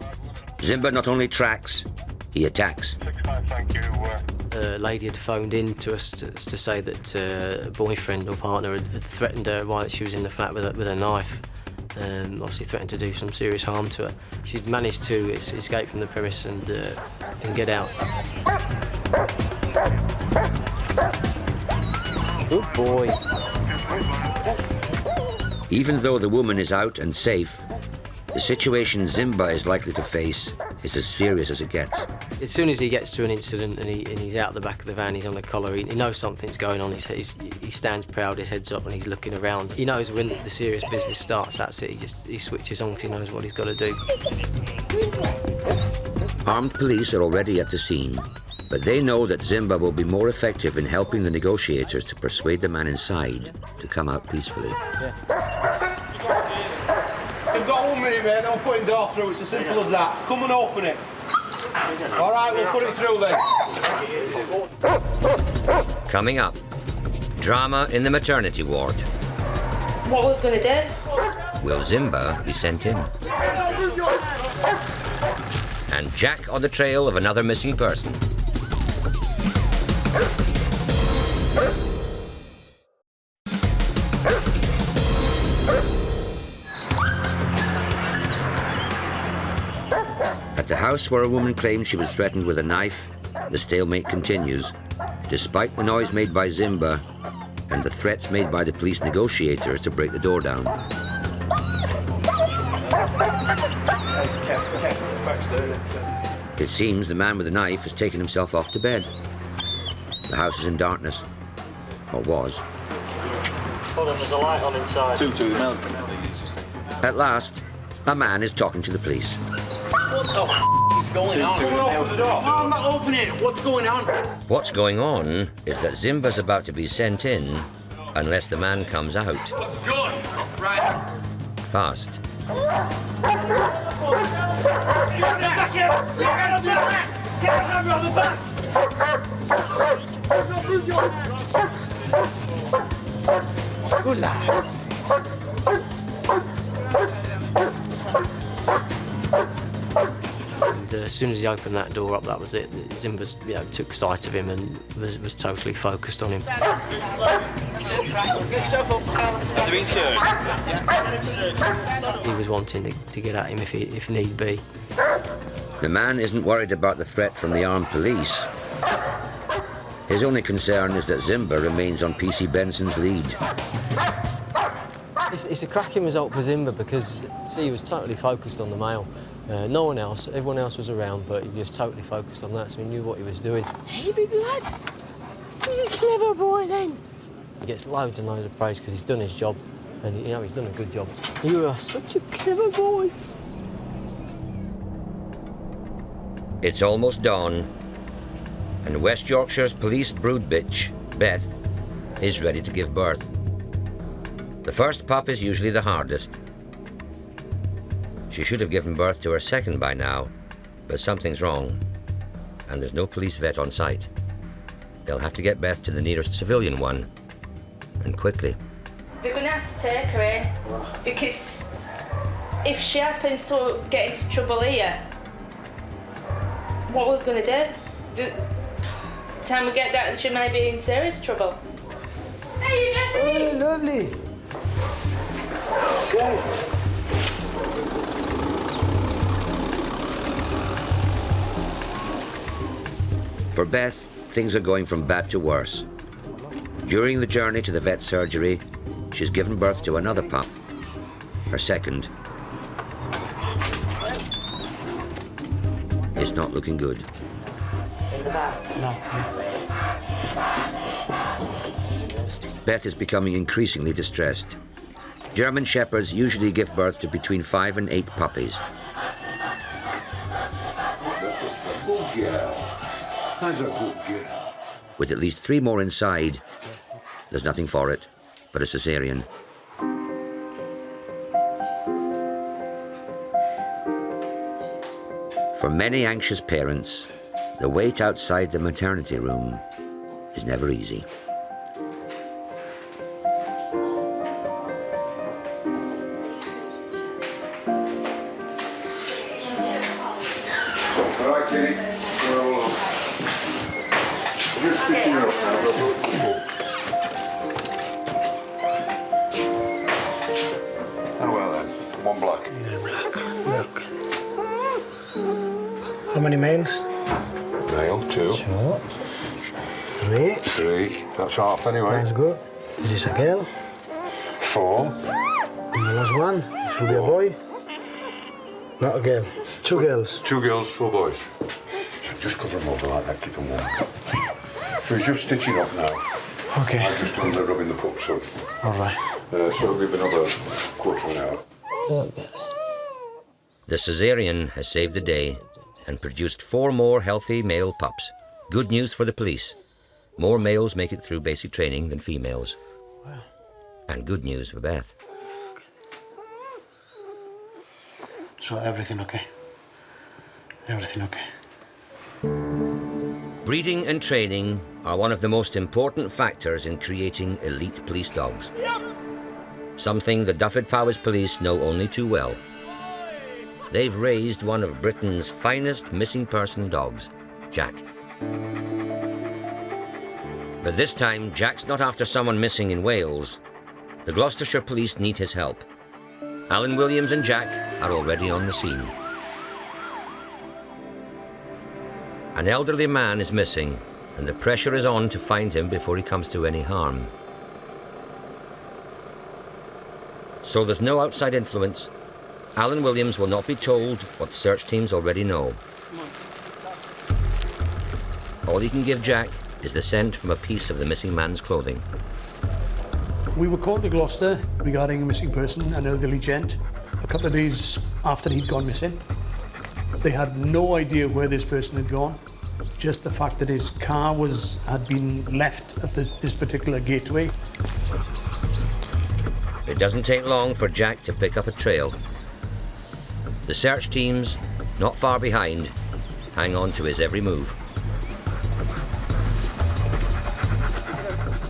Zimba not only tracks, he attacks. Thank you. A lady had phoned in to us to say that a boyfriend or partner had threatened her while she was in the flat with a knife. Obviously threatened to do some serious harm to her. She'd managed to escape from the premise and get out. Good boy. Even though the woman is out and safe, the situation Zimba is likely to face is as serious as it gets. As soon as he gets to an incident and he's out the back of the van, he's on the collar, he knows something's going on, he stands proud, his head's up and he's looking around. He knows when the serious business starts, that's it, he switches on because he knows what he's got to do. Armed police are already at the scene, but they know that Zimba will be more effective in helping the negotiators to persuade the man inside to come out peacefully. We've got 1 minute, mate, then we'll put the door through. It's as simple as that. Come and open it. All right, we'll put it through then. Coming up, drama in the maternity ward. What we're going to do? Will Zimba be sent in? And Jack on the trail of another missing person. At the house where a woman claims she was threatened with a knife, the stalemate continues, despite the noise made by Zimba and the threats made by the police negotiators to break the door down. It seems the man with the knife has taken himself off to bed. The house is in darkness, or was. Hold on, there's a light on inside. At last, a man is talking to the police. What the is going on? Open the door. No, I'm not opening it. What's going on? What's going on is that Zimba's about to be sent in unless the man comes out. Good. Right. Fast. Good lad. And as soon as he opened that door up, that was it. Zimba's, took sight of him and was totally focused on him. He was wanting to get at him if need be. The man isn't worried about the threat from the armed police. His only concern is that Zimba remains on PC Benson's lead. It's a cracking result for Zimba because, see, he was totally focused on the male. No one else, everyone else was around, but he was totally focused on that, so he knew what he was doing. Hey, big lad. He was a clever boy then. He gets loads and loads of praise because he's done his job, and he's done a good job. You are such a clever boy. It's almost dawn, and West Yorkshire's police brood bitch, Beth, is ready to give birth. The first pup is usually the hardest. She should have given birth to her second by now, but something's wrong, and there's no police vet on site. They'll have to get Beth to the nearest civilian one, and quickly. They're going to have to take her in, because if she happens to get into trouble here, what are we going to do? The time we get that, she may be in serious trouble. Hey, Bethany! Oh, lovely. Okay. For Beth, things are going from bad to worse. During the journey to the vet surgery, she's given birth to another pup, her second. It's not looking good. In the back? No. Beth is becoming increasingly distressed. German Shepherds usually give birth to between 5 and 8 puppies. That's a good girl. With at least 3 more inside, there's nothing for it but a cesarean. For many anxious parents, the wait outside the maternity room is never easy. All right, Kitty. Well, just stitching it up now. Oh, well then. One black. Look. How many males? Male, 2. 3. 3. That's half anyway. That's good. Is this a girl? 4. And the last one? Should be a boy? Not a girl. 2 girls. 2 girls, 4 boys. So just cover them over like that, keep them warm. So he's just stitching up now. Okay. I've just done the rubbing the pups up. All right. So we'll give another quarter of an hour. Okay. The caesarean has saved the day and produced 4 more healthy male pups. Good news for the police. More males make it through basic training than females. Wow. And good news for Beth. So everything okay? Everything okay? Breeding and training are one of the most important factors in creating elite police dogs. Something the Dyfed Powys Police know only too well. They've raised one of Britain's finest missing person dogs, Jack. But this time, Jack's not after someone missing in Wales. The Gloucestershire Police need his help. Alan Williams and Jack are already on the scene. An elderly man is missing, and the pressure is on to find him before he comes to any harm. So there's no outside influence. Alan Williams will not be told what the search teams already know. All he can give Jack is the scent from a piece of the missing man's clothing. We were called to Gloucester regarding a missing person, an elderly gent, a couple of days after he'd gone missing. They had no idea where this person had gone, just the fact that his car had been left at this particular gateway. It doesn't take long for Jack to pick up a trail. The search teams, not far behind, hang on to his every move.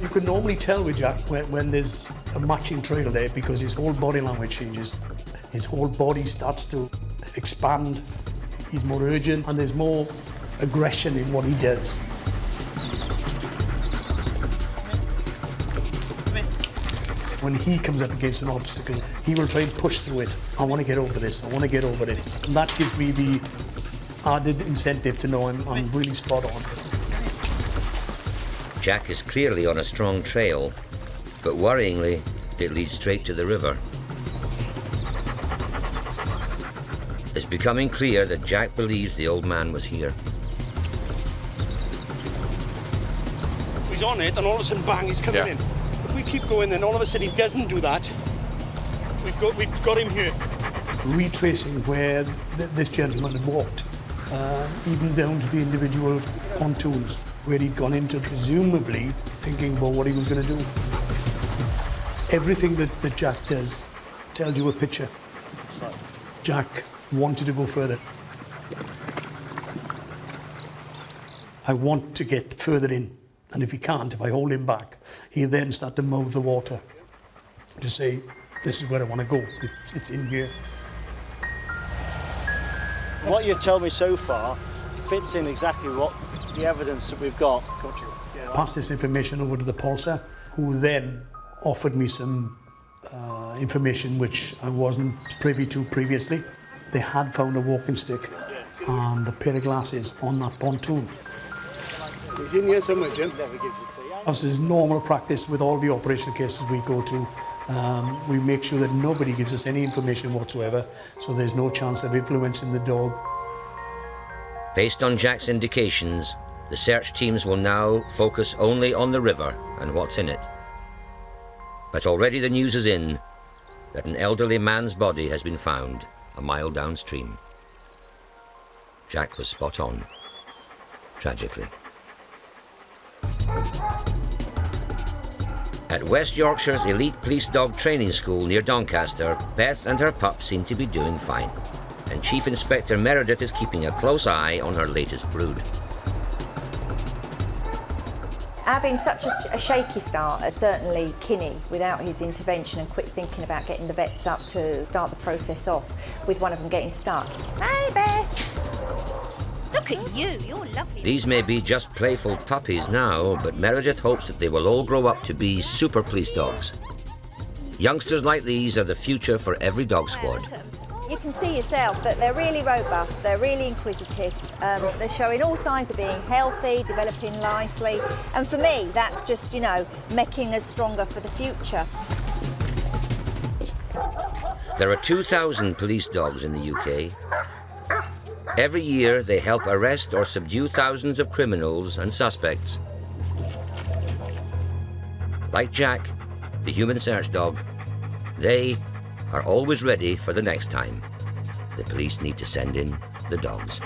You can normally tell with Jack when there's a matching trail there because his whole body language changes. His whole body starts to expand. he's more urgent, and there's more aggression in what he does. When he comes up against an obstacle, he will try and push through it. I want to get over this, I want to get over it. And that gives me the added incentive to know I'm really spot on. Jack is clearly on a strong trail, but worryingly, it leads straight to the river. It's becoming clear that Jack believes the old man was here. He's on it, and all of a sudden, bang, he's coming in. If we keep going, then all of a sudden he doesn't do that. We've got him here. Retracing where this gentleman had walked, even down to the individual pontoons, where he'd gone into, presumably thinking about what he was going to do. Everything that Jack does tells you a picture. Jack wanted to go further. I want to get further in, and if he can't, if I hold him back, he'll then start to mouth the water to say, this is where I want to go, it's in here. What you've told me so far fits in exactly what the evidence that we've got. Passed this information over to the pulsar, who then offered me some information which I wasn't privy to previously. They had found a walking stick and a pair of glasses on that pontoon. He's in here somewhere, Jim. This is normal practice with all the operational cases we go to. We make sure that nobody gives us any information whatsoever, so there's no chance of influencing the dog. Based on Jack's indications, the search teams will now focus only on the river and what's in it. But already the news is in that an elderly man's body has been found a mile downstream. Jack was spot on, tragically. At West Yorkshire's elite police dog training school near Doncaster, Beth and her pup seem to be doing fine, and Chief Inspector Meredith is keeping a close eye on her latest brood. Having such a shaky start, certainly Kinney, without his intervention and quick thinking about getting the vets up to start the process off, with one of them getting stuck. Hey, Beth! Look at you, you're lovely. These may be just playful puppies now, but Meredith hopes that they will all grow up to be super police dogs. Youngsters like these are the future for every dog squad. You can see yourself that they're really robust, they're really inquisitive, they're showing all signs of being healthy, developing nicely, and for me that's just, you know, making us stronger for the future. There are 2,000 police dogs in the UK. Every year they help arrest or subdue thousands of criminals and suspects. Like Jack, the human search dog, they are always ready for the next time the police need to send in the dogs.